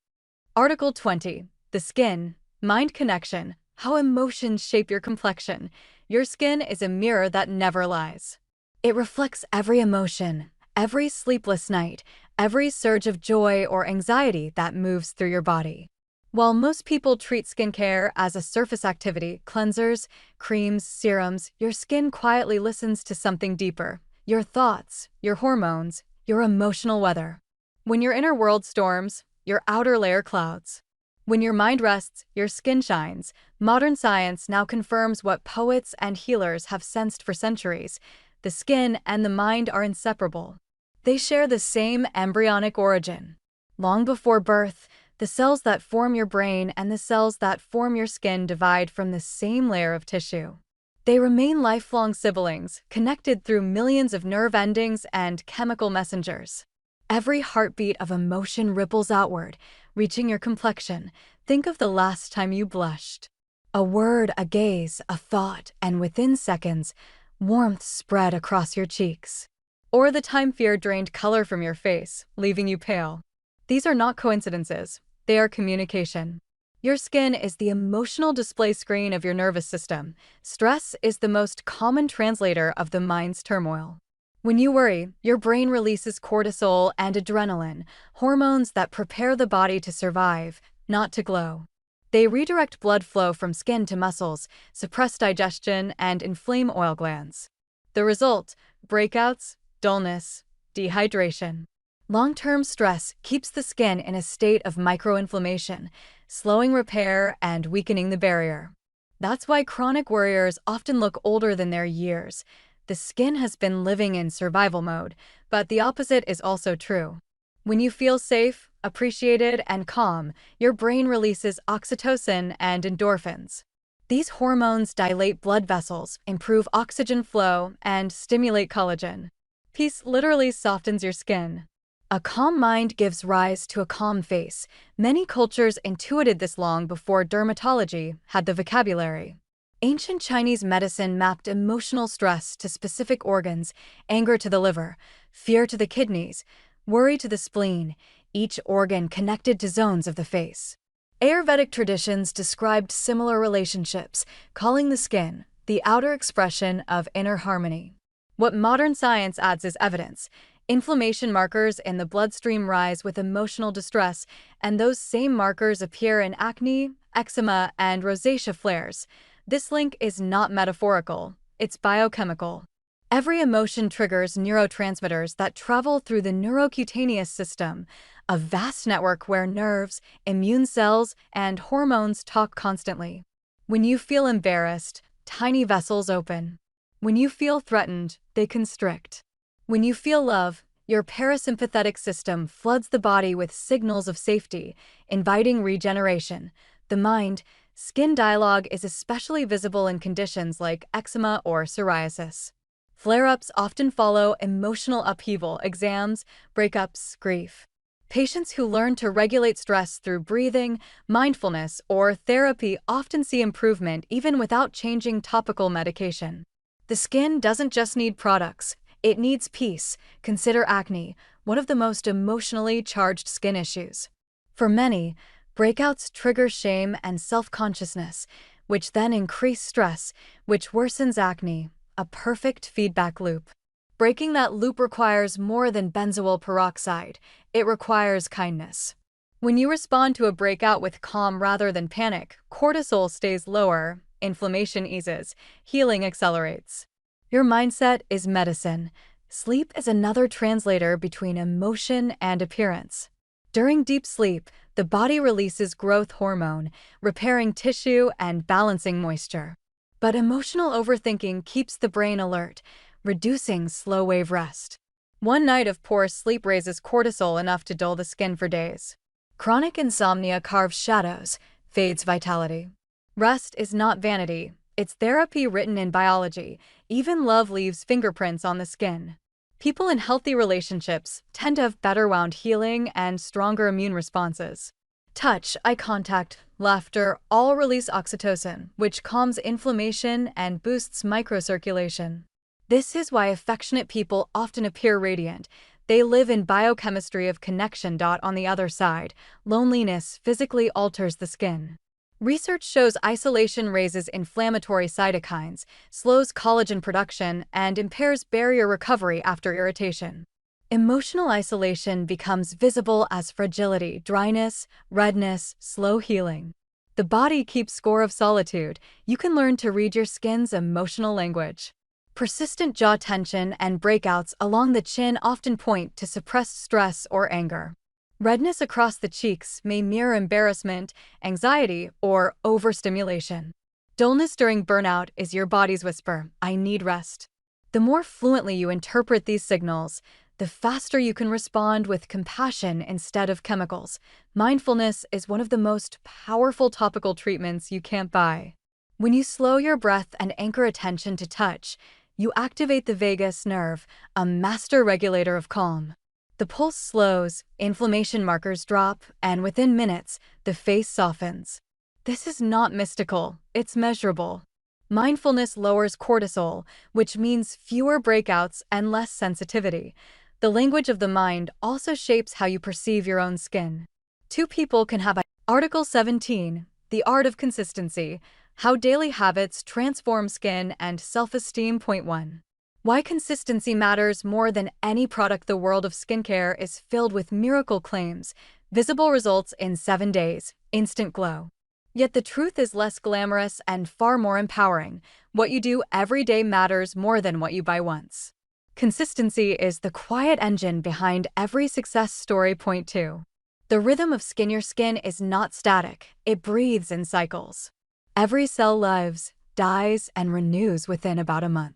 Article 20. The skin, mind connection, how emotions shape your complexion. Your skin is a mirror that never lies. It reflects every emotion, every sleepless night, every surge of joy or anxiety that moves through your body. While most people treat skincare as a surface activity, cleansers, creams, serums, your skin quietly listens to something deeper, your thoughts, your hormones, your emotional weather. When your inner world storms, your outer layer clouds. When your mind rests, your skin shines. Modern science now confirms what poets and healers have sensed for centuries. The skin and the mind are inseparable. They share the same embryonic origin. Long before birth, the cells that form your brain and the cells that form your skin divide from the same layer of tissue. They remain lifelong siblings, connected through millions of nerve endings and chemical messengers. Every heartbeat of emotion ripples outward, reaching your complexion. Think of the last time you blushed. A word, a gaze, a thought, and within seconds, warmth spread across your cheeks. Or the time fear drained color from your face, leaving you pale. These are not coincidences, they are communication. Your skin is the emotional display screen of your nervous system. Stress is the most common translator of the mind's turmoil. When you worry, your brain releases cortisol and adrenaline, hormones that prepare the body to survive, not to glow. They redirect blood flow from skin to muscles, suppress digestion, and inflame oil glands. The result: breakouts, dullness, dehydration. Long-term stress keeps the skin in a state of microinflammation, slowing repair and weakening the barrier. That's why chronic worriers often look older than their years. The skin has been living in survival mode, but the opposite is also true. When you feel safe, appreciated, and calm, your brain releases oxytocin and endorphins. These hormones dilate blood vessels, improve oxygen flow, and stimulate collagen. Peace literally softens your skin. A calm mind gives rise to a calm face. Many cultures intuited this long before dermatology had the vocabulary. Ancient Chinese medicine mapped emotional stress to specific organs, anger to the liver, fear to the kidneys, worry to the spleen, each organ connected to zones of the face. Ayurvedic traditions described similar relationships, calling the skin the outer expression of inner harmony. What modern science adds is evidence. Inflammation markers in the bloodstream rise with emotional distress, and those same markers appear in acne, eczema, and rosacea flares. This link is not metaphorical, it's biochemical. Every emotion triggers neurotransmitters that travel through the neurocutaneous system, a vast network where nerves, immune cells, and hormones talk constantly. When you feel embarrassed, tiny vessels open. When you feel threatened, they constrict. When you feel love, your parasympathetic system floods the body with signals of safety, inviting regeneration. The mind-skin dialogue is especially visible in conditions like eczema or psoriasis. Flare-ups often follow emotional upheaval, exams, breakups, grief. Patients who learn to regulate stress through breathing, mindfulness, or therapy often see improvement even without changing topical medication. The skin doesn't just need products, it needs peace. Consider acne, one of the most emotionally charged skin issues. For many, breakouts trigger shame and self-consciousness, which then increase stress, which worsens acne. A perfect feedback loop. Breaking that loop requires more than benzoyl peroxide. It requires kindness. When you respond to a breakout with calm rather than panic, cortisol stays lower, inflammation eases, healing accelerates. Your mindset is medicine. Sleep is another translator between emotion and appearance. During deep sleep, the body releases growth hormone, repairing tissue and balancing moisture. But emotional overthinking keeps the brain alert, reducing slow-wave rest. One night of poor sleep raises cortisol enough to dull the skin for days. Chronic insomnia carves shadows, fades vitality. Rest is not vanity, it's therapy written in biology. Even love leaves fingerprints on the skin. People in healthy relationships tend to have better wound healing and stronger immune responses. Touch, eye contact, laughter all release oxytocin, which calms inflammation and boosts microcirculation. This is why affectionate people often appear radiant. They live in biochemistry of connection. On the other side, loneliness physically alters the skin. Research shows isolation raises inflammatory cytokines, slows collagen production, and impairs barrier recovery after irritation. Emotional isolation becomes visible as fragility, dryness, redness, slow healing. The body keeps score of solitude. You can learn to read your skin's emotional language. Persistent jaw tension and breakouts along the chin often point to suppressed stress or anger. Redness across the cheeks may mirror embarrassment, anxiety, or overstimulation. Dullness during burnout is your body's whisper, "I need rest." The more fluently you interpret these signals, the faster you can respond with compassion instead of chemicals. Mindfulness is one of the most powerful topical treatments you can't buy. When you slow your breath and anchor attention to touch, you activate the vagus nerve, a master regulator of calm. The pulse slows, inflammation markers drop, and within minutes, the face softens. This is not mystical, it's measurable. Mindfulness lowers cortisol, which means fewer breakouts and less sensitivity. The language of the mind also shapes how you perceive your own skin. Two people can have Article 17, The Art of Consistency, How Daily Habits Transform Skin and Self-Esteem. Point 1. Why consistency matters more than any product. The world of skincare is filled with miracle claims, visible results in 7 days, instant glow. Yet the truth is less glamorous and far more empowering. What you do every day matters more than what you buy once. Consistency is the quiet engine behind every success story. Point 2. The rhythm of skin. Your skin is not static, it breathes in cycles. Every cell lives, dies, and renews within about a month.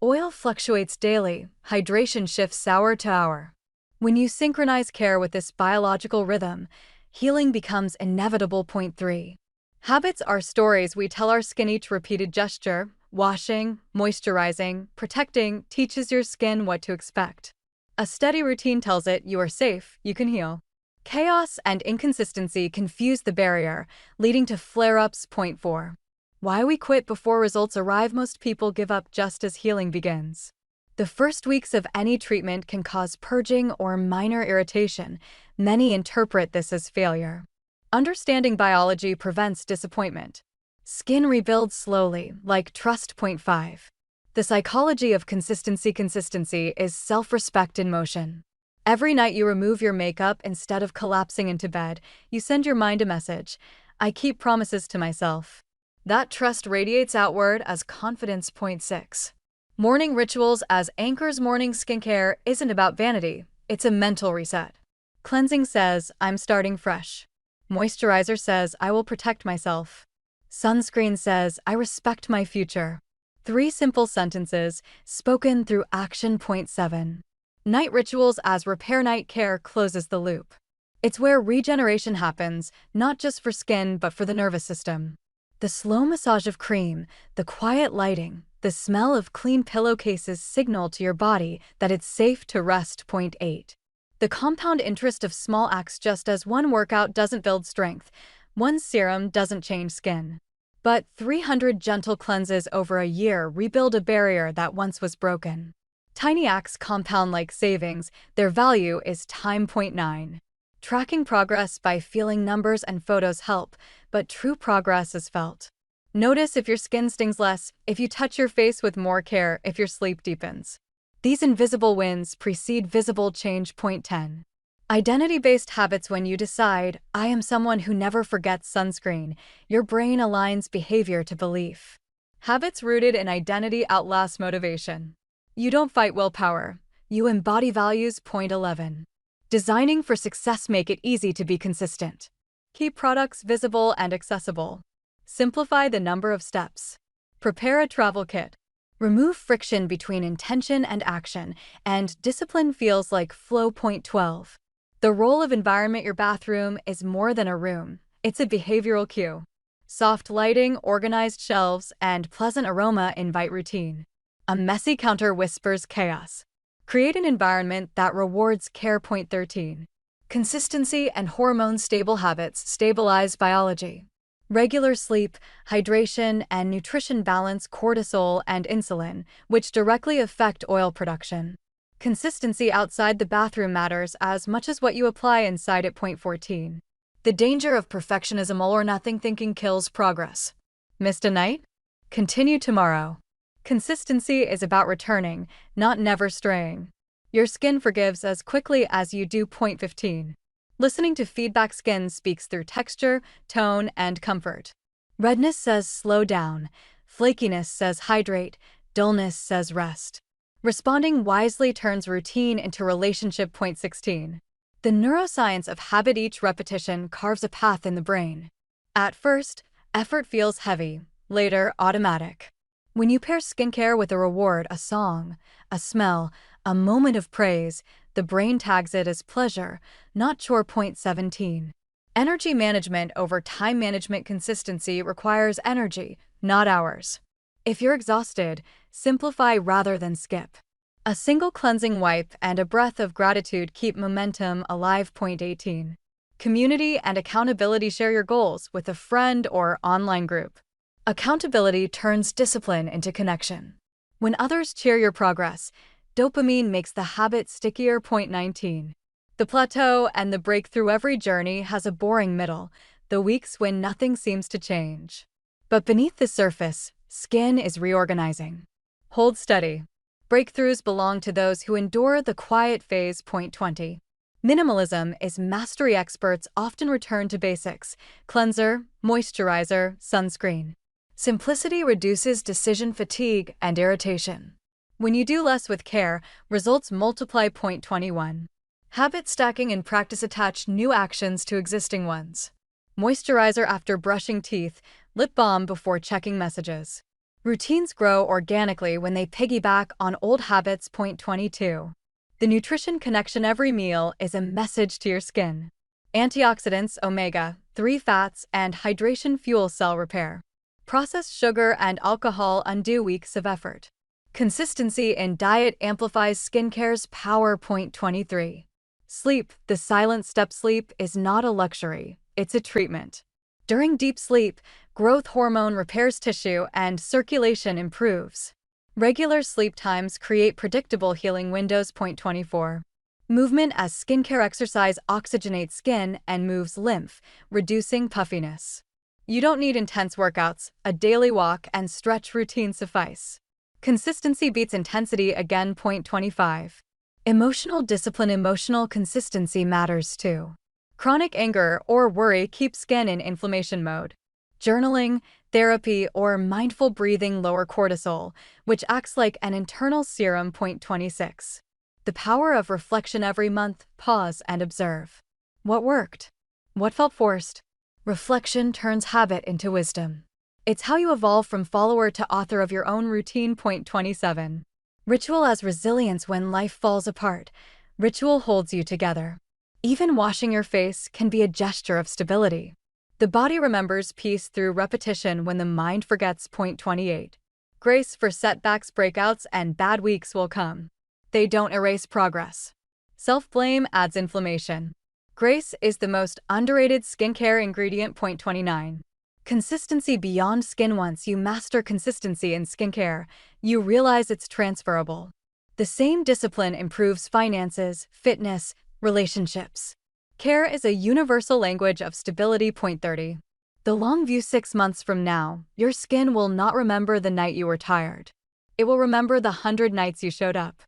Oil fluctuates daily, hydration shifts hour to hour. When you synchronize care with this biological rhythm, healing becomes inevitable. Point 3. Habits are stories we tell our skin. Each repeated gesture, washing, moisturizing, protecting, teaches your skin what to expect. A steady routine tells it you are safe, you can heal. Chaos and inconsistency confuse the barrier, leading to flare-ups. Point 4. Why we quit before results arrive. Most people give up just as healing begins. The first weeks of any treatment can cause purging or minor irritation. Many interpret this as failure. Understanding biology prevents disappointment. Skin rebuilds slowly, like trust. Point 5. The psychology of consistency. Consistency is self-respect in motion. Every night you remove your makeup instead of collapsing into bed, you send your mind a message, "I keep promises to myself." That trust radiates outward as confidence. Point 6. Morning rituals as anchors. Morning skincare isn't about vanity, it's a mental reset. Cleansing says, I'm starting fresh. Moisturizer says, I will protect myself. Sunscreen says, I respect my future. 3 simple sentences, spoken through action. Point 7. Night rituals as repair. Night care closes the loop. It's where regeneration happens, not just for skin but for the nervous system. The slow massage of cream, the quiet lighting, the smell of clean pillowcases signal to your body that it's safe to rest. Point 8. The compound interest of small acts. Just as one workout doesn't build strength, one serum doesn't change skin. But 300 gentle cleanses over a year rebuild a barrier that once was broken. Tiny acts compound like savings. Their value is time. Point 9. Tracking progress by feeling numbers and photos help, but true progress is felt. Notice if your skin stings less, if you touch your face with more care, if your sleep deepens. These invisible wins precede visible change. Point 10. Identity-based habits. When you decide, I am someone who never forgets sunscreen, your brain aligns behavior to belief. Habits rooted in identity outlast motivation. You don't fight willpower, you embody values. Point 11. Designing for success. Make it easy to be consistent. Keep products visible and accessible. Simplify the number of steps. Prepare a travel kit. Remove friction between intention and action, and discipline feels like flow. Point 12. The role of environment. Your bathroom is more than a room, it's a behavioral cue. Soft lighting, organized shelves, and pleasant aroma invite routine. A messy counter whispers chaos. Create an environment that rewards care. Point 13. Consistency and hormones. Stable habits stabilize biology. Regular sleep, hydration, and nutrition balance cortisol and insulin, which directly affect oil production. Consistency outside the bathroom matters as much as what you apply inside it. Point 14. The danger of perfectionism. All or nothing thinking kills progress. Missed a night? Continue tomorrow. Consistency is about returning, not never straying. Your skin forgives as quickly as you do. Point 15. Listening to feedback. Skin speaks through texture, tone, and comfort. Redness says slow down, flakiness says hydrate, dullness says rest. Responding wisely turns routine into relationship. Point 16. The neuroscience of habit. Each repetition carves a path in the brain. At first, effort feels heavy, later automatic. When you pair skincare with a reward, a song, a smell, a moment of praise, the brain tags it as pleasure, not chore. Point 17. Energy management over time management. Consistency requires energy, not hours. If you're exhausted, simplify rather than skip. A single cleansing wipe and a breath of gratitude keep momentum alive. Point 18. Community and accountability. Share your goals with a friend or online group. Accountability turns discipline into connection. When others cheer your progress, dopamine makes the habit stickier. Point 19. The plateau and the breakthrough. Every journey has a boring middle, the weeks when nothing seems to change. But beneath the surface, skin is reorganizing. Hold steady. Breakthroughs belong to those who endure the quiet phase. Point 20. Minimalism is mastery. Experts often return to basics: cleanser, moisturizer, sunscreen. Simplicity reduces decision fatigue and irritation. When you do less with care, results multiply. Point 21. Habit stacking in practice. Attach new actions to existing ones. Moisturizer after brushing teeth, lip balm before checking messages. Routines grow organically when they piggyback on old habits. Point 22. The nutrition connection. Every meal is a message to your skin. Antioxidants, omega-3 fats, and hydration fuel cell repair. Processed sugar and alcohol undo weeks of effort. Consistency in diet amplifies skincare's power. Point 23. Sleep, the silent step. Sleep is not a luxury, it's a treatment. During deep sleep, growth hormone repairs tissue and circulation improves. Regular sleep times create predictable healing windows. Point 24. Movement as skincare. Exercise oxygenates skin and moves lymph, reducing puffiness. You don't need intense workouts, a daily walk and stretch routine suffice. Consistency beats intensity. Again. Point 25. Emotional discipline. Emotional consistency matters too. Chronic anger or worry keeps skin in inflammation mode. Journaling, therapy, or mindful breathing lower cortisol, which acts like an internal serum. Point 26. The power of reflection. Every month, pause and observe. What worked? What felt forced? Reflection turns habit into wisdom. It's how you evolve from follower to author of your own routine. Point 27. Ritual as resilience. When life falls apart, ritual holds you together. Even washing your face can be a gesture of stability. The body remembers peace through repetition when the mind forgets. Point 28. Grace for setbacks, breakouts, and bad weeks will come. They don't erase progress. Self-blame adds inflammation. Grace is the most underrated skincare ingredient. Point 29. Consistency beyond skin. Once you master consistency in skincare, you realize it's transferable. The same discipline improves finances, fitness, relationships. Care is a universal language of stability. Point 30. The long view. 6 months from now, your skin will not remember the night you were tired. It will remember the 100 nights you showed up.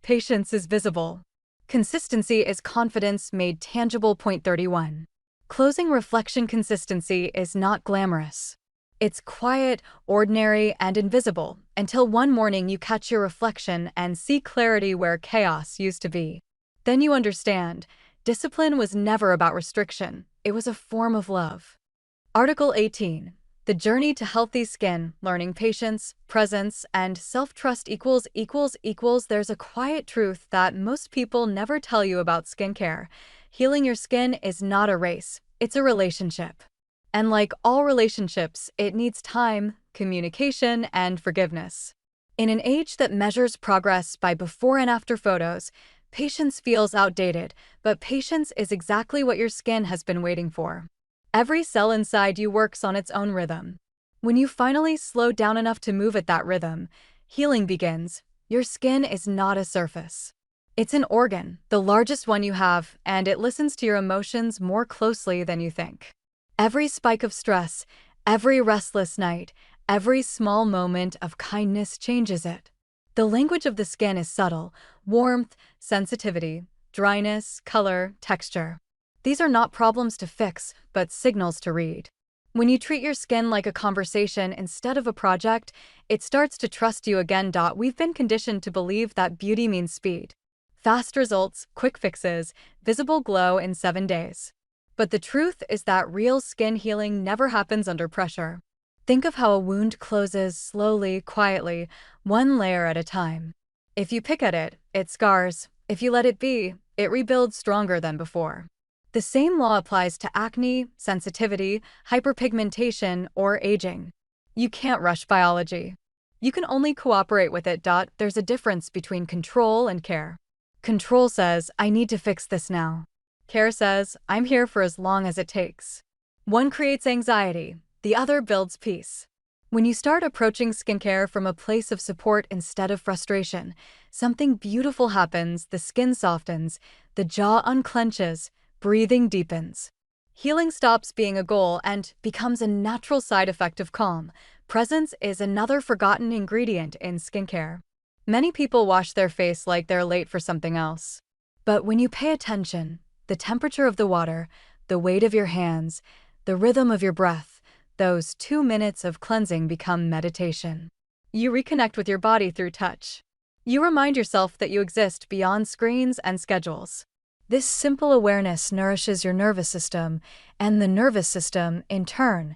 Patience is visible. Consistency is confidence made tangible. Point 31. Closing reflection. Consistency is not glamorous. It's quiet, ordinary, and invisible, until one morning you catch your reflection and see clarity where chaos used to be. Then you understand, discipline was never about restriction, it was a form of love. Article 18. The journey to healthy skin, learning patience, presence, and self-trust equals. There's a quiet truth that most people never tell you about skincare. Healing your skin is not a race, it's a relationship. And like all relationships, it needs time, communication, and forgiveness. In an age that measures progress by before and after photos, patience feels outdated, but patience is exactly what your skin has been waiting for. Every cell inside you works on its own rhythm. When you finally slow down enough to move at that rhythm, healing begins. Your skin is not a surface. It's an organ, the largest one you have, and it listens to your emotions more closely than you think. Every spike of stress, every restless night, every small moment of kindness changes it. The language of the skin is subtle: warmth, sensitivity, dryness, color, texture. These are not problems to fix, but signals to read. When you treat your skin like a conversation instead of a project, it starts to trust you again. We've been conditioned to believe that beauty means speed. Fast results, quick fixes, visible glow in 7 days. But the truth is that real skin healing never happens under pressure. Think of how a wound closes slowly, quietly, one layer at a time. If you pick at it, it scars. If you let it be, it rebuilds stronger than before. The same law applies to acne, sensitivity, hyperpigmentation, or aging. You can't rush biology. You can only cooperate with it. There's a difference between control and care. Control says, I need to fix this now. Care says, I'm here for as long as it takes. One creates anxiety, the other builds peace. When you start approaching skincare from a place of support instead of frustration, something beautiful happens. The skin softens, the jaw unclenches, breathing deepens. Healing stops being a goal and becomes a natural side effect of calm. Presence is another forgotten ingredient in skincare. Many people wash their face like they're late for something else. But when you pay attention, the temperature of the water, the weight of your hands, the rhythm of your breath, those 2 minutes of cleansing become meditation. You reconnect with your body through touch. You remind yourself that you exist beyond screens and schedules. This simple awareness nourishes your nervous system, and the nervous system, in turn,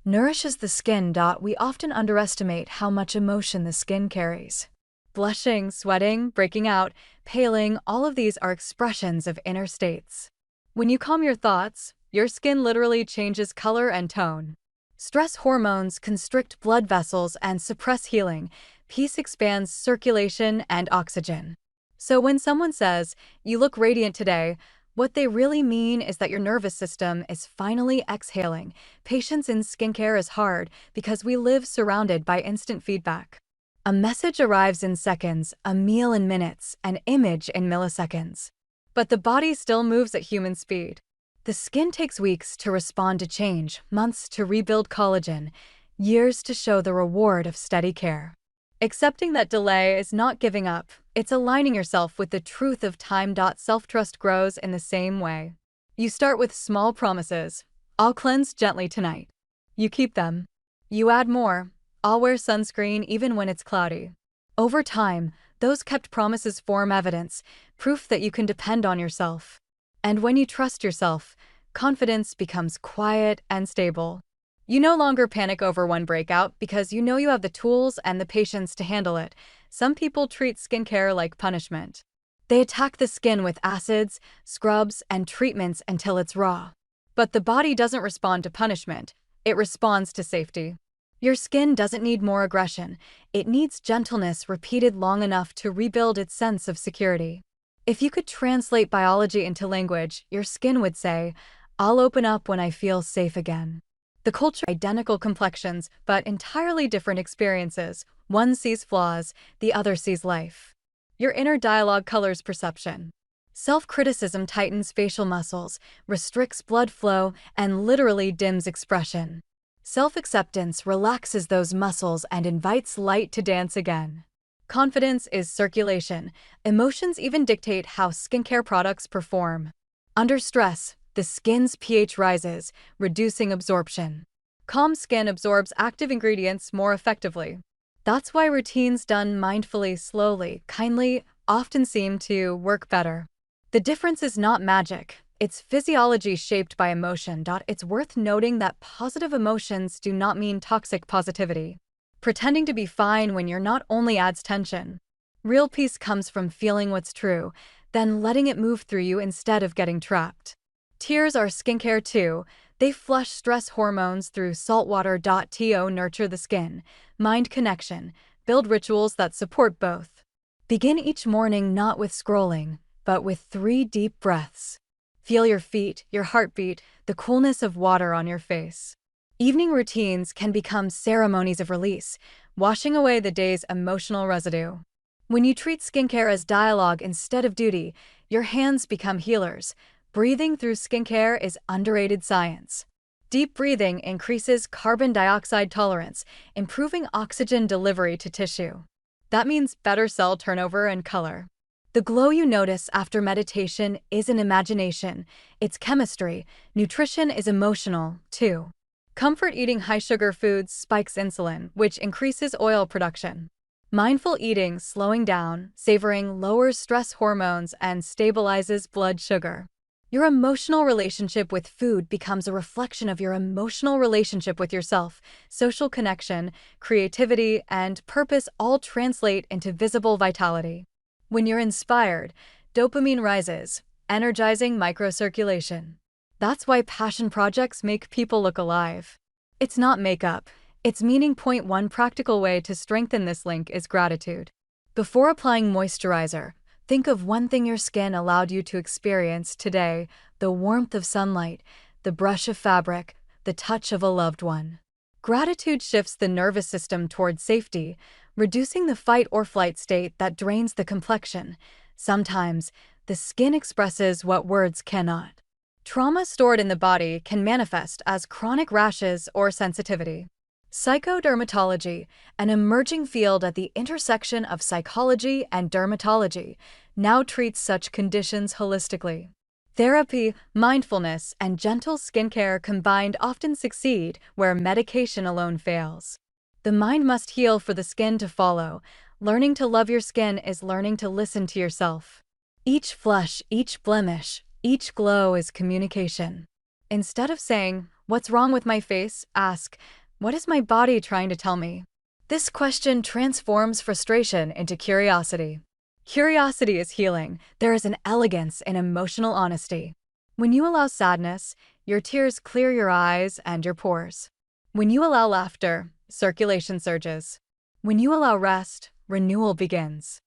nourishes the skin. We often underestimate how much emotion the skin carries. Blushing, sweating, breaking out, paling, all of these are expressions of inner states. When you calm your thoughts, your skin literally changes color and tone. Stress hormones constrict blood vessels and suppress healing. Peace expands circulation and oxygen. So when someone says, you look radiant today, what they really mean is that your nervous system is finally exhaling. Patience in skincare is hard because we live surrounded by instant feedback. A message arrives in seconds, a meal in minutes, an image in milliseconds. But the body still moves at human speed. The skin takes weeks to respond to change, months to rebuild collagen, years to show the reward of steady care. Accepting that delay is not giving up, it's aligning yourself with the truth of time. Self-trust grows in the same way. You start with small promises. I'll cleanse gently tonight. You keep them. You add more. I'll wear sunscreen even when it's cloudy. Over time, those kept promises form evidence, proof that you can depend on yourself. And when you trust yourself, confidence becomes quiet and stable. You no longer panic over one breakout because you know you have the tools and the patience to handle it. Some people treat skincare like punishment. They attack the skin with acids, scrubs, and treatments until it's raw. But the body doesn't respond to punishment, it responds to safety. Your skin doesn't need more aggression, it needs gentleness repeated long enough to rebuild its sense of security. If you could translate biology into language, your skin would say, "I'll open up when I feel safe again." The culture identical complexions, but entirely different experiences. One sees flaws, the other sees life. Your inner dialogue colors perception. Self-criticism tightens facial muscles, restricts blood flow, and literally dims expression. Self-acceptance relaxes those muscles and invites light to dance again. Confidence is circulation. Emotions even dictate how skincare products perform. Under stress, the skin's pH rises, reducing absorption. Calm skin absorbs active ingredients more effectively. That's why routines done mindfully, slowly, kindly, often seem to work better. The difference is not magic. It's physiology shaped by emotion. It's worth noting that positive emotions do not mean toxic positivity. Pretending to be fine when you're not only adds tension. Real peace comes from feeling what's true, then letting it move through you instead of getting trapped. Tears are skincare too. They flush stress hormones through saltwater. To nurture the skin, mind connection, build rituals that support both. Begin each morning not with scrolling, but with 3 deep breaths. Feel your feet, your heartbeat, the coolness of water on your face. Evening routines can become ceremonies of release, washing away the day's emotional residue. When you treat skincare as dialogue instead of duty, your hands become healers. Breathing through skincare is underrated science. Deep breathing increases carbon dioxide tolerance, improving oxygen delivery to tissue. That means better cell turnover and color. The glow you notice after meditation isn't imagination, it's chemistry. Nutrition is emotional, too. Comfort eating high-sugar foods spikes insulin, which increases oil production. Mindful eating, slowing down, savoring lowers stress hormones and stabilizes blood sugar. Your emotional relationship with food becomes a reflection of your emotional relationship with yourself. Social connection, creativity, and purpose all translate into visible vitality. When you're inspired, dopamine rises, energizing microcirculation. That's why passion projects make people look alive. It's not makeup, it's meaning. One practical way to strengthen this link is gratitude. Before applying moisturizer, think of one thing your skin allowed you to experience today: the warmth of sunlight, the brush of fabric, the touch of a loved one. Gratitude shifts the nervous system toward safety, reducing the fight or flight state that drains the complexion. Sometimes, the skin expresses what words cannot. Trauma stored in the body can manifest as chronic rashes or sensitivity. Psychodermatology, an emerging field at the intersection of psychology and dermatology, now treats such conditions holistically. Therapy, mindfulness, and gentle skincare combined often succeed where medication alone fails. The mind must heal for the skin to follow. Learning to love your skin is learning to listen to yourself. Each flush, each blemish, each glow is communication. Instead of saying, "What's wrong with my face?" ask, "What is my body trying to tell me?" This question transforms frustration into curiosity. Curiosity is healing. There is an elegance in emotional honesty. When you allow sadness, your tears clear your eyes and your pores. When you allow laughter, circulation surges. When you allow rest, renewal begins.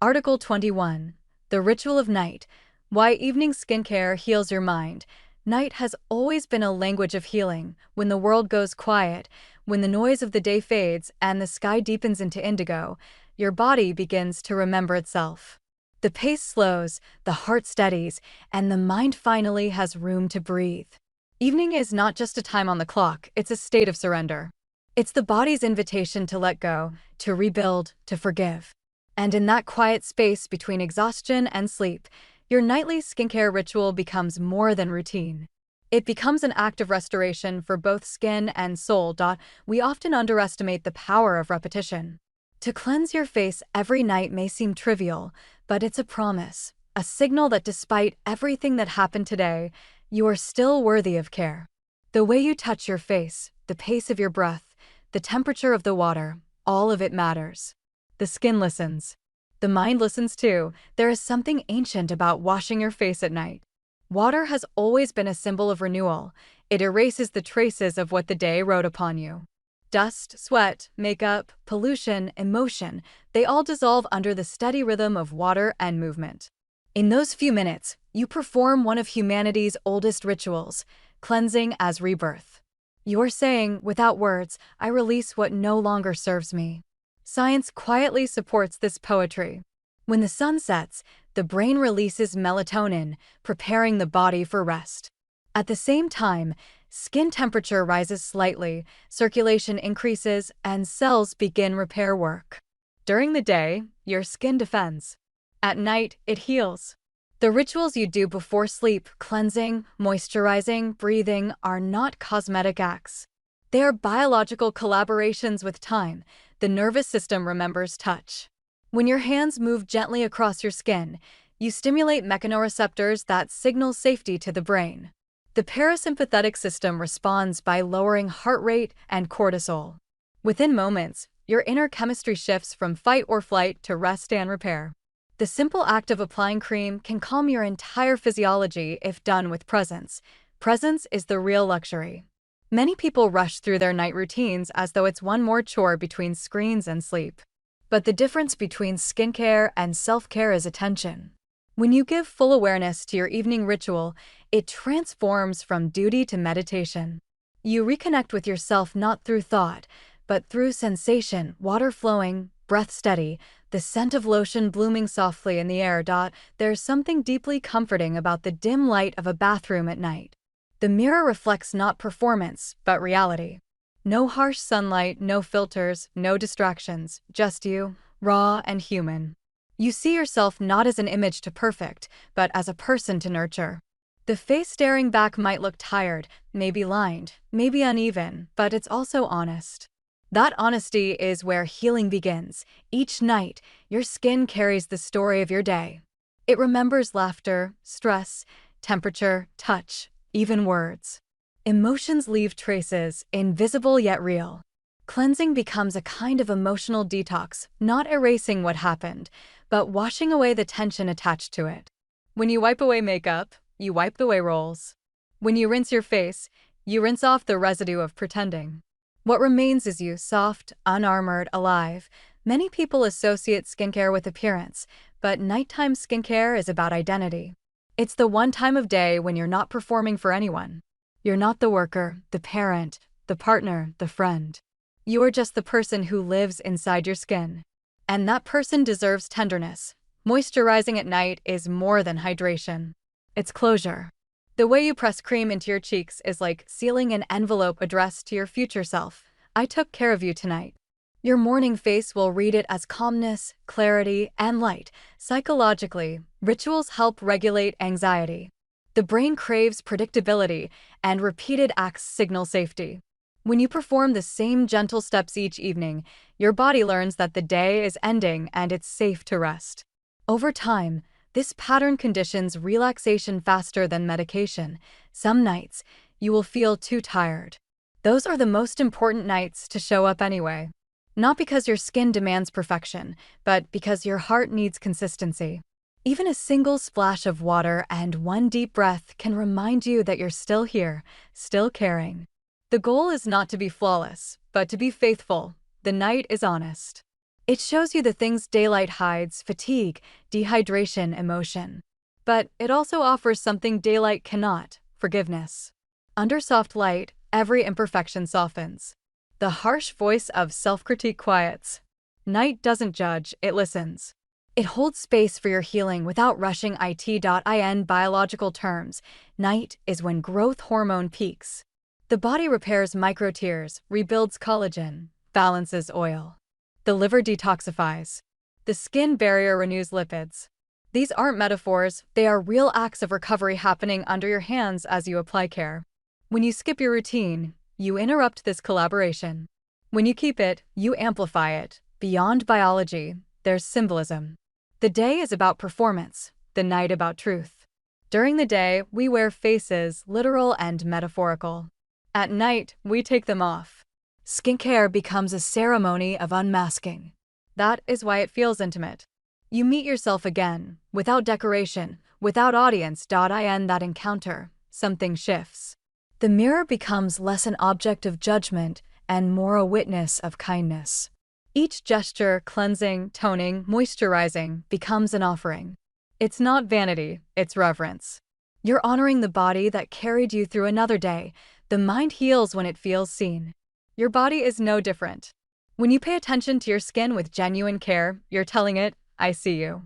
Article 21. The Ritual of Night. Why evening skincare heals your mind. Night has always been a language of healing. When the world goes quiet, when the noise of the day fades and the sky deepens into indigo, your body begins to remember itself. The pace slows, the heart steadies, and the mind finally has room to breathe. Evening is not just a time on the clock, it's a state of surrender. It's the body's invitation to let go, to rebuild, to forgive. And in that quiet space between exhaustion and sleep, your nightly skincare ritual becomes more than routine. It becomes an act of restoration for both skin and soul. We often underestimate the power of repetition. To cleanse your face every night may seem trivial, but it's a promise, a signal that despite everything that happened today, you are still worthy of care. The way you touch your face, the pace of your breath, the temperature of the water, all of it matters. The skin listens. The mind listens too. There is something ancient about washing your face at night. Water has always been a symbol of renewal. It erases the traces of what the day wrote upon you. Dust, sweat, makeup, pollution, emotion, they all dissolve under the steady rhythm of water and movement. In those few minutes, you perform one of humanity's oldest rituals, cleansing as rebirth. You're saying, without words, I release what no longer serves me. Science quietly supports this poetry. When the sun sets, the brain releases melatonin, preparing the body for rest. At the same time, skin temperature rises slightly, circulation increases, and cells begin repair work. During the day, your skin defends. At night, it heals. The rituals you do before sleep, cleansing, moisturizing, breathing, are not cosmetic acts. They are biological collaborations with time. The nervous system remembers touch. When your hands move gently across your skin, you stimulate mechanoreceptors that signal safety to the brain. The parasympathetic system responds by lowering heart rate and cortisol. Within moments, your inner chemistry shifts from fight or flight to rest and repair. The simple act of applying cream can calm your entire physiology if done with presence. Presence is the real luxury. Many people rush through their night routines as though it's one more chore between screens and sleep. But the difference between skincare and self-care is attention. When you give full awareness to your evening ritual, it transforms from duty to meditation. You reconnect with yourself not through thought, but through sensation, water flowing, breath steady, the scent of lotion blooming softly in the air. There's something deeply comforting about the dim light of a bathroom at night. The mirror reflects not performance, but reality. No harsh sunlight, no filters, no distractions, just you, raw and human. You see yourself not as an image to perfect, but as a person to nurture. The face staring back might look tired, maybe lined, maybe uneven, but it's also honest. That honesty is where healing begins. Each night, your skin carries the story of your day. It remembers laughter, stress, temperature, touch, even words. Emotions leave traces, invisible yet real. Cleansing becomes a kind of emotional detox, not erasing what happened, but washing away the tension attached to it. When you wipe away makeup, you wipe away rolls. When you rinse your face, you rinse off the residue of pretending. What remains is you, soft, unarmored, alive. Many people associate skincare with appearance, but nighttime skincare is about identity. It's the one time of day when you're not performing for anyone. You're not the worker, the parent, the partner, the friend. You are just the person who lives inside your skin. And that person deserves tenderness. Moisturizing at night is more than hydration. It's closure. The way you press cream into your cheeks is like sealing an envelope addressed to your future self. I took care of you tonight. Your morning face will read it as calmness, clarity, and light. Psychologically, rituals help regulate anxiety. The brain craves predictability, and repeated acts signal safety. When you perform the same gentle steps each evening, your body learns that the day is ending and it's safe to rest. Over time, this pattern conditions relaxation faster than medication. Some nights, you will feel too tired. Those are the most important nights to show up anyway. Not because your skin demands perfection, but because your heart needs consistency. Even a single splash of water and one deep breath can remind you that you're still here, still caring. The goal is not to be flawless, but to be faithful. The night is honest. It shows you the things daylight hides: fatigue, dehydration, emotion. But it also offers something daylight cannot: forgiveness. Under soft light, every imperfection softens. The harsh voice of self-critique quiets. Night doesn't judge, it listens. It holds space for your healing without rushing it. In biological terms, night is when growth hormone peaks. The body repairs microtears, rebuilds collagen, balances oil. The liver detoxifies. The skin barrier renews lipids. These aren't metaphors, they are real acts of recovery happening under your hands as you apply care. When you skip your routine, you interrupt this collaboration. When you keep it, you amplify it. Beyond biology, there's symbolism. The day is about performance, the night about truth. During the day, we wear faces, literal and metaphorical. At night, we take them off. Skincare becomes a ceremony of unmasking. That is why it feels intimate. You meet yourself again, without decoration, without audience. In that encounter, something shifts. The mirror becomes less an object of judgment and more a witness of kindness. Each gesture, cleansing, toning, moisturizing, becomes an offering. It's not vanity, it's reverence. You're honoring the body that carried you through another day. The mind heals when it feels seen. Your body is no different. When you pay attention to your skin with genuine care, you're telling it, I see you.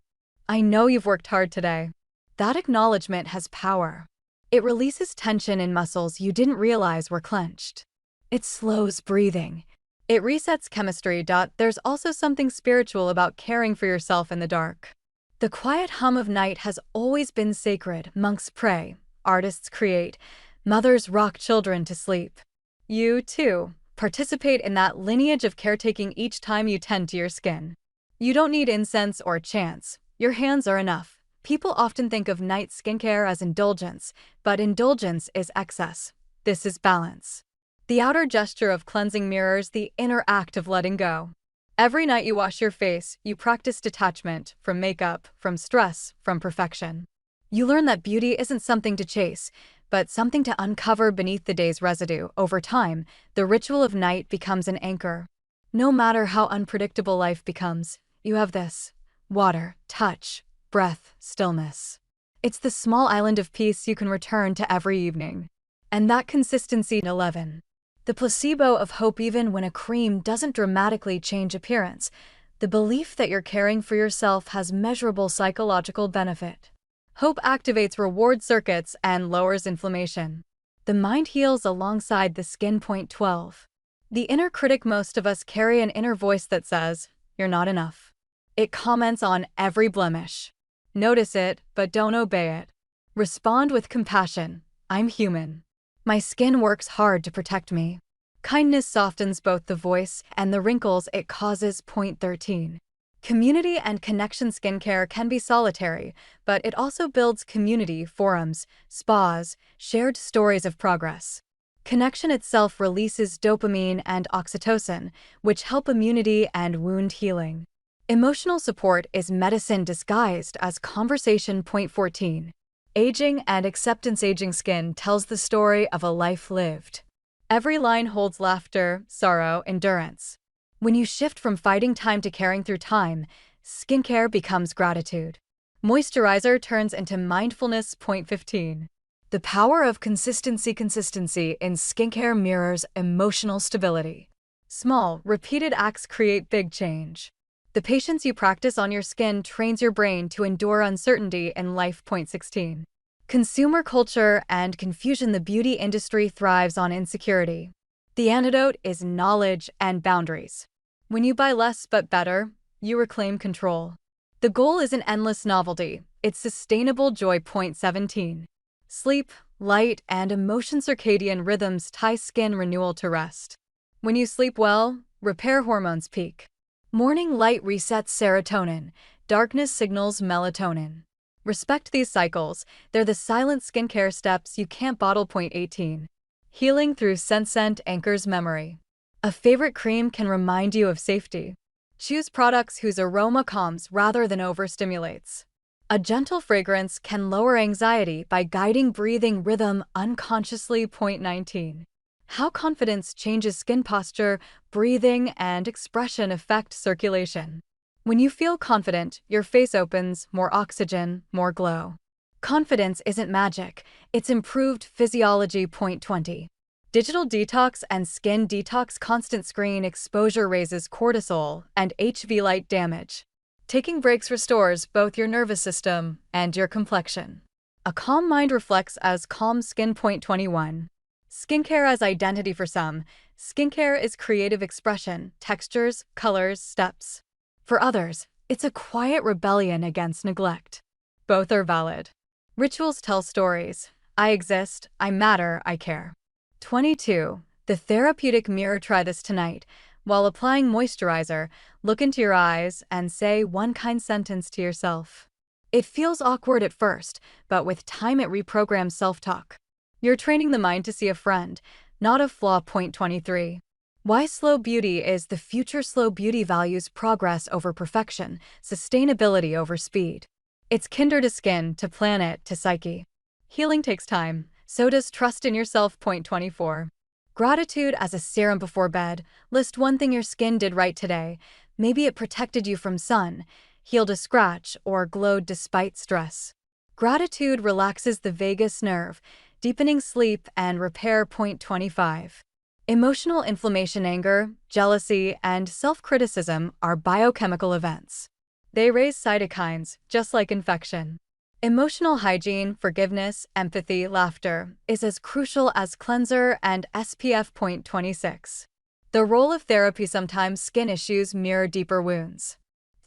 I know you've worked hard today. That acknowledgement has power. It releases tension in muscles you didn't realize were clenched. It slows breathing. It resets chemistry. There's also something spiritual about caring for yourself in the dark. The quiet hum of night has always been sacred. Monks pray, artists create, mothers rock children to sleep. You, too, participate in that lineage of caretaking each time you tend to your skin. You don't need incense or chants. Your hands are enough. People often think of night skincare as indulgence, but indulgence is excess. This is balance. The outer gesture of cleansing mirrors the inner act of letting go. Every night you wash your face, you practice detachment from makeup, from stress, from perfection. You learn that beauty isn't something to chase, but something to uncover beneath the day's residue. Over time, the ritual of night becomes an anchor. No matter how unpredictable life becomes, you have this: water, touch, breath, stillness. It's the small island of peace you can return to every evening. And that consistency. 11. The placebo of hope. Even when a cream doesn't dramatically change appearance, the belief that you're caring for yourself has measurable psychological benefit. Hope activates reward circuits and lowers inflammation. The mind heals alongside the skin. 12. The inner critic. Most of us carry an inner voice that says, you're not enough. It comments on every blemish. Notice it, but don't obey it. Respond with compassion. I'm human. My skin works hard to protect me. Kindness softens both the voice and the wrinkles it causes. 13. Community and connection. Skincare can be solitary, but it also builds community, forums, spas, shared stories of progress. Connection itself releases dopamine and oxytocin, which help immunity and wound healing. Emotional support is medicine disguised as conversation. 14. Aging and acceptance. Aging skin tells the story of a life lived. Every line holds laughter, sorrow, endurance. When you shift from fighting time to caring through time, skincare becomes gratitude. Moisturizer turns into mindfulness. 15. The power of consistency. Consistency in skincare mirrors emotional stability. Small, repeated acts create big change. The patience you practice on your skin trains your brain to endure uncertainty in life. 16. Consumer culture and confusion. The beauty industry thrives on insecurity. The antidote is knowledge and boundaries. When you buy less but better, you reclaim control. The goal isn't endless novelty, it's sustainable joy. 17. Sleep, light, and emotion. Circadian rhythms tie skin renewal to rest. When you sleep well, repair hormones peak. Morning light resets serotonin, darkness signals melatonin. Respect these cycles, they're the silent skincare steps you can't bottle. 18. Healing through scent anchors memory. A favorite cream can remind you of safety. Choose products whose aroma calms rather than overstimulates. A gentle fragrance can lower anxiety by guiding breathing rhythm unconsciously. 19. How confidence changes skin posture, breathing, and expression affect circulation. When you feel confident, your face opens, more oxygen, more glow. Confidence isn't magic, it's improved physiology. 20. Digital detox and skin detox. Constant screen exposure raises cortisol and HV light damage. Taking breaks restores both your nervous system and your complexion. A calm mind reflects as calm skin. 21. Skincare as identity. For some, skincare is creative expression, textures, colors, steps. For others, it's a quiet rebellion against neglect. Both are valid. Rituals tell stories. I exist, I matter, I care. 22. The therapeutic mirror. Try this tonight. While applying moisturizer, look into your eyes and say one kind sentence to yourself. It feels awkward at first, but with time it reprograms self-talk. You're training the mind to see a friend, not a flaw. 23. Why slow beauty is the future. Slow beauty values progress over perfection, sustainability over speed. It's kinder to skin, to planet, to psyche. Healing takes time, so does trust in yourself. 24. Gratitude as a serum before bed. List one thing your skin did right today. Maybe it protected you from sun, healed a scratch, or glowed despite stress. Gratitude relaxes the vagus nerve, deepening sleep and repair. 25. Emotional inflammation. Anger, jealousy, and self-criticism are biochemical events. They raise cytokines, just like infection. Emotional hygiene, forgiveness, empathy, laughter is as crucial as cleanser and SPF. 26. The role of therapy. Sometimes skin issues mirror deeper wounds.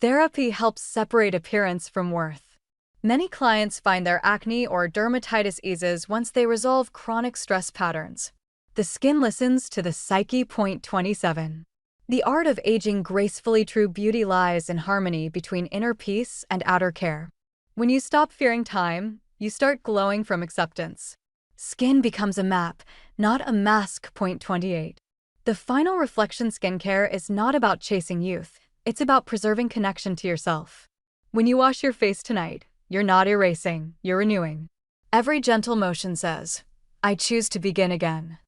Therapy helps separate appearance from worth. Many clients find their acne or dermatitis eases once they resolve chronic stress patterns. The skin listens to the psyche. 27. The art of aging gracefully. True beauty lies in harmony between inner peace and outer care. When you stop fearing time, you start glowing from acceptance. Skin becomes a map, not a mask. 28. The final reflection. Skincare is not about chasing youth, it's about preserving connection to yourself. When you wash your face tonight, you're not erasing, you're renewing. Every gentle motion says, I choose to begin again.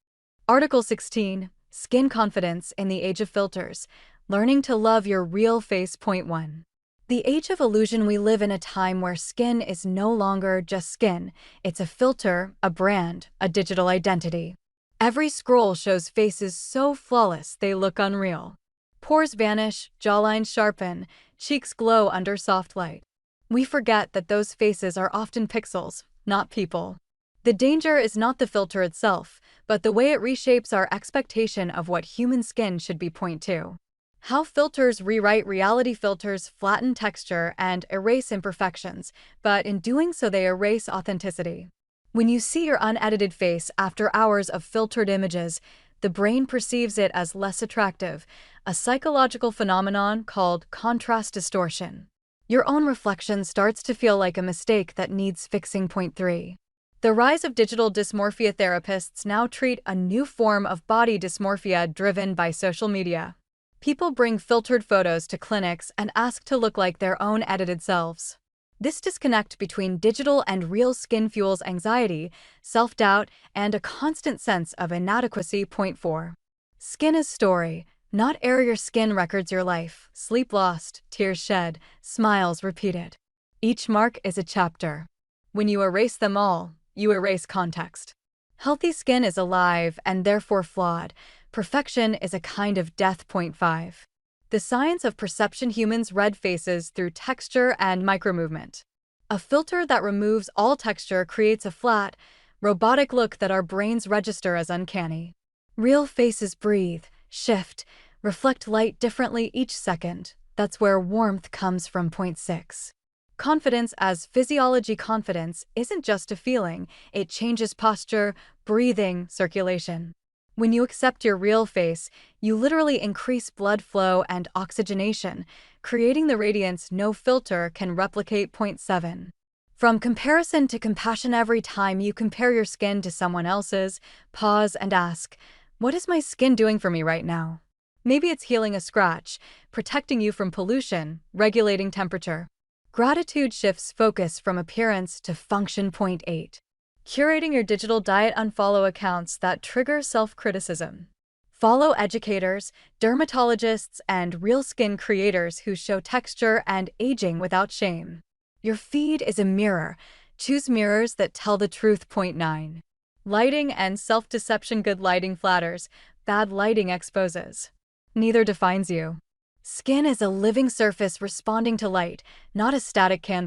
Article 16. Skin confidence in the age of filters. Learning to love your real face. 1. The age of illusion. We live in a time where skin is no longer just skin. It's a filter, a brand, a digital identity. Every scroll shows faces so flawless they look unreal. Pores vanish, jawlines sharpen, cheeks glow under soft light. We forget that those faces are often pixels, not people. The danger is not the filter itself, but the way it reshapes our expectation of what human skin should be. 2. How filters rewrite reality. Filters flatten texture and erase imperfections, but in doing so they erase authenticity. When you see your unedited face after hours of filtered images, the brain perceives it as less attractive, a psychological phenomenon called contrast distortion. Your own reflection starts to feel like a mistake that needs fixing. 3. The rise of digital dysmorphia. Therapists now treat a new form of body dysmorphia driven by social media. People bring filtered photos to clinics and ask to look like their own edited selves. This disconnect between digital and real skin fuels anxiety, self-doubt, and a constant sense of inadequacy. 4. Skin is story, not error. Your skin records your life, sleep lost, tears shed, smiles repeated. Each mark is a chapter. When you erase them all, you erase context. Healthy skin is alive and therefore flawed. Perfection is a kind of death. 5. The science of perception. Humans read faces through texture and micromovement. A filter that removes all texture creates a flat, robotic look that our brains register as uncanny. Real faces breathe, shift, reflect light differently each second. That's where warmth comes from. 6. Confidence as physiology. Confidence isn't just a feeling, it changes posture, breathing, circulation. When you accept your real face, you literally increase blood flow and oxygenation, creating the radiance no filter can replicate. 7. From comparison to compassion. Every time you compare your skin to someone else's, pause and ask, what is my skin doing for me right now? Maybe it's healing a scratch, protecting you from pollution, regulating temperature. Gratitude shifts focus from appearance to function. 8. Curating your digital diet. Unfollow accounts that trigger self-criticism. Follow educators, dermatologists, and real skin creators who show texture and aging without shame. Your feed is a mirror. Choose mirrors that tell the truth. 9. Lighting and self-deception. Good lighting flatters, bad lighting exposes. Neither defines you. Skin is a living surface responding to light, not a static canvas.